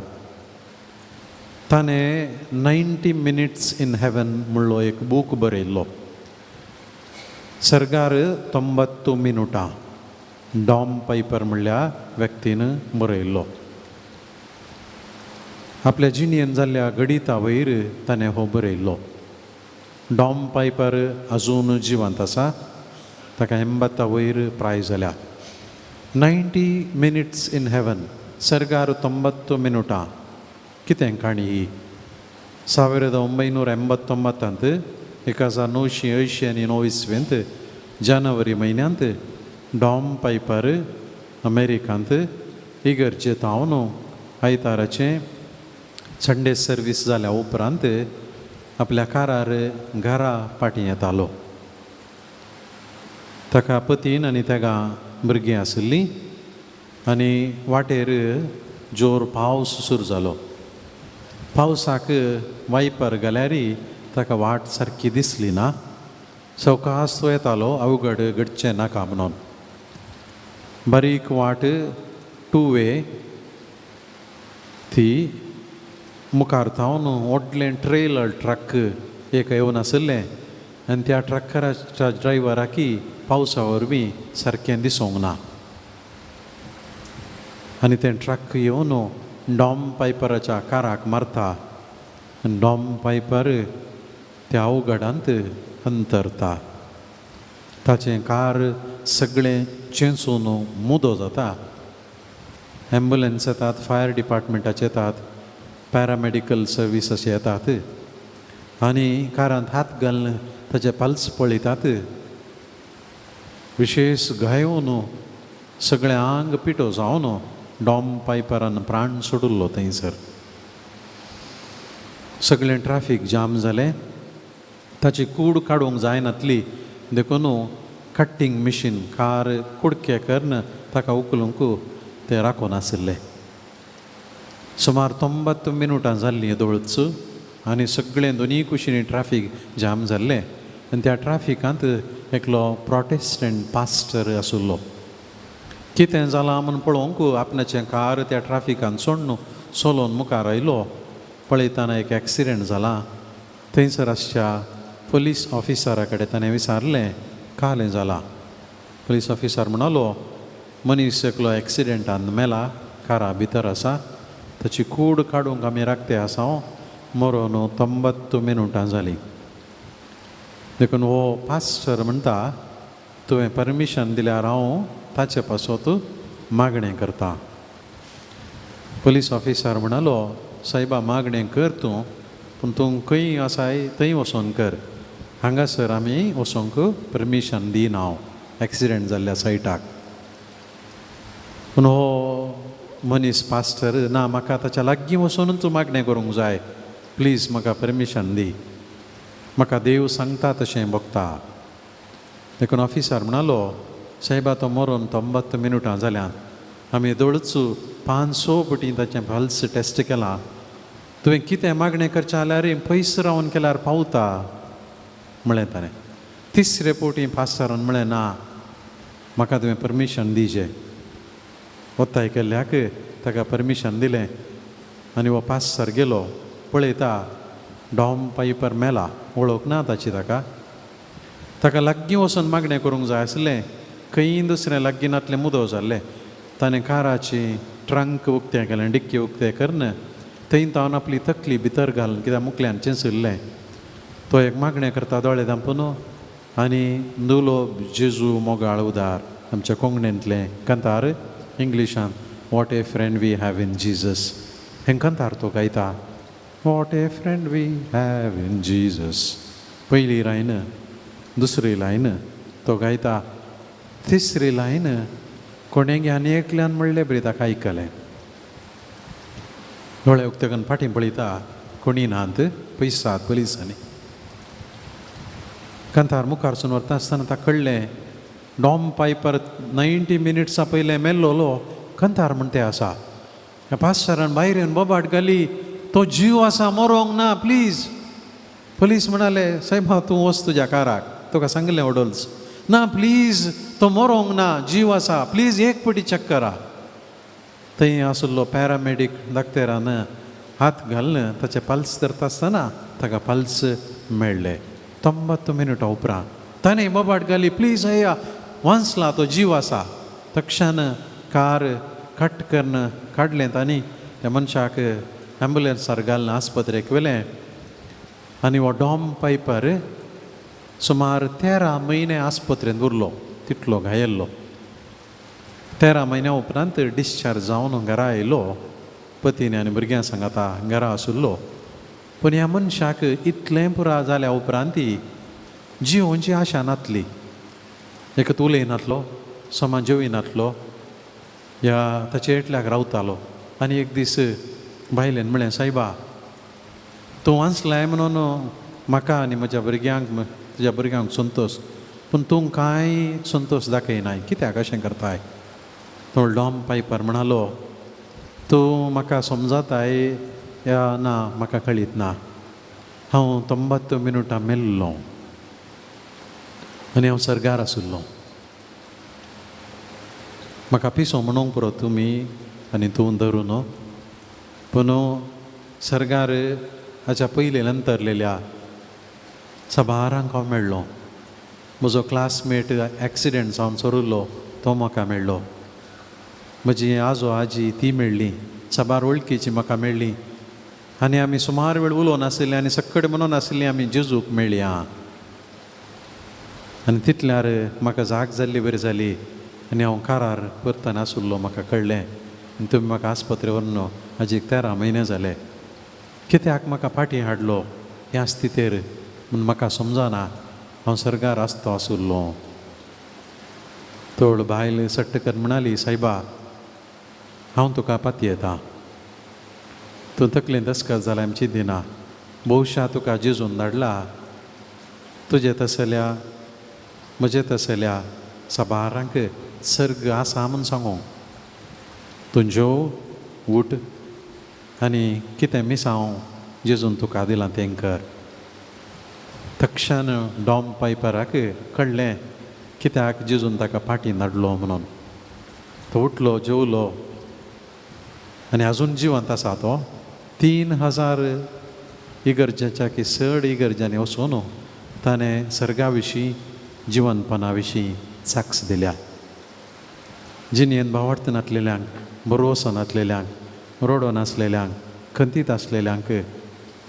ताणें 90 मिनिट्स इन हेवन म्हणलो एक बूक बरयल्लो. सर्गार 90 मिनटां डॉम पायपर म्हणल्या व्यक्तीन बरयल्लो. आपल्या जिणेन जाल्ल्या गणिता वयर ताणें हो बरयल्लो. डॉम पायपर आजून जिवंत आसा. ताका 80 वयर प्राय जाल्या. 90 मिनिट्स इन हेवन सर्गार 90 मिनटां कितें काणी ही. 1989 1989 जानेवारी म्हयन्यांत डॉम पायपर अमेरिकांत इगर्जेत हांवन आयताराचें संडे सर्वीस जाल्या उपरांत आपल्या कारार घरा फाटीं येतालो. ताका पतीन आनी ताका भुरगीं आशिल्लीं आनी वाटेर जोर पावस सुरू जालो. पावसाक वायपर घाल्यारी ताका वाट सारकी दिसली ना. सवकास तो येतालो अवघड घडचें नाका म्हणून. बारीक वाट 2 वे ती मुखार थावन व्हडलें ट्रेलर ट्रक एक येवन आशिल्लें आनी त्या ट्रकाच्या ड्रायव्हराकी पावसा वरवीं सारकें दिसूंक ना. आनी तें ट्रक येवन डॉम पायपराच्या काराक मारता. डॉम पायपर त्या अवघडांत अंतरता. ताचें कार सगळें चेंसून मुदो जाता. एम्बुलन्स येतात, फायर डिपार्टमेंटाचे येतात, पॅरामेडिकल सर्विसीस येतात आनी कारांत हात घालून ताचे पल्स पळयतात. विशेष घायोवन सगळें आंग पिठो जावन डॉम पायपरान प्राण सोडिल्लो थंयसर. सगळें ट्रॅफिक जाम जालें. ताची कूड काडूंक जायनातली देखून कट्टींग मशीन कार कुडके करून ताका उखलूंक ते राखून आशिल्ले. सुमार 90 मिनटां जाल्लीं दोळच आनी सगळें दोनी कुशींनी ट्रॅफिक जाम जाल्लें. आनी त्या ट्रॅफिकांत एकलो प्रोटेस्टंट पास्टर आशिल्लो. कितें जालां म्हूण पळोवंक आपणाचें कार त्या ट्रॅफिकांत सोडून चलोवन मुखार आयलो. पळयतना एक एक्सिडेंट जाला. थंयसर आसच्या पुलीस ऑफिसरा कडेन ताणें विचारलें कालें जालां. पुलीस ऑफिसर म्हणलो मनीस एकलो एक्सिडेंटान मेला, कारा भितर आसा. ताची कूड काडूंक आमी राखते आसा मरोन 90 मिनटां जालीं. देखून हो पास्टर म्हणटा तुवें परमिशन दिल्यार हांव ताचे पासत मागणें करता. पुलीस ऑफिसर म्हणलो सायबा मागणें कर तूं, पूण तूं खंय आसाय थंय वचोन कर. हांगासर आमी वचोंक परमिशन दिना हांव एक्सिडेंट जाल्ल्या सायटाक. पूण हो मनीस पास्टर ना म्हाका ताच्या लागीं वचोनूच मागणें करूंक जाय, प्लीज म्हाका परमिशन दी, म्हाका देव सांगता तशें भोगता. देखून ऑफिसर म्हणलो सायबा तो मरोन 90 मिनटां जाल्यात. आमी दोळच 500 पटी ताचें पल्स टेस्ट केलां. तुवें कितें मागणें करचें जाल्यार पयस रावन केल्यार पावता म्हळें ताणें. 3रे पोटी पास्टरान म्हळें ना म्हाका तुवें परमिशन दिजें. वताय केल्ल्याक ताका परमिशन दिलें आनी हो पास्टर गेलो. पळयता डॉम पायपर मेला, वळख ना ताची ताका. ताका लागीं वचून मागणें करूंक जाय आसलें. खंय दुसरें लागीनातलें मुदो जाल्लें. ताणें काराची ट्रंक उक्तें केलें, डिक्की उक्तें करून थंय तावन आपली तकली भितर घालून कित्याक मुखल्यान चिंसुल्लें. तो एक मागणें करता दोळे धांपून आनी नुलो जेजू मोगाळ उदार आमच्या कोंकणींतलें कांतार इंग्लिशान what a friend we have in Jesus. हें कांतार तो गायता what a friend we have in Jesus. पयली लायन, दुसरी लायन तो गायता. 3री लायन कोणें आनी एकल्यान म्हणलें बरी ताका आयकलें. दोळे उक्तेकन फाटीं पळयता कोणी नात, पयसात पुलिसांनी. कांतार मुखारसून व्हरता आसतना ताका कळ्ळें डॉम पायपर 90 मिनिट्सां पयलें मेल्लोलो कंतार म्हणटे आसा ह्या पास्टरान भायर येवन बोबाट घाली तो जीव आसा मरोंक ना प्लीज. पुलीस म्हणाले सायबा तूं वच तुज्या काराक, तुका सांगलें ओडोल्स. ना प्लीज तो मरोंक ना, जीव आसा, प्लीज एक पटी चॅक करा. थंय आसलो पॅरामेडीक दाक्तेरान हात घालून ताचे पल्स धरता आसतना ताका पल्स मेळ्ळे. 90 मिनटां उपरांत ताणें बोबाट घाली प्लीज येया, वांचला तो जीव आसा. तक्षण कार कट करून काडलें तांणी त्या मनशाक ॲम्ब्युलन्सार घालून आस्पत्रेक व्हेलें. आनी हो डॉम पायपर सुमार 13 म्हयने आस्पत्रेंत उरलो, तितलो घायल्लो. 13 म्हयन्या उपरांत डिस्चार्ज जावन घरा येयलो. पतीन आनी भुरग्यां सांगाता घरा आशिल्लो. पूण ह्या मनशाक इतलें पुरा जाल्या उपरांतय जिवोवची आशा नासली. एक उलयनासलो, सोमा जेविनासलो, ह्या ताचे एटल्याक रावतालो. आनी एक दीस बायलेन म्हळें सायबा तूं वाचलाय म्हणून म्हाका आनी म्हज्या भुरग्यांक तुज्या भुरग्यांक संतोश, पूण तूं कांय संतोश दाखयनाय, कित्याक अशें करताय. तो डॉम पायपर म्हणालो तूं म्हाका समजताय या ना म्हाका कळीत ना. हांव 90 मिनटां मेल्लों आनी हांव सरगार आशिल्लो. म्हाका पिसो म्हणूंक पुरो तुमी आनी तूं धरून, पूण सरगार हाच्या पयलीं अंतरलेल्या साबारांक हांव मेळ्ळो. म्हजो क्लासमेट एक्सिडेंट जावन चोरिल्लो तो म्हाका मेळ्ळो. म्हजी आजो आजी ती मेळ्ळी, साबार वळखीची म्हाका मेळ्ळी. आनी आमी सुमार वेळ उलोवन आशिल्लीं आनी सक्कड म्हणून आशिल्लीं आमी जेजूक मेळ्ळी. आनी तितल्यार म्हाका जाग जाल्ली बरी जाली आनी हांव कारार परतना आशिल्लो म्हाका कळ्ळें. आनी तुमी म्हाका आस्पत्रे व्हरून हाजीक 13 म्हयने जाले. कित्याक म्हाका फाटीं हाडलो ह्या स्थितीर म्हूण म्हाका समजना. हांव सरगार आसतो आशिल्लो. तोड बायल सट्ट कर म्हणाली सायबा हांव तुका पाती येता, तूं तकलें दसकत जाल्यार आमची दिना. भोवशा तुका जेजून धाडला. तुजे तसल्या म्हजे तसल्या साबारांक सर्ग आसा म्हूण सांगू. तूं जेव उठ आनी कितें मिसांव जेजून तुका दिलां तें कर. तक्षण डॉम पायपराक कळ्ळें कित्याक जेजून ताका फाटीं धाडलो म्हणून. तो उठलो, जेवलो आनी आजून जिवंत आसा. तो 3000 इगर्जेच्या की चड इगर्जांनी वचून ताणें सर्गा विशीं जिवंतपणा विशीं साक्ष दिल्या. जिणेंत भावार्थ नासलेल्यांक, बरोवसो नासलेल्यांक, रोडो नासलेल्यांक, खंतीत आसलेल्यांक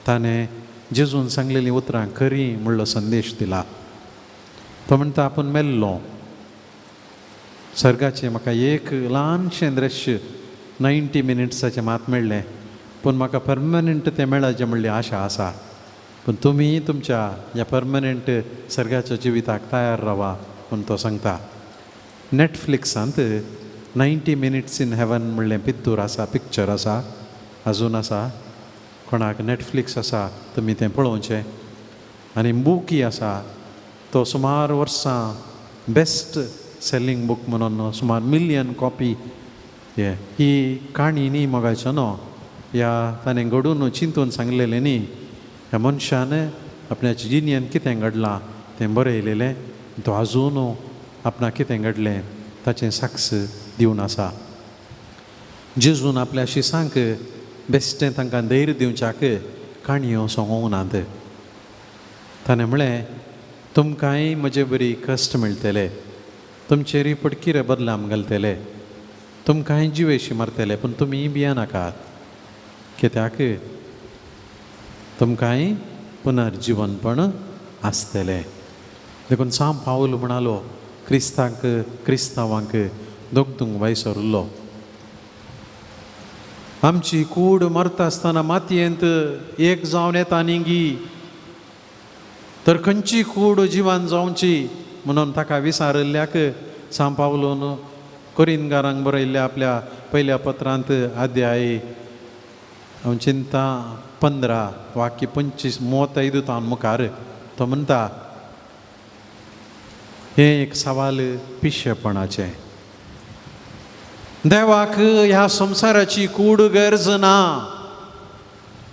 ताणें जेजून सांगलेलीं उतरां खरीं म्हणलो संदेश दिला. तो म्हणटा आपूण मेल्लो. सर्गाचें म्हाका एक ल्हानशें दृश्य 90 मिनिट्साचें मात मेळ्ळें, पूण म्हाका परमनंट तें मेळचें म्हणली आशा आसा. पूण तुमी तुमच्या ह्या परमनंट सर्गाच्या जिविताक तयार रावा म्हूण तो सांगता. नॅटफ्लिक्सांत 90 मिनिट्स इन हेवन म्हणलें पिक्चर आसा, आजून आसा. कोणाक नॅटफ्लिक्स आसा तुमी तें पळोवचें. आनी बूकय आसा, तो सुमार वर्सां बेस्ट सेलिंग बूक म्हणून सुमार 1 मिलियन कॉपी. ही काणी न्ही मोगाचो न्हू, ह्या ताणें घडून चिंतून सांगलेलें न्ही. ह्या मनशान आपणाच्या जिणेंत कितें घडलां तें बरयलेलें. तो आजून आपणाक कितें घडलें ताचें साक्ष दिवन आसा. जेजून आपल्या शिसांक बेश्टें तांकां धैर्य दिवच्याक काणयो सांगूंक नात. ताणें म्हळें तुमकांय म्हजे बरी कश्ट मेळटले, तुमचेर पडकिरे बदलाम घालतले, तुमकांय जिवेशी मारतले, पूण तुमी भिये नाकात, कित्याक तुमकांय पुनर्जीवनपण आसतलें. देखून सांत पावल म्हणालो क्रिस्तांवांक दोगदूंक वायसरलो. आमची कूड मरता आसतना मातयेंत एक जावन येता निंगी, तर खंयची कूड जिवान जावची म्हणून ताका विसारल्ल्याक सांत पावलोन कोरिंतकारांक बरयल्ल्या आपल्या पयल्या पत्रांत अध्याय हांव चिंता 15 वाक्य 25-35 मुखार तो म्हणटा हे एक सवाल पिशेपणाचें. देवाक ह्या संवसाराची कूड गरज ना.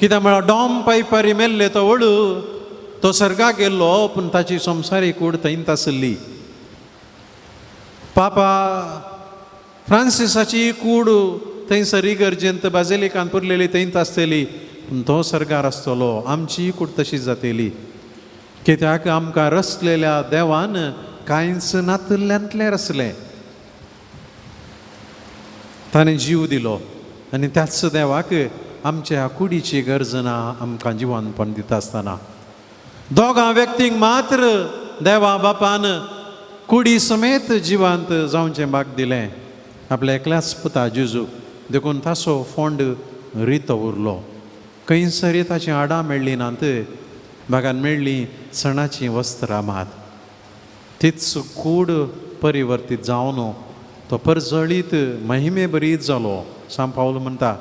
कित्याक म्हळ्यार डॉम पायपारी मेल्ले तो वडू तो सर्गाक गेल्लो, पूण ताची संवसारी कूड थंयच आसली. पापा फ्रांसिसाची कूड थंयसर इगर्जेंत बाजिलिकांत पुरलेली थंयच आसतली, पूण तो सर्गार आसतलो. आमची कूड तशीच जातली. कित्याक आमकां रचलेल्या देवान कांयच नातल्यांतलें रचलें. ताणें जीव दिलो आनी त्याच देवाक आमच्या कुडीची गरज ना. आमकां जिवनपण दिता आसतना दोगां व्यक्तींक मात्र देवा बापान कुडी समेत जिवंत जावचें भाग दिलें. आपल्या एकल्याच पुता जेजूक देखून ताचो फोंड रितो उरलो. खंयसरी ताचीं हाडां मेळ्ळीं नात, भागान मेळ्ळीं सणाचीं वस्त्रां मात. तीच कूड परिवर्तीत जावन तो परजळीत महिमे बरीत जालो. सांत पावल म्हणटा,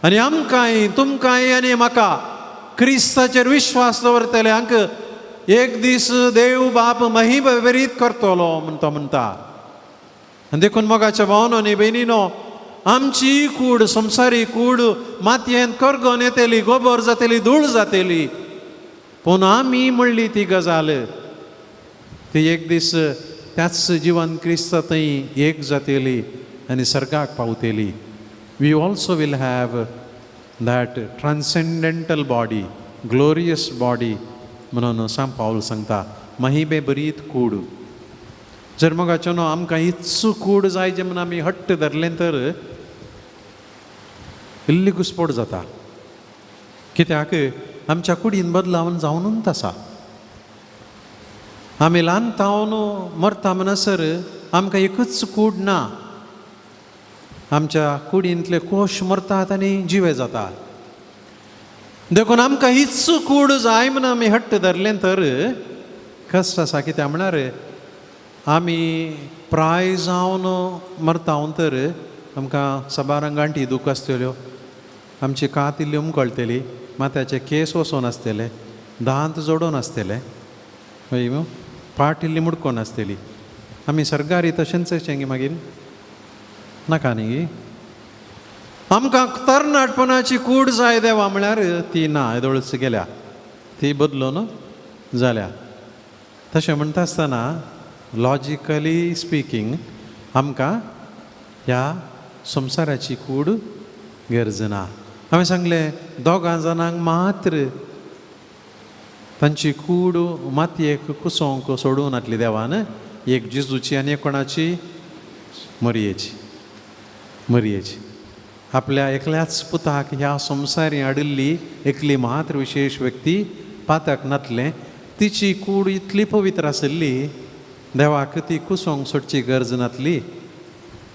आनी आमकांय तुमकांय आनी म्हाका क्रिस्ताचेर विश्वास दवरतल्यांक एक दीस देव बाप महिमे बरीत करतलो म्हण तो म्हणटा. आनी देखून मोगाच्या भावांनो आनी भयणीनो, आमची कूड संवसारी कूड मातयेंत करगोन येतली, गोबर जातली, धूळ जातली, पूण आमी म्हणली ती गजाल ती एक दीस त्याच जिवन क्रिस्ता थंय एक जातली आनी सर्गाक पावतली. We also will have that transcendental body, glorious body म्हणून सांत पावल सांगता. महिमे बरीत कूड. जर मोगाचो न्हू आमकां इतसो कूड जाय जे म्हणून आमी हट्ट धरलें तर इल्ली घुसपट जाता. कित्याक आमच्या कुडीन बदलावन जावनूच आसा. आमी ल्हान तावन मरता म्हणसर आमकां एकच कूड ना. आमच्या कुडींतले कोश मरतात आनी जिवे जातात. देखून आमकां हीच कूड जाय म्हणून आमी हट्ट धरलें तर कश्ट आसा. कित्याक म्हळ्यार आमी प्राय जावन मरताव तर आमकां सबारां गांठी दूख आसतल्यो, आमची कात इल्ली उमकळटली, माथ्याचे केस वचोन आसतले, दांत जोडोन आसतले, पाट इल्ली मुडकोन आसतली. आमी सर्गारी तशेंच गे मागीर नाका न्ही. आमकां तरणाटपणाची कूड जाय देवा म्हळ्यार ती ना, येदोळच गेल्या, ती बदलून जाल्या. तशें म्हणटा आसतना लॉजिकली स्पिकींग आमकां ह्या संवसाराची कूड गरज ना. हांवें सांगलें दोगां जाणांक मात्र तांची कूड मातयेक कुसोवंक सोडून घातली देवान. एक जेजूची आनी एक कोणाची? मरयेची. आपल्या एकल्याच पुताक ह्या संवसारी हाडिल्ली एकली मात्र विशेष व्यक्ती पाताक नातलें. तिची कूड इतली पवित्र आसली देवाक ती कुसोवंक सोडची गरज नातली.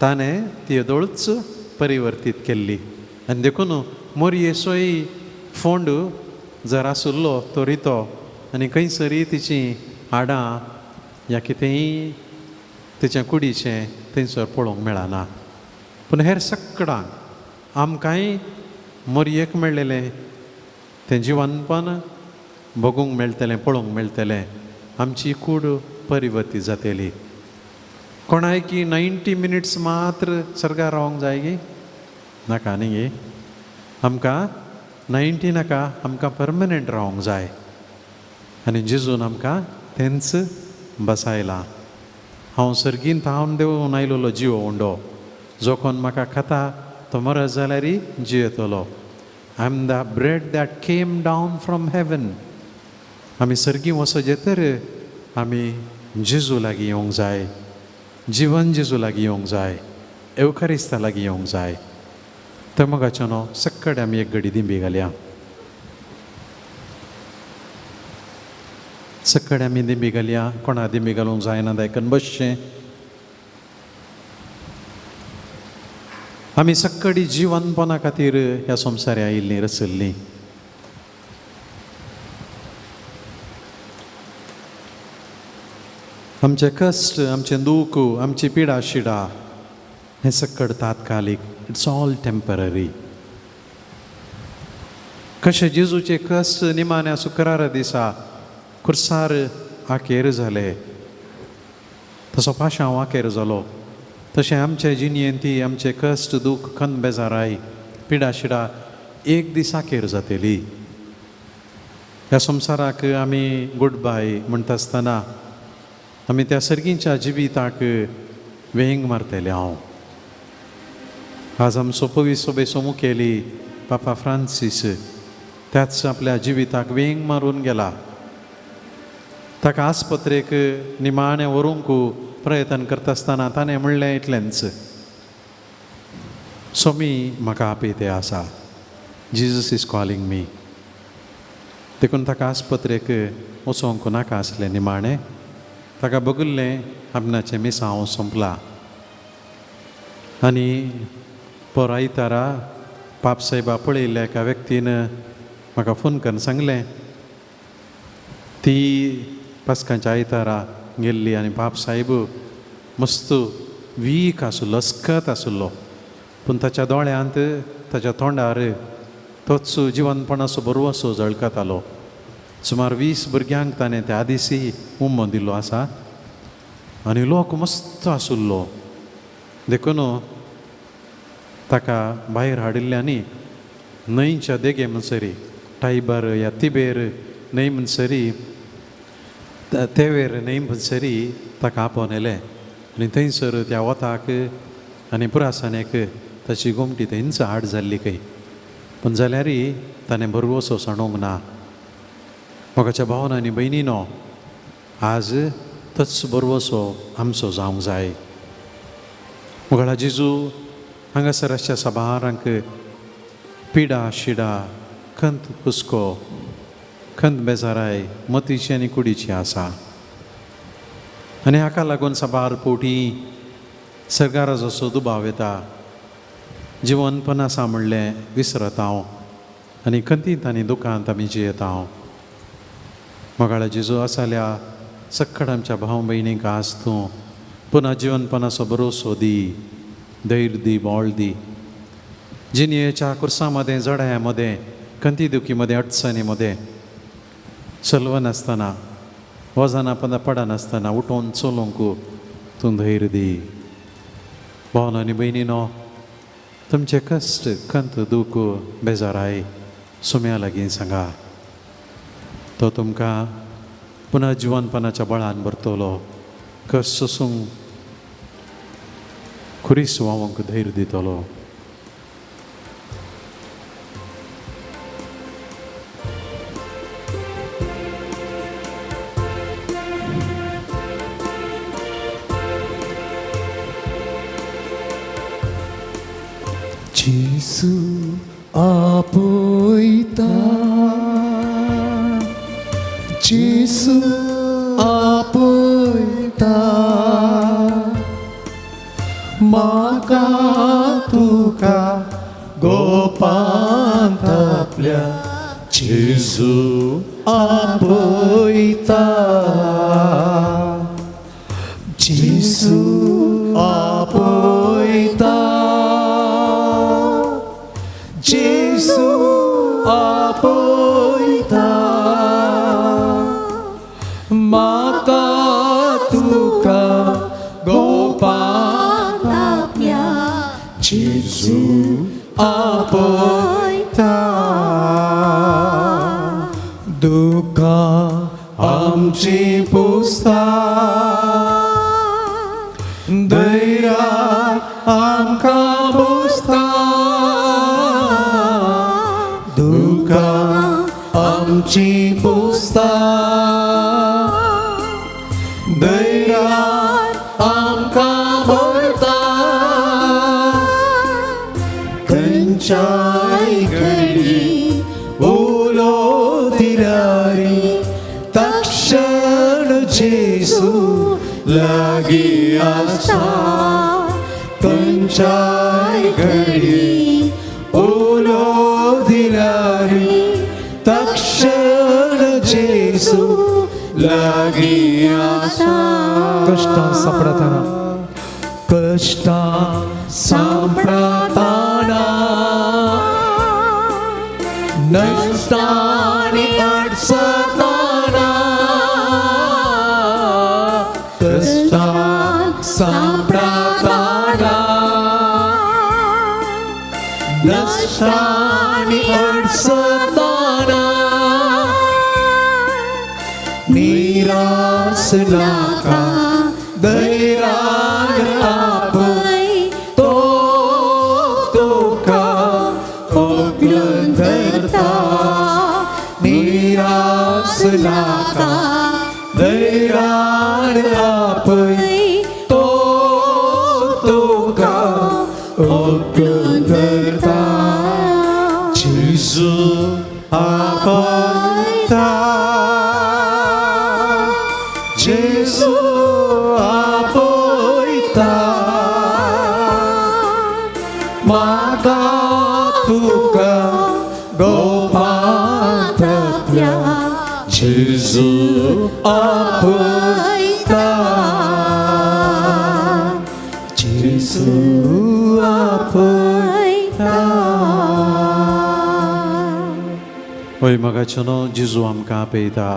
ताणें ती येदोळच परिवर्तीत केल्ली. आनी देखून मोरयेचोय फोंड जर आसुल्लो तो रितो आनी खंयसरी तिची हाडां या कितेंय तिच्या कुडीचें थंयसर पळोवंक मेळना. पूण हेर सगळ्यांक आमकांय मोरयेक मेळ्ळेलें तें जिवनपण भोगूंक मेळटलें, पळोवंक मेळटलें. आमची कूड परिवर्तीत जातली. कोणाय की 90 मिनिट्स मात्र सर्गार रावंक जाय गे? नाका न्ही गे. आमकां 90 नाका, आमकां परमनंट रावंक जाय. आनी जेजून आमकां तेंच बसायलां. हांव सर्गीन थावन देवून आयलोलो जिवो उंडो. जो कोण म्हाका खाता तो मरत जाल्यारय जीव येतलो. I am the bread that came down from heaven. आमी सर्गी वचोचे तर आमी जेजू लागीं येवंक जाय, जिवन जेजू लागीं येवंक जाय, एवखारिस्ता लागीं येवंक जाय. तर मोगाचो न्हू सक्कड आमी एक घडी दिंबी घालया. सक्कड आमी दिंबी घालया. कोणा दिंबी घालूंक जायना दायकन बसचें. आमी सक्कडी जिवनपणा खातीर ह्या संवसारी आयिल्लीं रचल्लीं. आमचे कश्ट, आमचें दूख, आमची पिडा शिडा हें सक्कड तात्कालीक. It's all temporary. कशें जेजूचे कश्ट निमाण्या शुक्रारा दिसा खुर्सार आखेर जाले तसो पाशांव वाकेर जालो तशें आमचे जिणयेंती आमचे कश्ट दूख खंत बेजाराय पिडा शिडा एक दिसाखेर जातली. ह्या संवसाराक आमी गूड बाय म्हणटा आसतना आमी त्या सर्गींच्या जिविताक वेंग मारतले. हांव आज आमचो पवित्र सभेचो मुखेली पापा फ्रांसीस त्याच आपल्या जिविताक वेंग मारून गेला. ताका आस्पत्रेक निमाणें व्हरूंक प्रयत्न करता आसतना ताणें म्हणलें इतलेंच, सोमी म्हाका आपयते आसा, जिजस इज कॉलिंग मी. देखून ताका आस्पत्रेक वचोंक नाका आसलें निमाणें. ताका बगुल्लें आपणाचें मिसांव संपलां आनी पर आयतारा पाप सायबा पळयल्ल्या एका व्यक्तीन म्हाका फोन करून सांगलें, ती पास्कांच्या आयतारा गेल्ली आनी पाप सायब मस्त वीक आसलो, लस्कत आसलो, पूण ताच्या दोळ्यांत ताच्या तोंडार तोच जिवंतपणाचो बरो असो जळकतालो. सुमार 20 भुरग्यांक ताणें त्या दिसी उम्म दिल्लो आसा आनी लोक मस्त आसुल्लो. देखून ताका भायर हाडिल्ल्यानी न्हंयच्या देगे म्हणसरी टायबर या तिबेर न्हंय म्हणसरी तेवेर न्हंय म्हणसरी ताका आपोवन येलें आनी थंयसर त्या वताक आनी पुरासानेक ताची गोमटी थंयच हाड जाल्ली खंय. पूण जाल्यारय ताणें बरवसो सांडूंक ना. मोगाच्या भावान आनी भयणीनो, आज तोच बरवसो आमचो जावंक जाय. मोगाळा जेजू हांगासर आसच्या सभारांक पिडा शिडा खंत हुस्को खंत बेजाराय मतीची आनी कुडीची आसा आनी हाका लागून सबार पोटी सरकारा जसो दुबाव येता. जिवनपण आसा म्हणलें विसरत हांव आनी खंतींत आनी दुखांत आमी जियेत हांव. मोगाळा जेजू आसाल्या सक्कड आमच्या भाव भयणीक आज तूं पुना जिवनपणाचो भरोसो दी, धैर्य दी, बोळ दी. जिणयेच्या कुर्सामध्ये जड्यामध्ये खंती दुखीमध्ये अडचणीमध्ये चलवं नासतना वजना पडनासतना उठोवन चलोवंक तूं धैर्य दी. भावन आनी भयणीनो, तुमचे कश्ट खंत दूख बेजाराय सुम्या लागीं सांगा. तो तुमकां पुना जिवनपणाच्या बळान भरतलो. कश्ट सोसूंक खुरीस व्हावंक धैर्य दितलो. जेसू आपयता, जेसू आपयता, म्हाका तुका गोपांत आपल्या. जेसू आपयता, जेसू आपयता, जेसू आपयता, म्हाका तुका गोपांत आपल्या. जेसू आपयता, दुखां आमची पुसता, धैर्यान आमकां बुसता. आमची पुसता, धैर्यान आमकां भरता. खंयच्याय घडी उलो दिल्यारी तक्षण जेसू लागीं आसा. खंयच्याय घडी उलो दिल्यारी तक्षण जेसू लागीं आसा. कष्टां सापडताना, कष्टां सापडताना, नश्टांनी अडचताना, कष्टां नष्टानी अडचणताना निराश नाका दैराग आपय तो तुका ओगलून धरता निराश नाका दैराग आपय तो तुका ओगलून धरता जेजू आपयता जेजू आपयता म्हाका तुका गोपांतल्या जेजू आपयता जेजू आपयता होय मोगाचेनो जेजू आमकां आपयता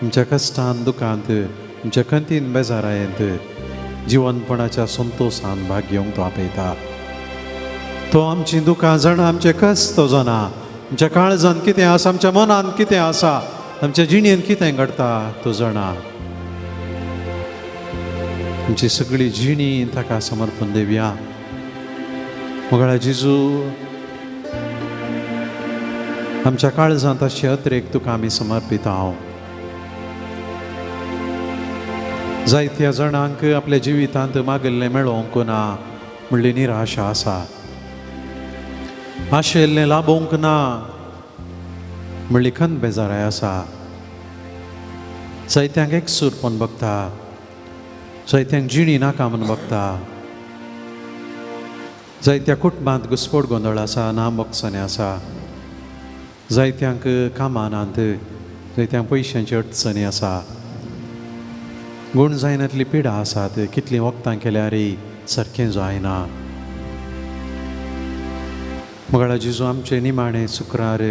आमच्या कश्टांत दुखांत आमच्या खंतीन बेजारायेंत जिवनपणाच्या संतोषान भाग घेवंक तो आपयता तो आमची दुखां जाणा आमचे कश्ट तो जाणा आमच्या काळजांत कितें आसा आमच्या मनांत कितें आसा आमच्या जिणेंत कितें घडटा तो जाणा आमची सगळी जिणी ताका समर्पण दिवया मोगळा जेजू आमच्या काळजांत अशें अत्रेक तुका आमी समर्पिता हांव जायत्या जाणांक आपल्या जिवितांत मागिल्लें मेळोवंक ना म्हणली निराशा आसा आशेल्लें लाबोवंक ना म्हणली खंत बेजाराय आसा जायत्यांक एकसूरपण बगता जायत्यांक जिणी नाका म्हूण बगता जायत्या कुटुंबांत घुस्फोट गोंदळ आसा नामोगसाणें आसा जायत्यांक कामां नात जायत्यांक पयशांची अडचणी आसा गूण जायनातली पिडा आसात कितलीं वखदां केल्यारय सारकें जायना मोगळा जेजू आमचे निमाणें शुक्रार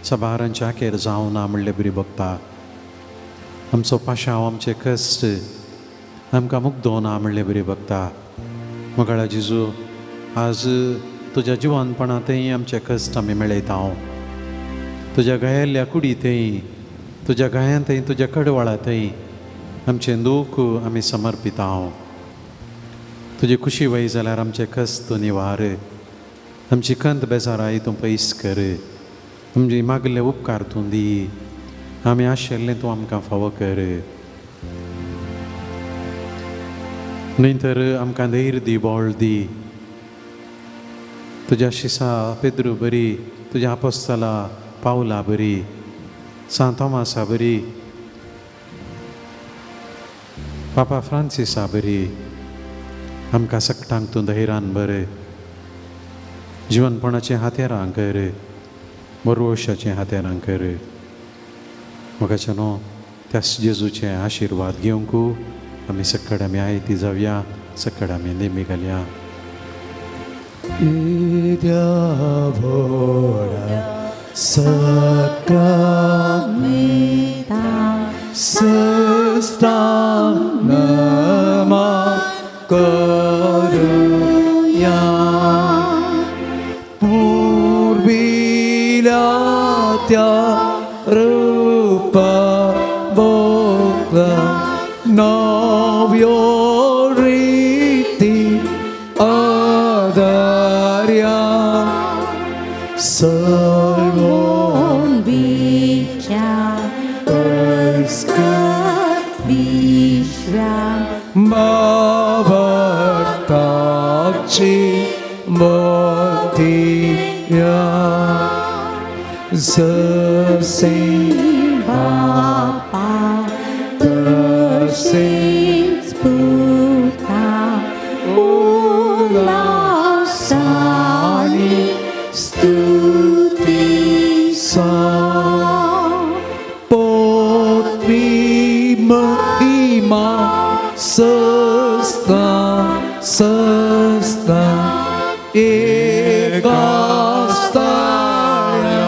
सबारांच्या आखेर जावं ना म्हणलें बरी बगता आमचो पाशांव आमचे कश्ट आमकां मुग्दो ना म्हणलें बरी बगता मोगळा जेजू आज तुज्या जिवनपणांतय आमचे कश्ट आमी मेळयता हांव तुज्या गायल्ल्या कुडींतय तुज्या गायांतय तुज्या कडवळांतय आमचें दूख आमी समर्पिता हांव तुजी खुशी वय जाल्यार आमचे कश्ट तूं निवार आमची खंत बेजाराय तूं पयस कर आमचे मागले उपकार तूं दी आमी आशिल्लें तूं आमकां फावो कर न्हय तर आमकां धैर्य दी बोळ दी तुज्या शिसा पेद्रू बरी तुज्या आपोस्तला पावला बरी सांत थोमासा बरी पापा फ्रांसिसा बरी आमकां सकटांक तूं धैर्यान भर जिवनपणाचें हातेरां कर बरोवशाचें हातेरां कर मोगाचें न्हू त्या जेजूचे आशिर्वाद घेवंक आमी सक्कड आमी आयती जावया सक्कड आमी नेमी घालया करूया पूर्वीला त्या रूपा बोगला नव्यो रीती आदर्या सर्वों बावर्ताची मोतिया जसे बापा तसे स्फुरता उल्हासाने स्तुतीचा पोत्री महिमा सस्ता सस्ता एका स्थाया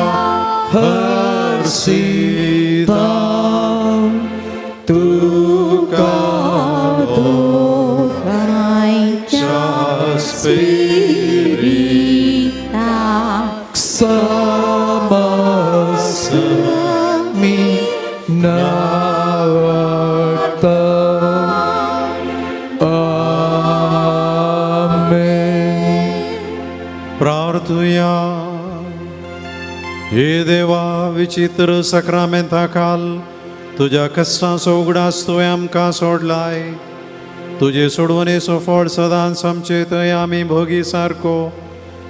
हर्षिता तुका दोघांच्या स्पिरिता समस्त मी नावत आमेन. प्रार्थुया. हे देवा, विचित्र सक्रामेंता काल तुझ्या कष्टाचो उगडास तुवें आमकां सोडलाय. तुजे सोडवणेचो फळ सदांच आमचे थंय आमी भोगी सारको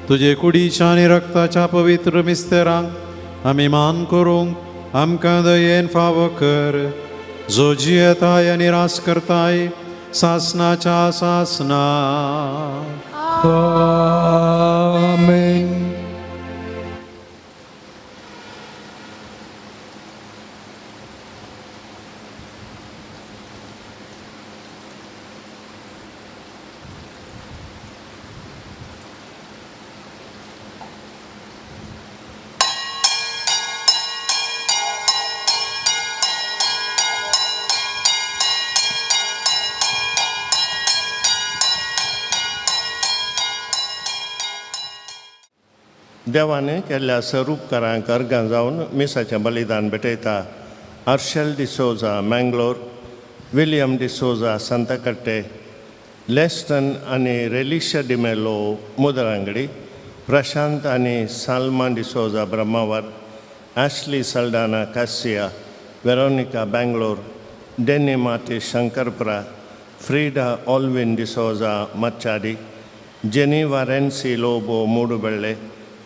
तुजे कुडीच्या आनी रक्ताच्या पवित्र मिस्तेरांक आमी मान करूंक आमकां दयेन फावो कर. जो जियेताय आनी रास करताय सासनाच्या सासना. आमेन. देवाने केल्ल्या सरूपकारांक अर्गां जावन मिसाचें बलिदान भेटयता. आर्शेल डिसोजा मँगलोर, विलियम डिसोजा सांताकट्टे, लेस्टन आनी रेलिशा डिमेलो मुदरांगडी, प्रशांत आनी साल्मा डिसोजा ब्रह्मावर, ॲश्ली सल्डाना कासिया, वेरोनिका बँगलोर, डेनी माटी शंकरपुरा, फ्रीडा ऑल्विन डिसोजा मच्चाडी, जेनिवा रेन्सी लोबो मूडुबेळे,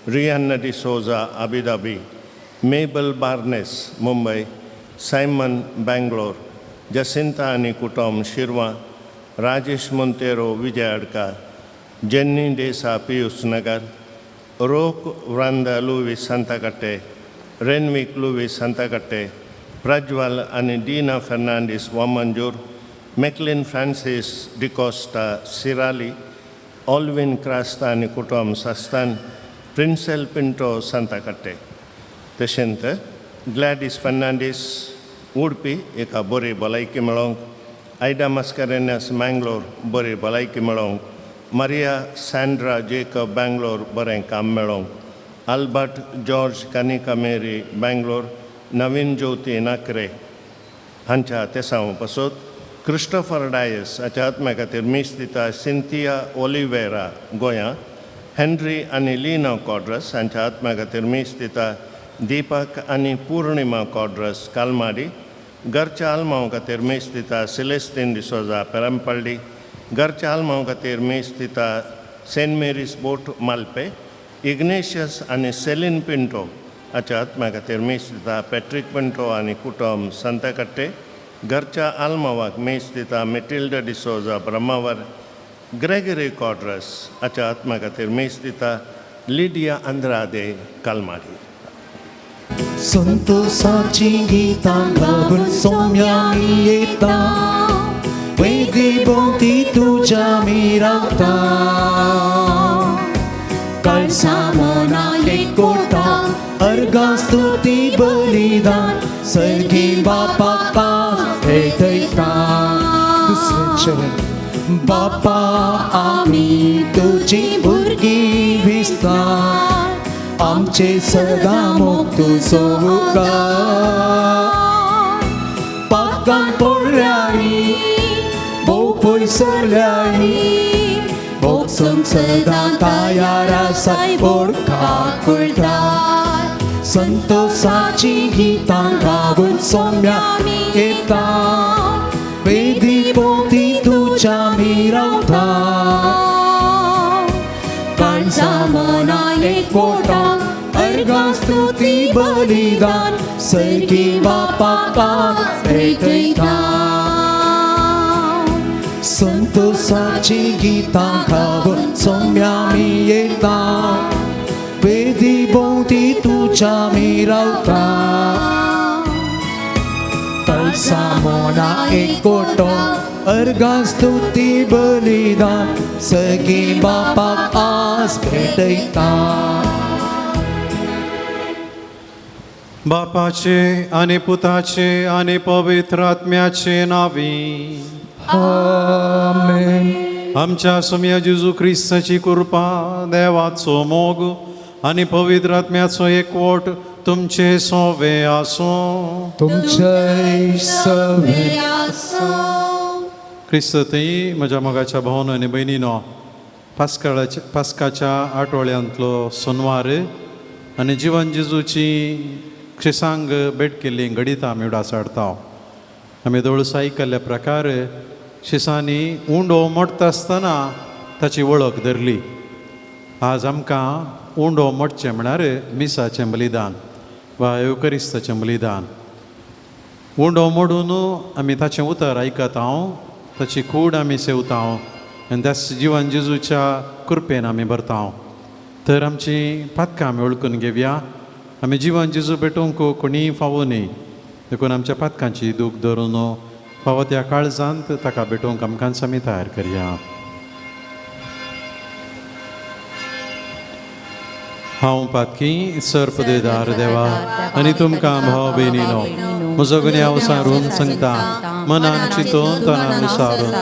रियान्ना डिसोजा अबुधाबी, मेबल बार्नेस मुंबई, सायमन बँगलोर, जसिंता आनी कुटुंब शिरवा, राजेश मोंतेरो विजयाडका, जेन्नी डेसा पियुस नगर, रोक व्रांदा लुवीस सांताकट्टे, रेनविक लुवीस सांताकट्टे, प्रज्वल आनी डीना फर्नांडीस वामंजूर, मेक्लिन फ्रांसीस डिकोस्टा सिराली, ऑल्विन क्रास्ता आनी कुटुंब सस्तान, प्रिन्सेल पिंटो सांताकट्टे. तशेंच ग्लॅडिस फर्नांडीस उडपी एका बरी भलायकी मेळोवंक, आयडा मस्करेनस मँगलोर बरी भलायकी मेळोवंक, मारिया सँड्रा जेकब बँगलोर बरें काम मेळोवंक, आल्बर्ट जॉर्ज कानिका मेरी बँगलोर, नवीन ज्योती नाकरे हांच्या तेसांव पासत, क्रिस्टोफर डायस हाच्या आत्म्या खातीर मीस दिता सिंथिया ओलिवेरा गोंयांत, हेनरी आनी लिना कॉड्रस हांच्या आत्म्या खातीर मीस दिता दीपक आनी पूर्णिमा कॉड्रस कालमाडी, घरच्या आल्मांव खातीर मीस दिता सिलेस्टीन डिसोजा पेरंपल्ली, घरच्या आल्मांव खातीर मीस दिता सेंट मेरीज बोट मालपे, इग्नेशियस आनी सेलीन पिंटो हाच्या आत्म्या खातीर मीस दिता पॅट्रीक पिंटो आनी कुटुंब सांताकट्टे, घरच्या आल्मावाक मीस दिता मेटिल्डा डिसोजा ब्रह्मावर, ग्रेगरी कॉड्रस हाच्या आत्म्या खातीर मीस दिता लिडिया अंद्रादे कालमाडी. संतोषाची गीतां गाऊन सौम्या मी येता, वेदी भोवती तुझ्या मी रावता. कळसा मना एकवटा, अर्गा स्तुती बलिदान सर्गी बापाका भेटयता. दुसरे चरण. बापा आमी तुझी भुरगीं भिस्तार, आमचे सदा मोग तुजो उगार. पाकान पडल्यानी भोव पयसल्यानी, भोगसूंक सदा तयार आसाय ओळखाक कळटार. संतोषाची गितां गाऊन सौम्या येता, वेदी भोवती तुझ्या मी रावता. काळजा मना एकवटा, अर्गा स्तुती बलिदान सर्गी बापाका भेटयता. संतोषाची गीतां गाऊन सौम्या मी येता, वेदी भोवती तुझ्या मी रावता. कळसा मना एकवटो, अर्गा स्तुती बलिदान सर्गी बापाक आज भेटयता. बापाचे आनी पुताचे आनी पवित्र आत्म्याचे नावी. आमेन. आमच्या सम्य जेजू ख्रिस्ताची कृपा, देवाचो मोग आणि पवित्र आत्म्याचो एकवट तुमचे सोवे आसूं. तुमचे सवे क्रिस्त थंय म्हज्या मोगाच्या भावांनो आनी भयणीनो, पास्काच्या आठवड्यांतलो सोनवार आनी जिवन जेजूची ख्रिसांग भेट केल्ली घडीत आमी उडासाडता. आमी दोळसा आयकल्ल्या प्रकार शिसांनी उंडो मोडटा आसतना ताची वळख धरली. आज आमकां उंडो मोडचें म्हळ्यार मिसाचें बलिदान वा एवकरिस्ताचें बलिदान. उंडो मोडून आमी ताचें उतर आयकता, ताची कूड आमी सेवता आनी त्या जिवन जेजूच्या कृपेन आमी भरता. तर आमची पातकां आमी वळखून घेवया. आमी जिवन जेजू भेटूंक कोणीय फावो न्ही, देखून आमच्या पातकांची दूख धरून फावो त्या काळजांत ताका भेटूंक आमकांच आमी तयार करया. हांव पातकी सर्पदेदार देवा आनी तुमकां भाव भयणीनो, म्हजो गुन्यांव सारून सांगता, मनान चिंतून तनान विसारून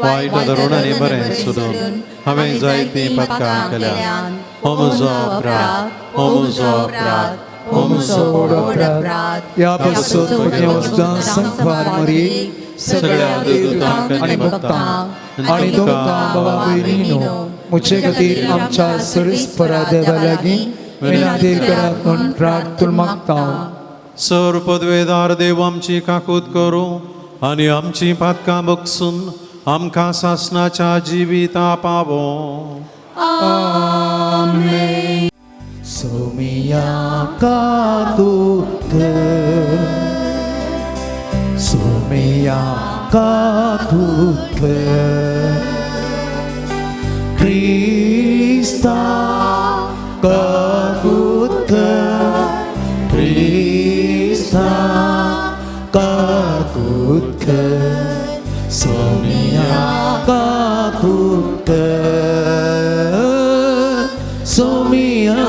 वायट धरून आनी बरें सोडून हांवें जायतीं पातकां केल्यात. हो म्हजो अपराध, हो म्हजो अपराध, हो म्हजो अपराध. या पासून वचना संकवार मरी सगळ्या देवतांक आनी भक्तांक आनी तुमकां भावा भयणीनो, मुझे खातीर आमच्या सर्विस्परा देवा लागीं विनंती करात म्हूण प्रार्थना मागता. सर्पद्वेदार देव आमची काकूत करूं आनी आमची पातकां बगसून आमकां सासणाच्या जिविता पावो. आमेन. सोमिया काकूत कर, सोमिया काकूत कर, Krista काकूत कर, Krista काकूत कर, सोमिया काकूत कर, सोमिया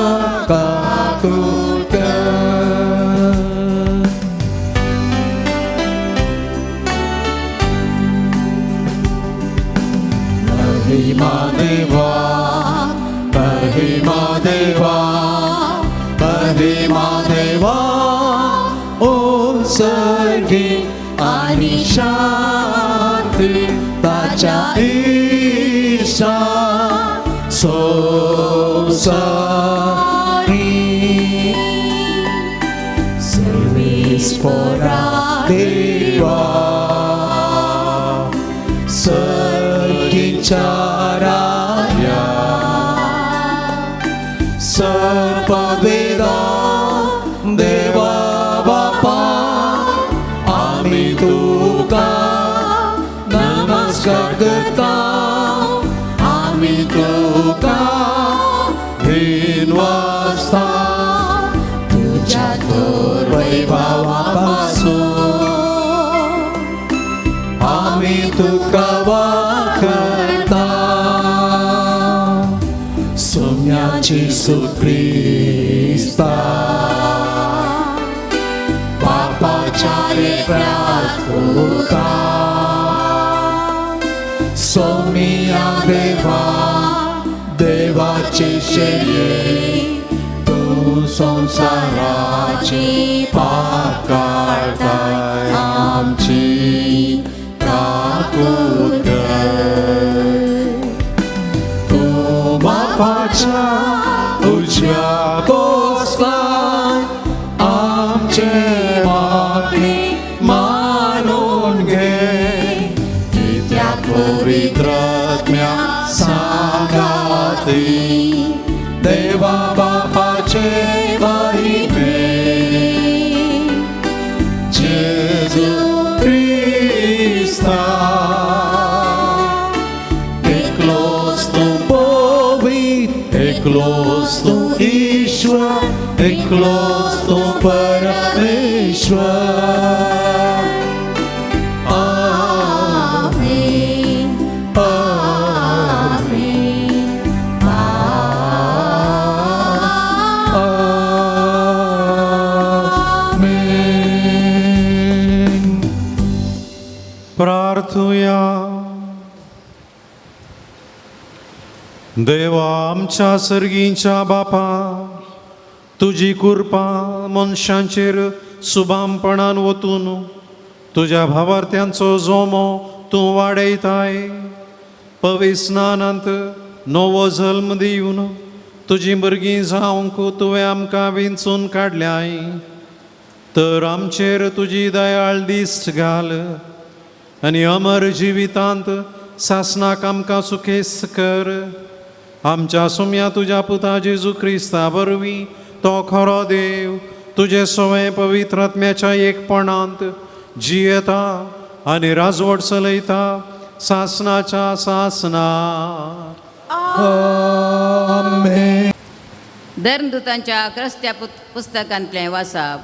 काकूत कर. महिमा देवा, महिमा देवा, महिमा देवा, ओ सर्गी आणि शांती ताच्या ईशा सोसारी. सर्वेस्परा देवा सर्गिंचाराया, सर्पवेदा देवा बापा, आमी तुका नमस्कार करता, आमी तुका धिनवासता. तुझ्या थोर वैभवापासून आमी तुका वाखता. सोम्याची सुख्रिस्ता बापाच्या एकट्यात तुका. सोमिया देवा, देवाचे शर्ये, तू संसाराची पाप काढताय, आमची काकूत कर. तू बापाच्या उजव्या कोसलान आमचे मागणी मानून घे. कित्याक पवित्र आत्म्या सांगाती देवा बापाचे महिमे. जेजू ख्रिस्ता एकलोच तू पवित्र, एकलोच तू ईश्वर, एकलोच तू परमेश्वर. आमेन, आमेन, आमेन. प्रार्थूया. देवा आमच्या सर्गीच्या बापा, तुजी कृपा मनशांचेर सुभामपणान वतून तुज्या भावार्थ्यांचो जोमो तूं वाडयताय. पवित्र स्नानांत नवो जल्म दिवन तुजी भुरगीं जावंक तुवें आमकां विंचून काडल्याय. तर आमचेर तुजी दयाळ दिश्ट घाल आनी अमर जिवितांत सासणाक आमकां सुखेस कर. आमच्या सुम्या तुज्या पुता जेजू क्रिस्ता वरवीं तो खरो देव तुजे सवय पवित्र आत्म्याच्या एकपणांत जियेता आनी राजवट चलयता सासणाच्या सासना. आमेन. धर्मदूतांच्या क्रस्त्या पुस्तकांतलें वाचप.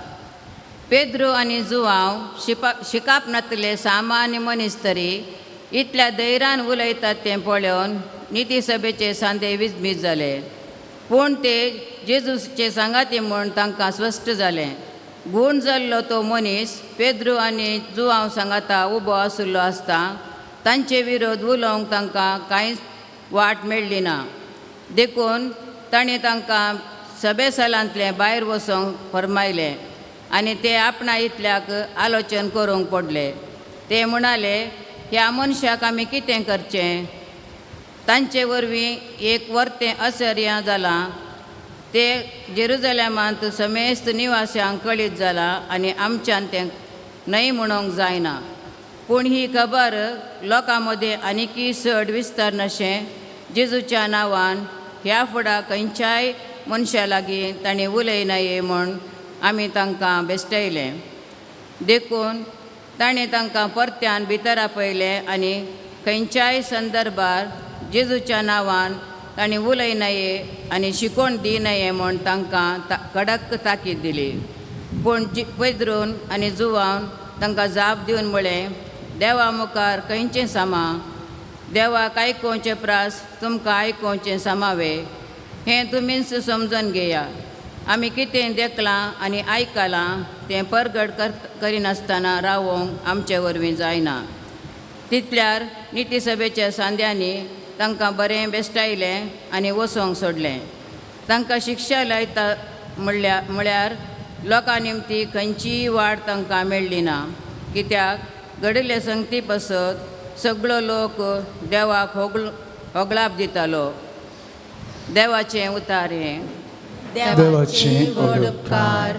पेद्रू आनी जुवांव शिकापनांतले सामान्य मनीस तरी इतल्या धैर्यान उलयतात तें पळोवन नितीसभेचे सांदे विजमीत जाले. पूण ते जेजूचे सांगाती म्हूण तांकां स्पश्ट जालें. गूण जाल्लो तो मनीस पेद्रू आनी जुवांव सांगाता उबो आशिल्लो आसता तांचे विरोध उलोवंक तांकां कांयच वाट मेळ्ळी ना. देखून ताणें तांकां सभेसालांतले भायर वचोंक फरमायलें आनी ते आपणा इतल्याक आलोचन करूंक पडले. ते म्हणाले, ह्या मनशाक आमी कितें करचें? तांचे वरवीं एक वर्तें आश्चर्य जालां. ते जेरुजलेमांत समेस्त निवास्यांक कळीत जालां आनी आमच्यान तें न्हय म्हणूंक जायना. पूण ही खबर लोकां मदीं आनिकी चड विस्तार नशें जेजूच्या नांवान ह्या फुडां खंयच्याय मनशा लागीं ताणें उलयनाये म्हूण आमी तांकां बेश्टयलें. देखून ताणें तांकां परत्यान भितर आपयलें आनी खंयच्याय संदर्भार जेजूच्या नांवान ताणें उलयनाये आनी शिकोण दिनाये म्हूण तांकां कडक ताकीद दिली. पूण पेद्रून आनी जुवान तांकां जाप दिवन म्हळें, देवा मुखार खंयचें सामा? देवाक आयकोवचें प्रास तुमकां आयकोवचें सामावे. हें तुमीच समजून घेया. आमी कितें देखलां आनी आयकलां तें परगट करिनासतना रावोंक आमचे वरवीं जायना. तितल्यार नितीसभेच्या सांद्यांनी तांकां बरें बेश्टायलें आनी वसोंक सोडलें. तांकां शिक्षा लायता म्हळ्यार लोकां निमती खंयचीय वाड तांकां मेळ्ळी ना. कित्याक घडिल्ले संगती पासत सगळो लोक देवाक होगळाप दितालो. देवाचें उतार हें. देवाचें व्हड उपकार.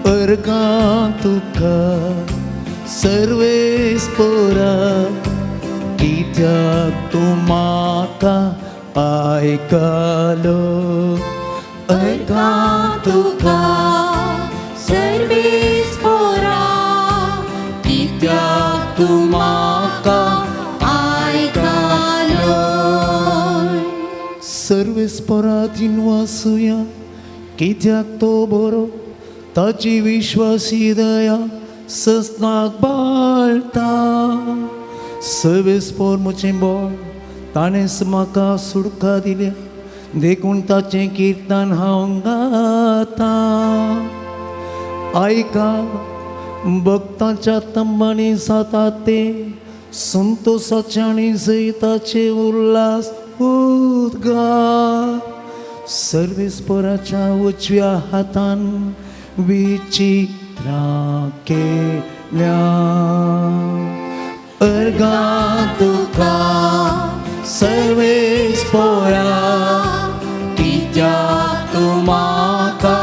अर्गां तुका सर्वेस्परा कित्याक तूं म्हाका आयकलो. अर्गां तुका सर्वेस्परा कित्याक तूं म्हाका आयकलो. सर्वेस्परा दिनवासुया कित्याक तो बरो ताची विश्वासी दया सस्नाक बाळटा. सर्वेस्पर म्हजें बोळ ताणेंच म्हाका सुडका दिल्या. देखून ताचें किर्तन हांव गाता. आयका भक्तांच्या तंबानी जातात ते संतोषाचे आनी जैताचे उल्हास उद्गार. सर्वेस्पराच्या उजव्या हातान विचित्रां केल्या. अर्गां तुका सर्वेस्परा कित्याक तूं म्हाका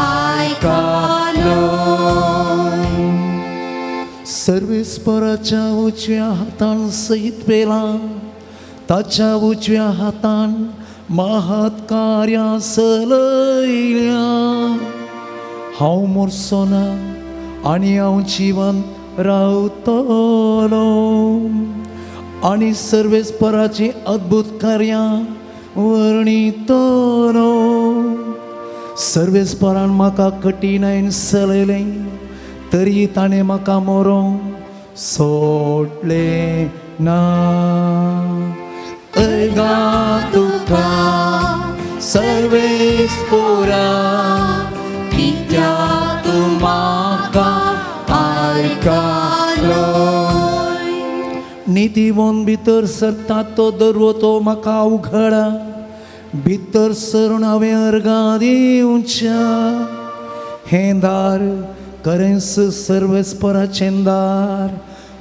आयकलो. सर्वेस्पराच्या उजव्या हातान सईत पेलां. ताच्या उजव्या हातान महत् कार्यां चलयल्या. हांव मरचो ना आनी हांव जिवंत रावतलो आनी सर्वेस्पराची अद्भुत कार्यां वर्णितलो. सर्वेस्परान म्हाका कठिणायेन चलयलें तरी ताणें म्हाका मरोंक सोडलें ना. अर्गां तुका सर्वेस्परा कित्याक तूं म्हाका आयकलो. नितीवन भितर सरता तो दरवतो म्हाका उघडा भितर सरून हांवें अर्गां दिवच्या हें दार करेंस सर्वेस्पराचें दार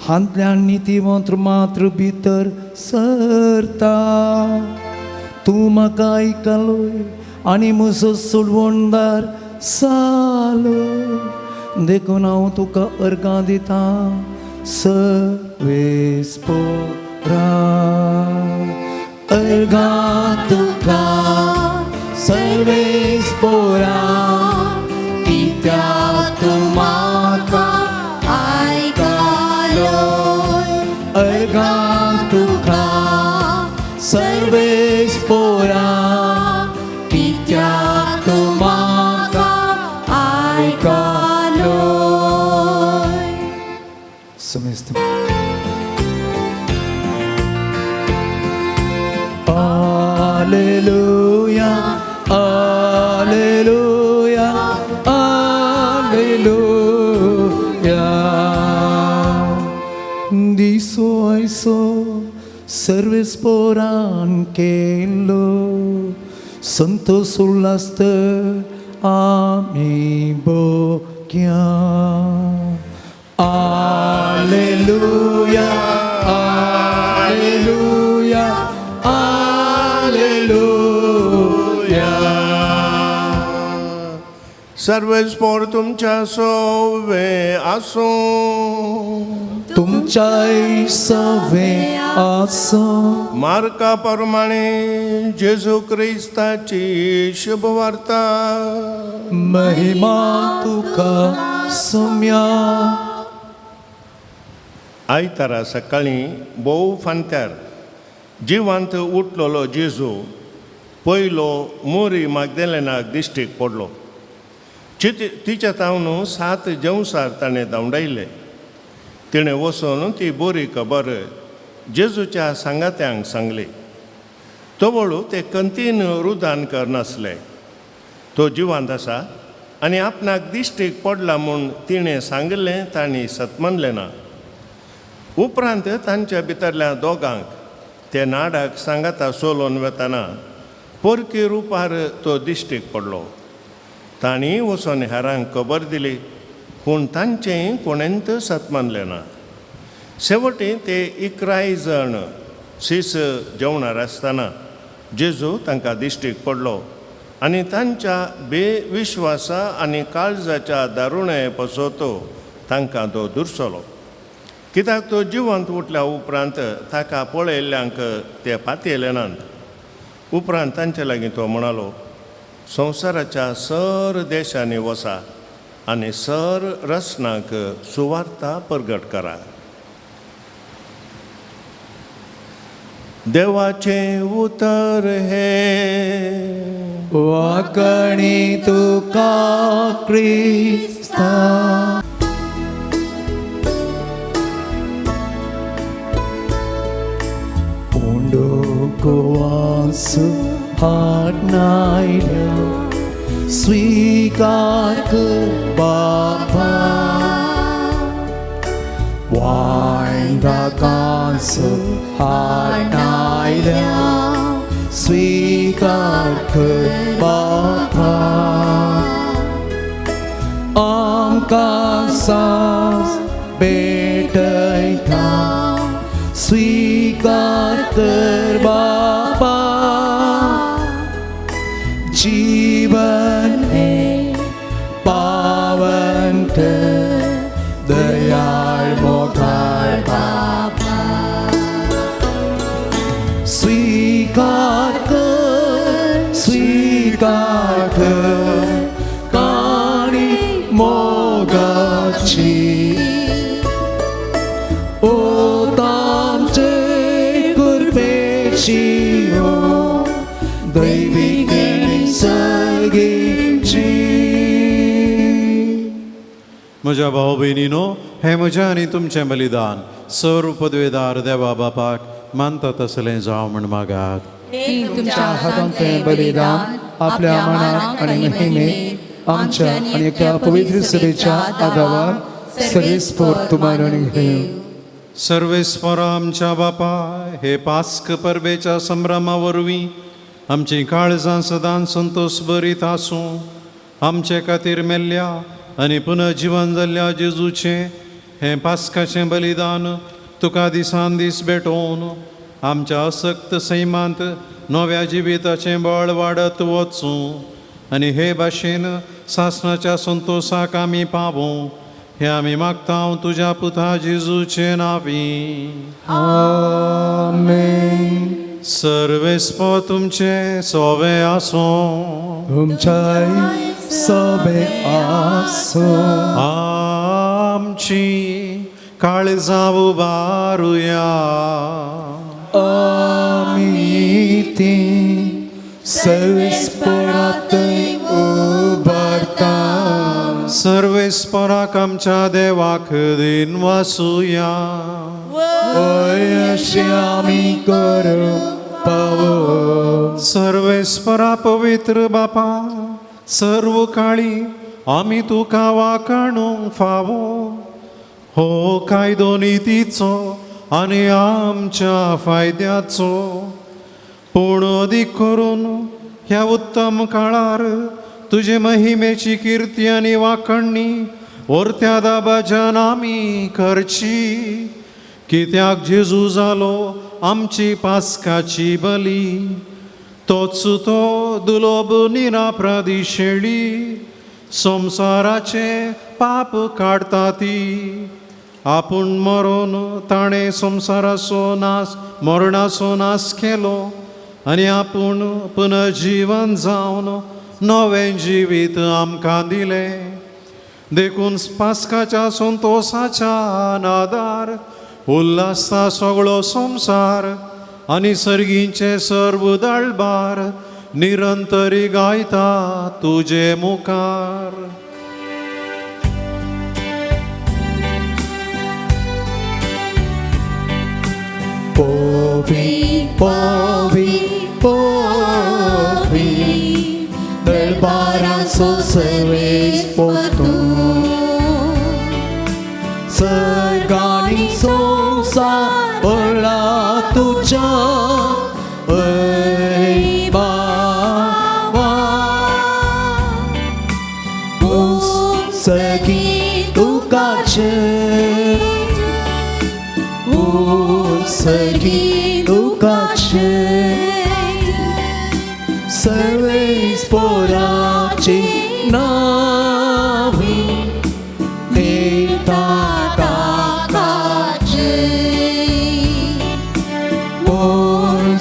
हांतल्यान नितीवंत मात्र भितर सरता तूं म्हाका आयकलोय आनी म्हजो सोडवणदार सालो देखून हांव तुका अर्गां दिता सर्वेस्परा अर्गां तुका सर्वेस्परा कित्याक तूं म्हाका आयकलोय अर्गां तुका सर्वेस्परा कित्याक तूं म्हाका आयकलोय समेस्त Alleluia, Alleluia, Alleluia. Diso aiso सर्वेस्परान केलो संतो सुल्लास्त आमी बोक्या Alleluia, Alleluia, Alleluia. सर्वेस्पोर तुमच्या सोवे आसो तुमच्याय सवे आसो मार्का प्रमाणे जेजू क्रिस्ताची शुभ वार्ता महिमा तुका सोम्या आयतारा सकाळी भोव फांत्यार जिवांत उठलोलो जेजू पयलो मोरी मागदलेनाक दिश्टीक पडलो तिच्या तावन 7 जंवसार ताणें धांवडायले तिणें वचून ती बरी खबर जेजूच्या सांगात्यांक सांगली तोवळू ते कंतीन रुदान करनासले तो जिवांत आसा आनी आपणाक दिश्टीक पडला म्हूण तिणें सांगलें तांणी सतमनलें ना उपरांत तांच्या भितरल्या दोगांक ते नाडाक सांगाता सोलोवन वेताना परकी रुपार तो दिश्टीक पडलो तांणी वचोन हेरांक खबर दिली पूण तांचें कोणेंत सतमनलें ना शेवटी ते 11 जण शीस जेवणार आसतना जेजू तांकां दिश्टीक पडलो आनी तांच्या बेविश्वासा आनी काळजाच्या दारुणे पसोतो तांकां तो दुर्सलो कित्याक तो जिवंत उठल्या उपरांत ताका पळयल्ल्यांक ते पातयेले नात उपरांत तांचे लागीं तो म्हणालो संवसाराच्या सर देशांनी वचा आनी सर रसनाक सुवार्ता परगट करा देवाचें उतर हे वाकणी तुका क्रिस्ता गोवास हाडनायल्या स्वीकार कर बापा वायंदाकांस हाडनायल्या स्वीकार कर बापा आमकां सांस भेटयता स्वीकार कर बापा जीवन हे पावन कर दयाळ मोठाळ बापा स्वीकार कर काणी मोगाची ओ तामचे कुर्बेची ओ दैविक सर्गेची म्हज्या भाव भयणीनो हें म्हजें आनी तुमचें बलिदान सर्व पदवेदार देवा बापाक मानता तसलें जावं म्हण मागात तुमच्या हातांतलें बलिदान आपल्या मनाक आनी महिमेक आमच्या आनी एका पवित्र सभेच्या आदाराक सर्वेस्पोर तुमारून घेव सर्वेस्परा आमच्या बापा, हे पास्क परबेच्या संभ्रमावरवीं आमची काळजां सदां संतोष बरीत आसूं. आमचे खातीर मेल्ल्या आनी पुनर्जीवन जाल्ल्या जेजूचें हें पास्काचें बलिदान तुका दिसान दीस भेटोवन आमच्या असक्त सैमांत नव्या जिविताचें बळ वाडत वचूं आनी हे भाशेन सासणाच्या संतोशाक आमी पावूं. हे आमी मागता तुज्या पुता जेजूचे नांवी. आमेन. सर्वेस्प तुमचे सोवे आसूं. तुमच्याय सोबे आसूं. आमची काळजां उबारुया. आमी ती सर्वेस्परांतय उबारता. सर्वेस्पराक आमच्या देवाक दिन वासुया. अशें आमी करूं पावो. सर्वेस्परा पवित्र बापा, सर्व काळी आमी तुका वाखाणूंक फावो. हो कायदो नितीचो आनी आमच्या फायद्याचो. पूण अदीक करून ह्या उत्तम काळार तुजे महिमेची किर्ती आनी वाखणणी वर्त्या दाबाज्यान आमी करची. कित्याक जेजू जालो आमची पास्काची बली. तोच तो दुलोब निरापराधी शेळी संसाराचे पाप काडटा ती. आपूण मरून ताणें संसाराचो नाश मरणाचो नाश केलो आनी आपूण पुनर्जीवन जावन नवें जिवीत आमकां दिलें. देखून पास्काच्या संतोशाच्या नादार उल्हासा सगळो संसार आनी सर्गींचे सर्व दळबार निरंतरी गायता तुजे मुखार. पोवी पोवी पोवी दरबाराचो सर्वेस्पो तूं. सर्गानी संसार भरला तुज्या बाबा. सगी तुकाचे सगी तुकाचे सर्वेस्पराची नावी देता ताकाचे.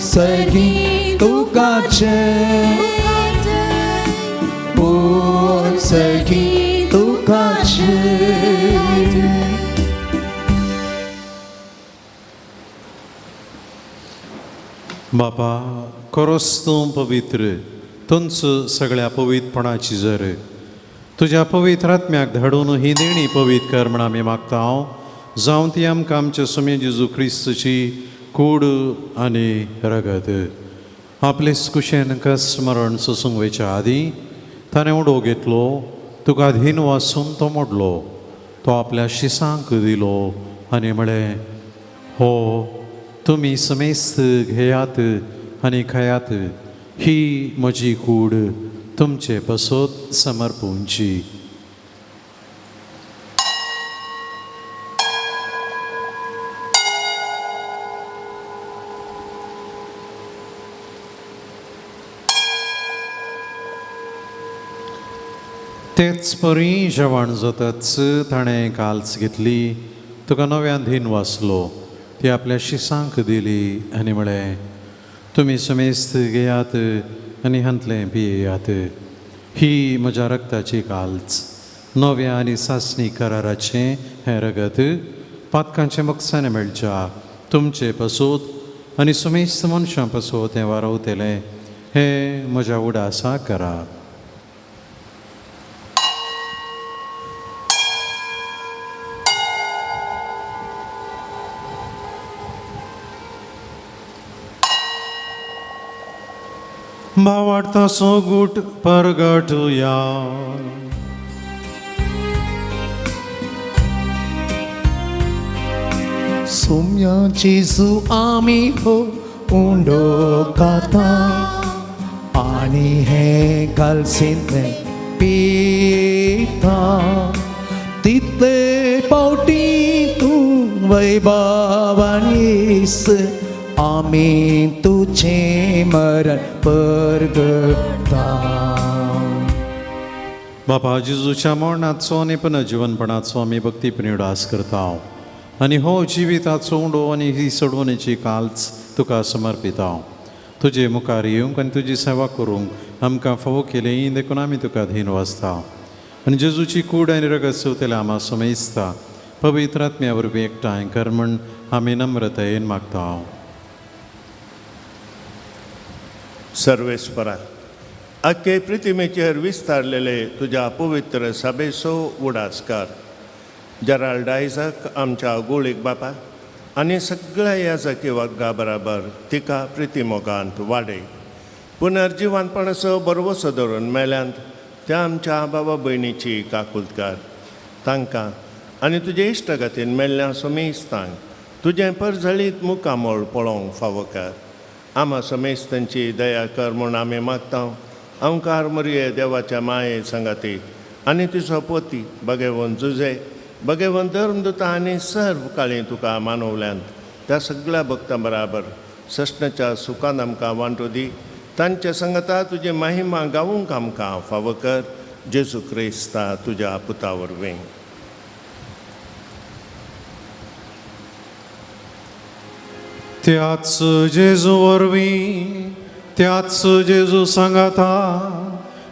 सगी तुकाचे सगी तुकाचे. बापा, खरोच तूं पवित्र, तुंच सगळ्या पवित्रपणाची जर तुज्या पवित्र आत्म्याक धाडून ही देणी पवित्र कर म्हण आमी मागता. जावं ती आमकां आमचे सुमे जेजू क्रिस्तची कूड आनी रगत. आपलेच कुशेन कस मरण सोसूंक वयच्या आदीं ताणें उडो घेतलो, तुका धीन वाचून तो मोडलो. तो आपल्या शिसांक दिलो आनी म्हळें, हो तुमी समेस्त घेयात आनी खायात. ही म्हजी कूड तुमचे बसोत समर्पूंची. तेच परी जेवण जाताच ताणें काल्स घेतली, तुका नव्यान धीन वाचलो. ती आपल्या शिसांक दिली आनी म्हळें, तुमी समेस्त घेयात आनी हांतलें पियेयात. ही म्हज्या रक्ताची काल्च, नव्या आनी सासणी कराराचें हें रगत पातकांचे मोक्षाने मेळच्या तुमचे पसूत आनी समेस्त मनशां पसूत हें वारवतलें. हें म्हज्या उडासा करा. भावार्थाचो गूट परगटुया. 소면 지수 아미호 운도 가다 아니 해갈 신내 피타 तिथले पावटी तू वैभवानीस आम्ही तुझे मरण परगटा बापा जेजूच्या मरणाचो आनी पुनर्जीवनपणाचो आमी भक्तीपणी उडास करता आनी हो जिविताचो उंडो आनी ही सोडवणेची काल्च तुका समर्पिता तुजे मुखार येवंक आनी तुजी सेवा करूंक आमकां फावो केलें देखून आमी तुका धीन वाचता आनी जेजूची कूड आनी रगत सवतेले आमा समजता पवित्र आत्म्या वरवीं एकठांय कर म्हण आमी नम्रतायेन मागता सर्वेस्परा अख्खे पृथ्वीचेर विस्तारलेले तुज्या पवित्र सभेचो उडासकार जराल्ड आयझक आमच्या गोळीक बापा आनी सगळ्या याजकी वर्गा बराबर तिका प्रितीमोगांत वाडय पुनर्जीवनपणाचो बरवसो धरून मेल्यांत त्या आमच्या बाबा भयणीची काकुलतकार तांकां आनी तुजे इश्टगतीन मेल्ल्या समेस्तांक तुजें परजळीत मुखामोळ पळोवंक फावो कर आमा समेस्तांची दया कर म्हूण आमी मागता अवकार मरिये देवाच्या माये संगाती आनी तिचो पोती भगेवन जुजे भगेवन धर्मदुता आनी सर्व काळी तुका मानवल्यांत त्या सगळ्या भक्तां बराबर सष्णाच्या सुखान आमकां वांटू दी तांच्या संगता तुजी महिमा गावूंक आमकां फावो कर जेजू क्रिस्ता तुज्या पुता वरवीं त्याच जेजू वरवीं त्याच जेजू सांगाता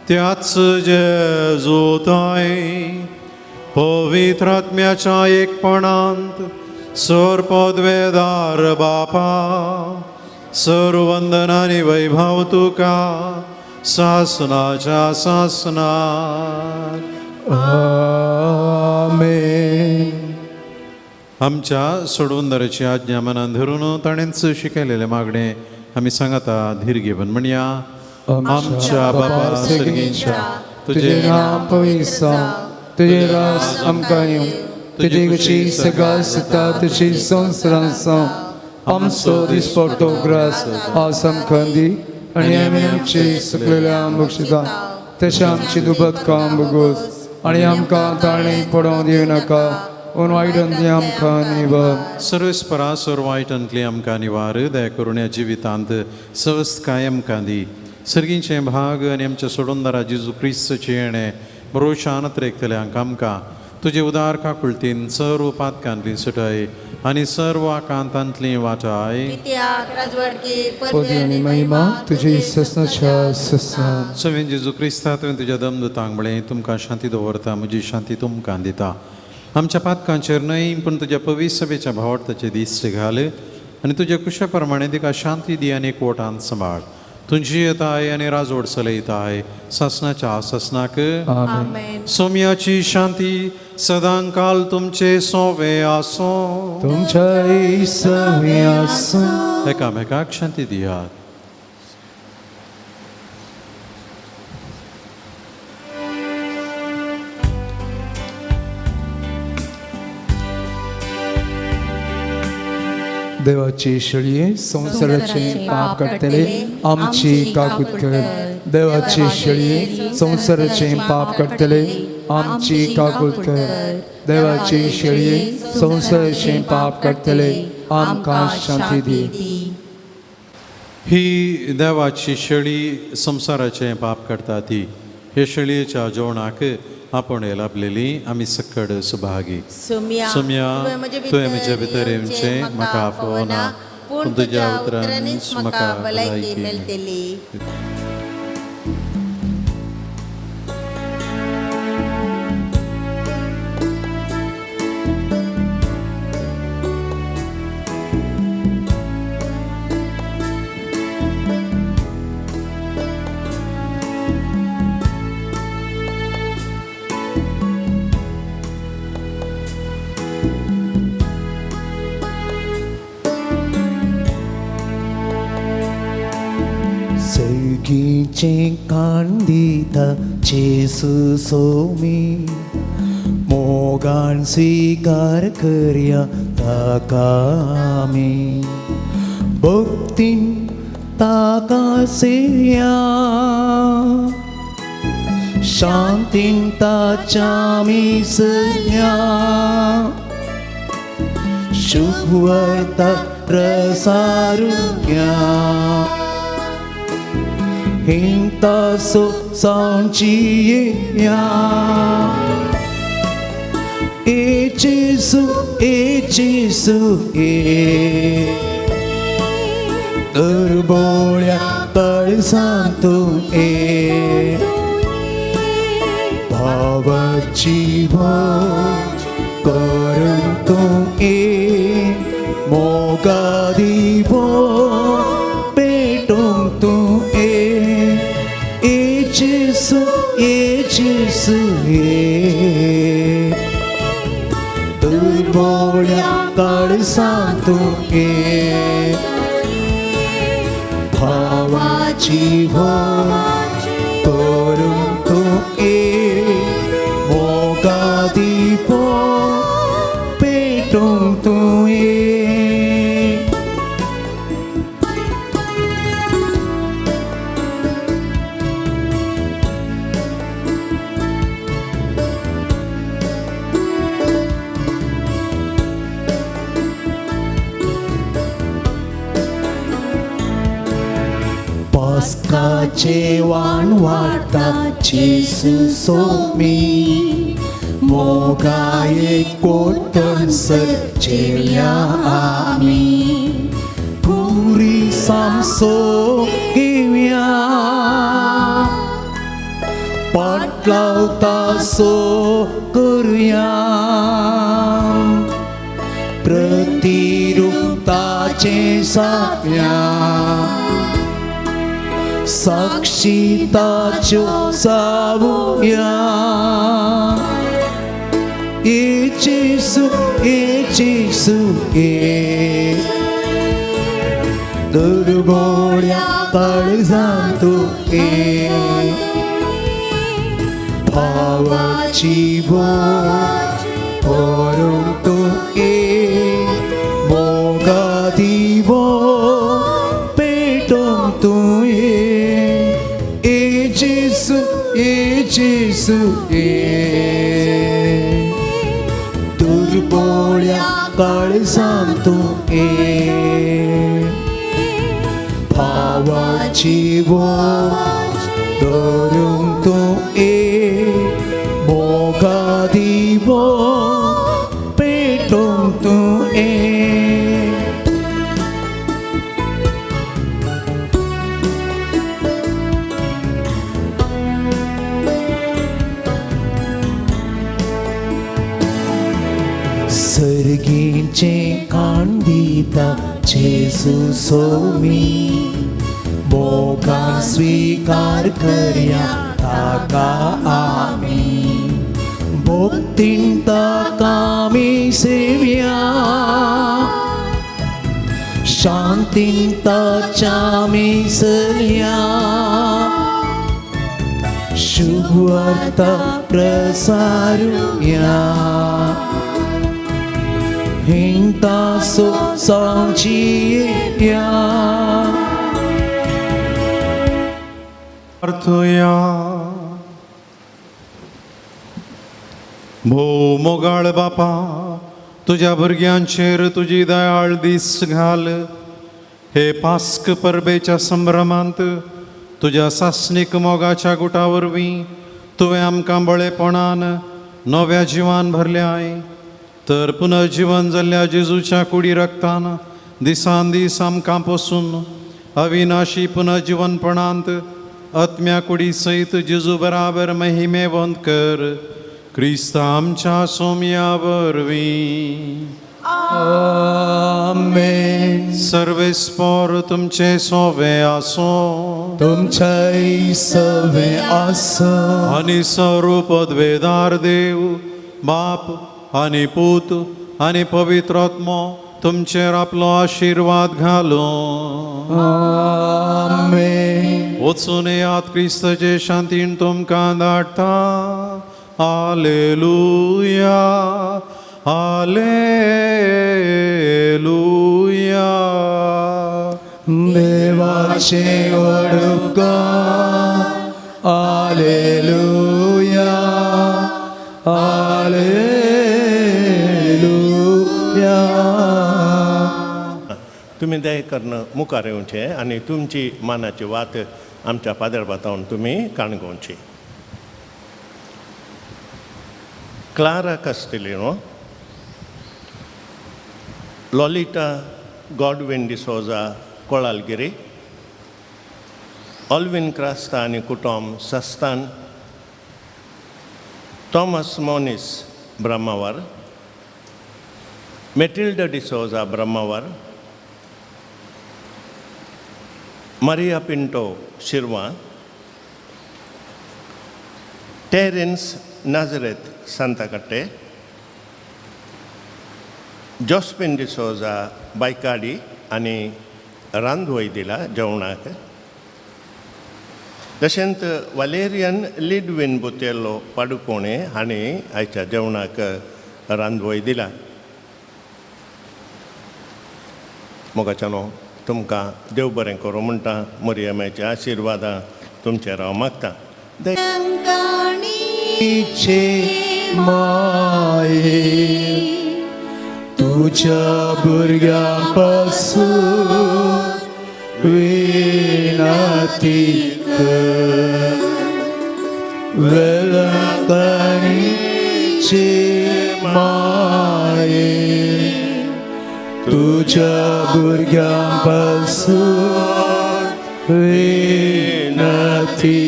त्याच जेजू ताय पवित्र आत्म्याच्या एकपणांत सर पदवेदार बापा सर्व वंदनानी वैभव तुका सासनाच्या सासनात आमेन आमच्या सोडवंदराची आज्ञा मनान धरून ताणेंच शिकयलेले मागणे आमी सांगता धीर घेवन म्हणया आमच्या बापा सर्गींच्या तुझे नाम पवित्र तुझे रास आमकां येवं तुझी कशी सगळा सता तुझी संवसारांसा आमचो दिसपडटो ग्रास आज आमकां दी आनी आमी आमची सुकलेल्या बक्षिता तशें आमची दुबतकां बगोस आनी आमकां ताळणी पडोवं दिवं नाका पूण वायटांतली आमकां निवार सर्वेस्परा सर्व वायटांतली आमकां निवार दया करून ह्या जिवितांत सवस्थकाय आमकां दी सर्गींचे भाग आनी आमच्या सोडूनदारा जेजू क्रिस्तचे येणे बरोशान त्रेकतल्यांक आमकां तुजे उदार काकुळतीन सर्व पातकांतली सुटाय आनी सर्व आकांतांतली वाटाय पोती आनी महिमा तुजी ससनाच्या ससनान सवेन जेजू क्रिस्ता तुवें तुज्या दमदुतांक म्हळें तुमकां शांती दवरता म्हजी शांती तुमकां दिता आमच्या पातकांचेर न्हय पूण तुज्या पवित्र सभेच्या भावार्थाचे दिश्ट घाल आनी तुज्या कुशा प्रमाणे तिका शांती दी आनी एकवटान सांबाळ तुजी येताय आनी राजवड चलयताय ससनाच्या ससनाक सोम्याची शांती सदांकाल तुमचे सोवे आसो तुमच्या सवे आसो एकामेकाक शांती दियात देवाची शेळये संसाराचे पाप काडटले आमची काकूत कर देवाची शेळये संसाराचे पाप काडटले आमची काकूत कर देवाची शेळये संसाराचे पाप काडटले आमकां शांती दी ही देवाची शेळी संसाराचे पाप काडटा ती हे शेळयेच्या जेवणाक आपण लाभलेली आमी सकड सुभागी सोम्या तुवें म्हज्या भितर येवचें म्हाका आफोवना पूण तुज्या उतरांनीच म्हाका भलायकी मेळटली सर्गीचे कांदिता जेसू सोमी मोग मोगान स्वीकार करया ताका आमी भक्तीन ताका सेवया शांतीन ताच्या मिसल्या शुभवार्ता प्रसारुया हिंता सो सांचिया ए जेसू ए दुर्बोळ्या तळसांतू ए भावाची भोग करून तू ए मोगा दिवो पेटून तू ए जेसू ए दुर्बोळ्या तळसांतू ए भावाची भोग करून तू ए मोगा दिवो पेटून तू ए पास्काचे वाण वाटा जेसू सोमी मोगाये कोटन सजेल्या आमी पुरी सामसो घेवया पाटलावता सो करूया प्रतिरूपताचे साव्या साक्षी ताचो सावूया ए जेसू ए दुर्बोळ्या तळसांतू ए भावाची भोग करून तू ए मोगा दिवो पेटून तू ए जेसू ए दुर्बोळ्या तळसांतू ए भावाची भोग करून तू ए मोगा दिवो पेटून तू ए सर्गीचे कान दिता जेसू सोमी मोगा स्वीकार करया ताका आमी भक्तीन ताका आमी सेवया शांतीन ताच्या मिसल्या शुभवार्ता प्रसारुया हिंता सो सांचिया प्रार्थया भोव मोगाळ बापा तुझ्या भुरग्यांचेर तुझी दयाळ दीस घाल हे पास्क परबेच्या संभ्रमांत तुझ्या सासणीक मोगाच्या गुटा वरवीं तुवें आमकां बळेपणान नव्या जिवान भरल्याय तर पुनर्जीवन जाल्ल्या जेजूच्या कुडी रक्तान दिसान दीस आमकां पसून अविनाशी पुनर्जीवनपणांत आत्म्या कुडी सयत जेजू बराबर महिमेवंत कर क्रिस्त आमच्या सोम्या वरवीं आमेन सर्वेस्पोर तुमचे सोवे आसो तुमचे सवे आसो आनी स्वरूप द्वेदार देव बाप आनी पूत आनी पवित्र आत्मो तुमचेर आपलो आशीर्वाद घालो आमेन वचून येयात क्रिस्ताचे शांतीन तुमकां धाडटा हालेलुया हालेलुया. देवाचे उद्गार हालेलुया हालेलुया. तुम्ही दय करणं मुखार येवचें आनी तुमची मानाची वात आमच्या पादरबातावन तुमी काणगोवची. क्लारा कास्टिलिनो, लॉलिटा गॉडविन डिसोजा कोळालगिरी, ऑल्विन क्रास्ता आनी कुटुंब सस्तान, थॉमस मोनिस ब्रह्मावर, मेटिल्डा डिसोजा ब्रह्मावर, मारिया पिंटो शिरवा, टेरेन्स नाझरेत सांताकट्टे, जॉस्पिन डिसोजा बायकाडी आनी रांदवय दिला जेवणाक. तशेंच वालेरियन लिडविन बुतेल्लो पाडुकोणे हांणी आयच्या जेवणाक रांदवय दिला. मोगाच्यानो तुमकां देव बरें करूं म्हणटा. मरियमेचे आशिर्वादां तुमचेर हांव मागतां. चे माये तुझ्या भुरग्यांपासून विनंती कर. वेलकणीचे माये तुझ्या भुरग्यांपासून विनंती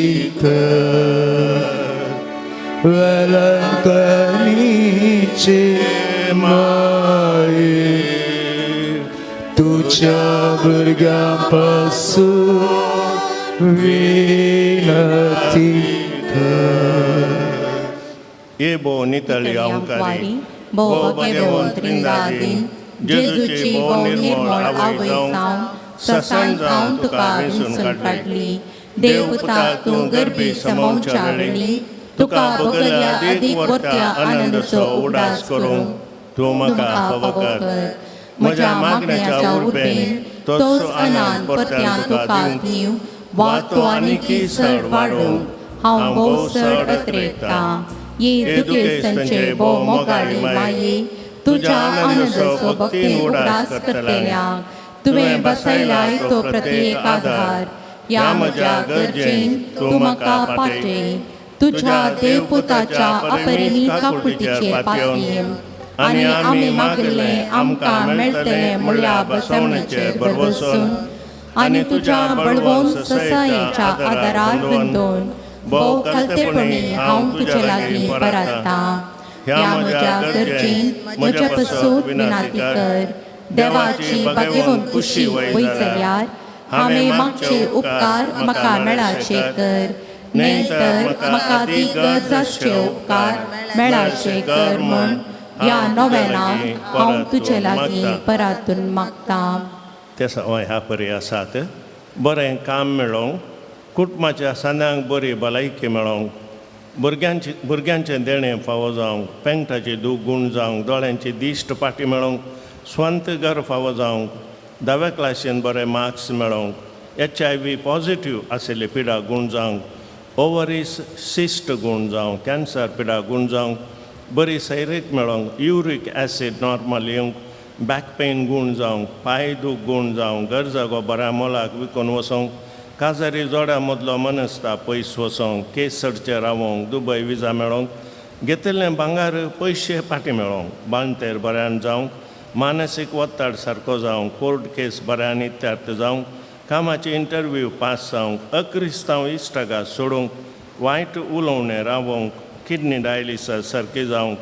कर. वेलकणीचे माये तुझ्या भुरग्यांपासून विनंती कर. ये बो नितळी अवकारी भोव बगेवोन त्रिंदादीन जेजूची भोव निर्मळ आवय जावन ससाण जावन तुका विंचून काडली. देवपुता तूं गर्भी समोवच्या वेळी तुका बगल्या अदीक वर्त्या आनंदाचो उडास करूं तूं म्हाका फावो कर. म्हज्या मागण्याच्या उर्बेन तोच अनान परत्यान तुका दिव वा तो आनीकी चड वाडूंक हांव भोव चड अत्रेता. ये दुखेस्तांचे भोव मोगाळी माये तुज्या आनंदाचो भक्तीन उडास करतल्याक तुवें बसयलाय तो प्रत्येक आधार. या म्हज्या गरजेन तूं म्हाका पाटय. तुझ्या देवपुताच्या अपरिणी काकुळटीचेर पातयेन आनी आमी मागले आमकां मेळटलें म्हणल्या बसवणेचेर बरवसून आनी तुज्या बळवोन ससायेच्या आदारार बंदून भोव खालतेपणी हांव तुजे लागीं परता. ह्या म्हज्या गरजेन म्हजे पासून विनंती कर. देवाची बागेवून कुशी वय जाल्यार हांवें मागचे उपकार म्हाका मेळाचे कर. न्हय तर म्हाका ती गरजाचे उपकार मेळाचे कर म्हूण ह्या नोवेनाक हांव तुजे लागीं परातून मागतां. ते सवाय ह्या परी आसात. बरें काम मेळोवंक, कुटुंबाच्या सानांक बरी भलायकी मेळोवंक, भुरग्यांचें देणें फावो जावंक, पेंगटाची दूख गूण जावंक, दोळ्यांची दिश्ट पाटी मेळोवंक, स्वंत घर फावो जावंक, 10वे क्लासीन बरे मार्क्स मेळोवंक, HIV पॉझिटिव्ह आशिल्ली पिडा गूण जावंक, ओवरीज सिस्ट गूण जावंक, कॅन्सर पिडा गूण जावंक, बरी सैरीक मेळोवंक, युरीक ॲसीड नॉर्मल येवंक, बॅक पेन गूण जावंक, पांय दूख गूण जावंक, गरजा गो बऱ्या मोलाक विकून वचोंक, काजारी जोड्या मदलो मनस्ताप पयस वचोंक, केस सडचे रावोंक, दुबय विजा मेळोवंक, घेतिल्लें भांगार पयशे पाटी मेळोवंक, बांदतेर बऱ्यान जावंक, मानसीक वत्ताड सारको जावंक, कोर्ट केस बऱ्यान इत्यार्थ जावंक, कामाची इंटरव्यू पास जावंक, अक्रिस्तांव इश्टागा सोडूंक, वायट उलोवणें रावोंक, किडनी डायलिसीस सारकी जावंक,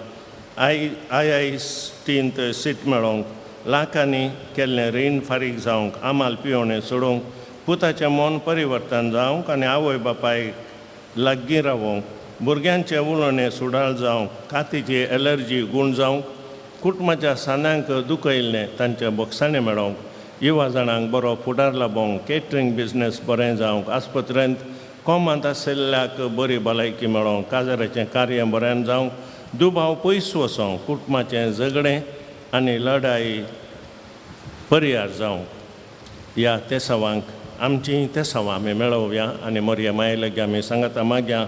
IISTंत सीट मेळोवंक, लाखांनी केल्लें रीण फारीक जावंक, आमाल पियोवणें सोडूंक, पुताचें मन परिवर्तन जावंक आनी आवय बापायक लागीं रावोंक, भुरग्यांचें उलोवणें सुडाळ जावंक, कातीची एलर्जी गूण जावंक, कुटुंबाच्या सानांक दुखयल्लें तांचे बोगसाणें मेळोवंक, युवा जाणांक बरो फुडार लाबोवंक, केटरिंग बिझनेस बरें जावंक, आस्पत्रेंत कोमांत आशिल्ल्याक बरी भलायकी मेळोवं काजाराचें कार्य बऱ्यान जावं दुबाव पयस वचों कुटुंबाचें झगडें आनी लढाई परियार जावं ह्या तेसावांक आमची तेसावां आमी मेळोवया आनी मोरया माये लागी आमी सांगाता मागया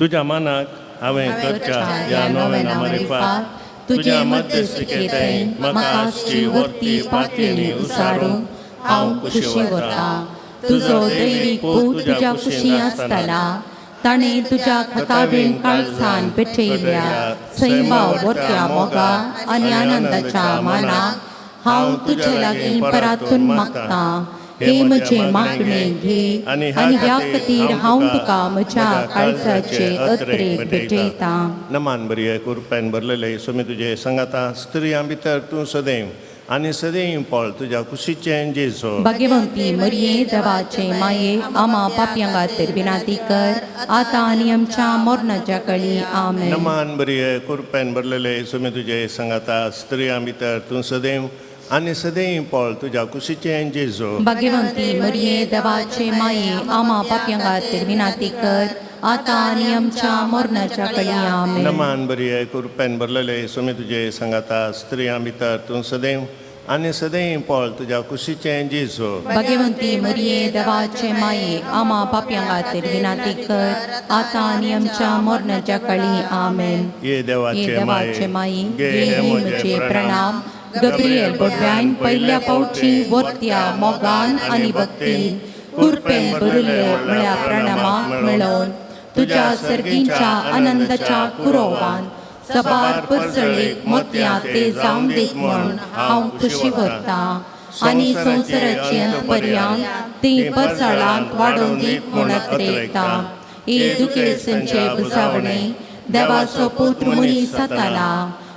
तुज्या मानाक हांवें करच्या ह्या नव्या नामारिपात तुज्या मध्यस्थिकेंतय म्हाका आसची वर्ती पातयेनी उसाडून हांव खुशी वता तुजो दैवीक पूत तुज्या कुशी आसतना ताणें तुज्या खताबेन काळसान पेटयल्या सैमाव वर्त्या मोगा आनी आनंदाच्या मानाक हांव तुजे लागीं परातून मागतां हे म्हजे मागणे घे आनी ह्या खातीर हांव तुका म्हज्या काळजाचे अत्रेक भेटयतां. नमान बरी कुरप्यान भरलेले सोमी तुजे सांगाता स्त्रियां भितर तूं सदैव आनी सदैव पळ तुज्या कुशीचें जेजू भाग्यवंती मरिये देवाचे माये आमा पापयां खातीर विनाती कर आतां आनी आमच्या मरणाच्या कळी आमेन. नमान बरी कुरप्यान भरलेले सोमी तुजे सांगाता स्त्रियां भितर तूं सदैव आनी सदैव पळ तुज्या कुशीचें जेजू भाग्यवंती मरिये देवाचे माये आमा पापयां खातीर विनाती कर आतां आनी आमच्या मरणाच्या कळी आमेन. नमान बरी कुरप्यान भरलेले सोमी तुजे सांगाता स्त्रियां भितर तूं सदैव आनी सदैव पळ तुज्या कुशीचें जेजू भाग्यवंती मरिये देवाचे माये आमा पापयां खातीर विनाती कर आतां आनी आमच्या मरणाच्या कळी आमेन. ये देवाचे देवाचे माये माये घे म्हजे प्रणाम गब्रियल बोडव्यान पहिल्या पावटी वर्त्या मोगान आनी भक्तीन कुरपेन भरिल्ले म्हळ्या प्रणामाक मेळोवन तुज्या सर्गींच्या आनंदाच्या कुरोवान सबार परसळेक मोतयां ते जावं दीत म्हूण हांव खुशी भरतां आनी संवसाराचे पर्यांत ती परसळांत वाडोवन दीत म्हूण अत्रेकतां. दुखेसांचे बुसावणे देवाचो पुत्र मनीस जाताना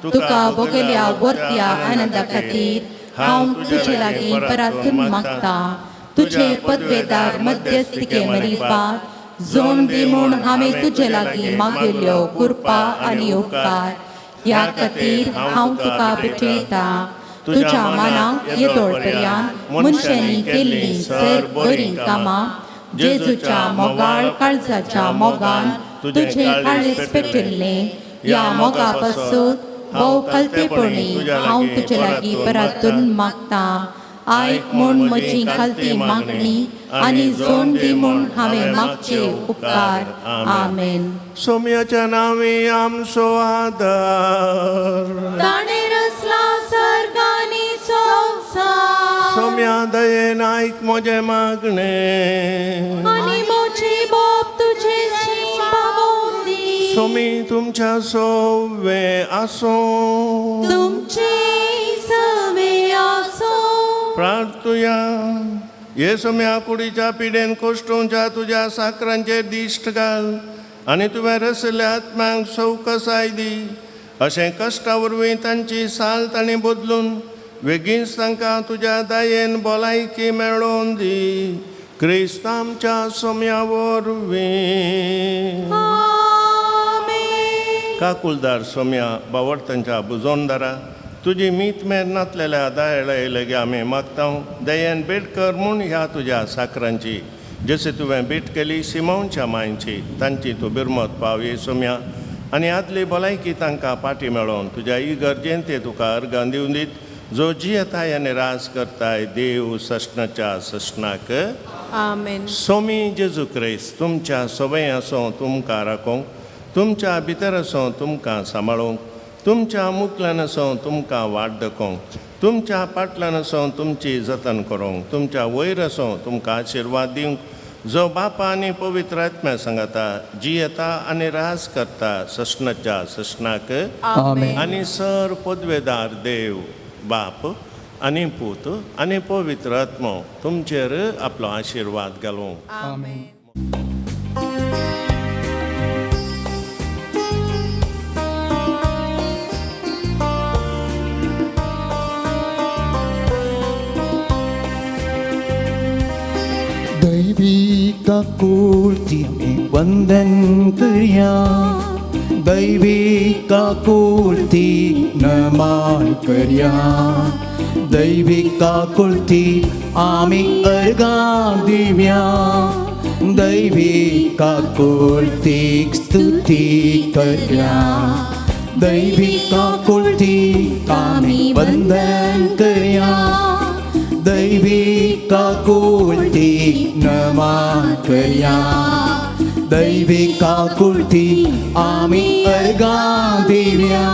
तुका भोगल्या वर्त्या आनंदा खातीर हांव तुजे लागीं परातून मागतां. तुजे पदवेदार मध्यस्थिके मरिपात जोड दी म्हूण हांवें तुजे लागीं मागिल्ल्यो कृपा आनी उपकार ह्या खातीर हांव तुका भेटयतां. तुज्या मानाक येदोळपर्यांत मनशांनी केल्लीं सर बरीं कामां जेजूच्या मोगाळ काळजाच्या मोगान तुजे काळीज पेटिल्लें ह्या मोगा पासून भोव खालतेपणी हांव तुजे लागीं परातून मागतां. आयक म्हूण म्हजी खालती मागणी आनी जोड दी म्हूण हांवें मागचे उपकार आमेन. सोम्याच्या नांवी आमचो आदार ताणें रचला सर्ग आनी संवसार सोम्या दयेन आयक म्हजें मागणे आनी म्हजी बोब तुजेची पावोवंदी सोमी तुमच्या सोवे आसो तुमची सवे आसो. प्रार्थुया ये सोम्या कुडीच्या पिडेन कोश्टोवच्या तुज्या साकरांचेर दिश्ट घाल आनी तुवें रसल्या आत्म्यांक सवकसाय दी. अशें कश्टा वरवीं तांची साल ताणें बदलून बेगीनच तांकां तुज्या दयेन भलायकी मेळोवन दी. क्रिस्त आमच्या सोम्या वरवीं. काकुलदार सोम्या बावडतांच्या बुजोनदारा तुजी मीत मेर नातलेल्या दायळे लेगी आमी मागतां. दयेन भेट कर म्हूण ह्या तुज्या साकरांची जशी तुवें भेट केली सिमोनच्या मांयची तांची तूं बिरमत पावये सोम्या आनी आदली भलायकी तांकां पाटी मेळोवन तुज्या इगर्जेन ते तुका अर्गां दिवन दीत जो जियेताय आनी रास करताय देव सशनाच्या सशनाक आमेन. सोमी जेजू क्रिस्त तुमच्या सवय आसूं तुमकां राखोंक तुमच्या भितर आसूं तुमकां सांबाळूंक तुमच्या मुखल्यान आसूं तुमकां वाट दाखोवंक तुमच्या फाटल्यान आसूं तुमची जतन करूंक तुमच्या वयर आसूं तुमकां आशिर्वाद दिवंक जो बापा आनी पवित्र आत्म्या सांगाता जियेता आनी रास करता सशनाच्या सशनाक आमेन. आनी सर पदवेदार देव बाप आनी पूत आनी पवित्र आत्मो तुमचेर आपलो आशिर्वाद घालूं. आमेन. दैविक आकुलती आमी वंदन करया. दैविक आकुलती नमन करया. दैविक आकुलती आमी अर्गां दिवया. दैवी का कुर्तिक स्तुति कर्या दैवी का कुर्तिक आम्ही वंदन कर्या दैवी का कुर्तिक नमन कर्या दैवी का कुर्तिक आम्ही अर्गा देव्या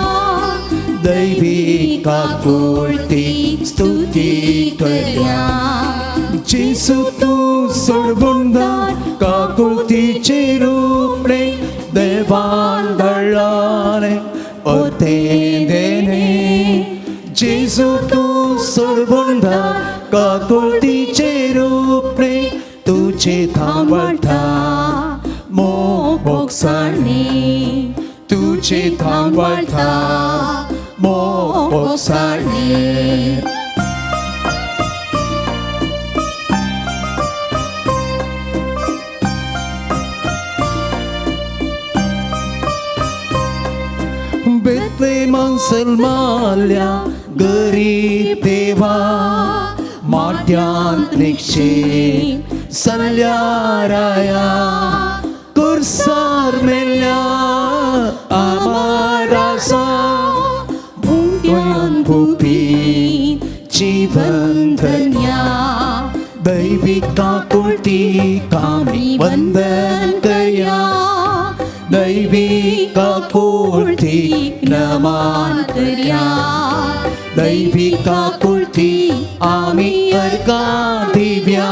दैवी का कुर्तिक स्तुति कर्या जिसु तू सोडबुंदार काकुळतीचे रूपणे देवान दळाने ओते देणे जिसु तू सोडबुंदार काकुळतीचे रूपणे तुझे थांबवता मोह बोक्साने तुझे थांबवता मोह बोक्साने बेतलेहम सलमाल्या गरीब देवा माट्यांत निक्षेप सल्ल्याराया कुर्सार मेल्या आमारासा भुंग्यान भुपी जीवन धन्या दैवी काकुळतीक आमी वंदन कर्या दैवी काकुळतीक नमन कर्या दैवी काकुळतीक आमी अर्गा दिव्या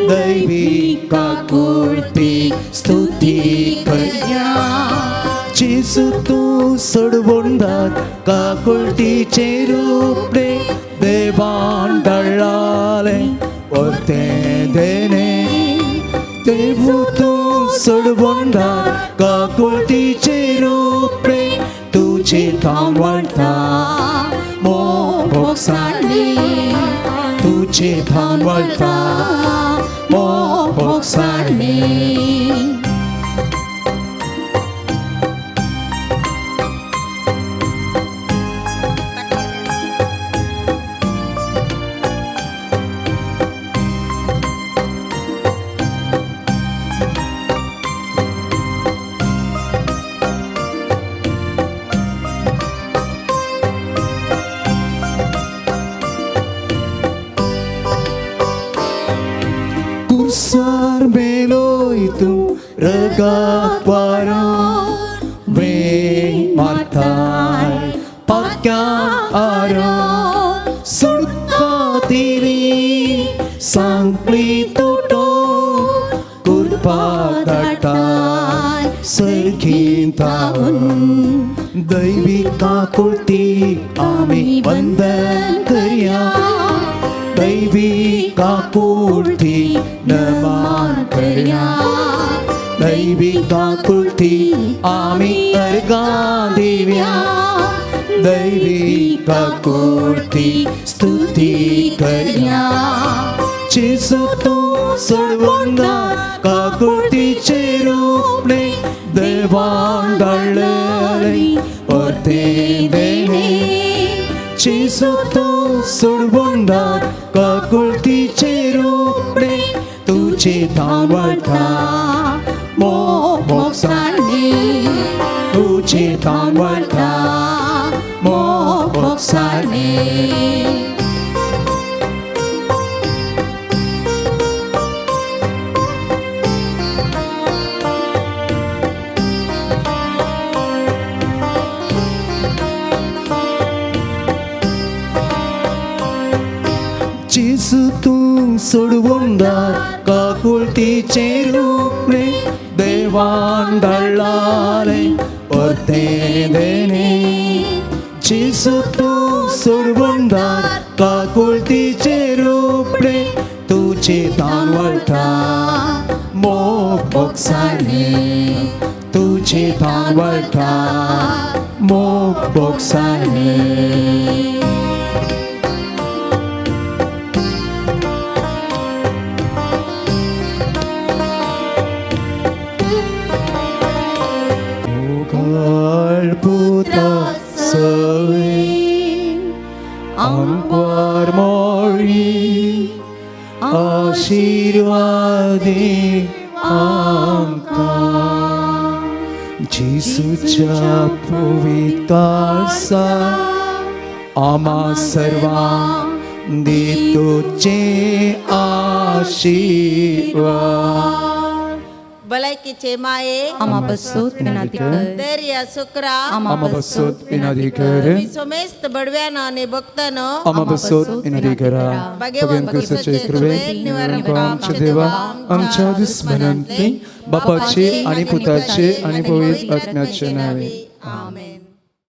दैवी काकुळतीक स्तुती कर्या जिसु तू सोडबुंदार काकुळतीचे रूपणे देवान दळाले ओते देणे देवू तू सोडबुंदार काकुळतीचे रूपणे तुझे थांबवता मोह बोक्साने तुझे थांबवता मोह बोक्साने Kursar beloi tu regak warong Weng matai pakyan arong Surga tiri sang plituto Kurpa datai sergin tahun Dewi kakultik ami vandan karya दैवी काकुळतीक नमन कर्या दैवी काकुळतीक आमी अर्गा दिव्या दैवी काकुळतीक स्तुती कर्या जिसु तू सोडबुंदार काकुळतीचे रूपणे देवान दळले ओते देणे जिसु तू सोडबुंदार काकुळतीचे रूपणे तुझे थांबवता मोह बोक्साने तुझे थांबवता मोह बोक्साने जिसु तू सोडबुंदार काकुळतीचे रूपणे देवान दळाले ओते देणे जिसु तू सोडबुंदार काकुळतीचे रूपणे तुझे थांबवता मोह बोक्साने तुझे थांबवता मोह बोक्साने puta sawi angkar mori आशीर्वादी आमकां जेसूच्या पवित्रासा आमा सर्वांक दितोचे आशीर्वाद भलायकीचे माये आमा बसोत विनंती कर धैर्य सुकरा आमा बसोत विनंती कर सोमेस्त बडव्यानं आणि भक्तानं आमा बसोत विनंती करा भगवान कृष्णाचे कृपेन निवारण आमच्या देवा आमच्या दुश्मनांतली बापाचे आणि पुताचे आणि पवित्र आत्म्याचे नावे आमेन.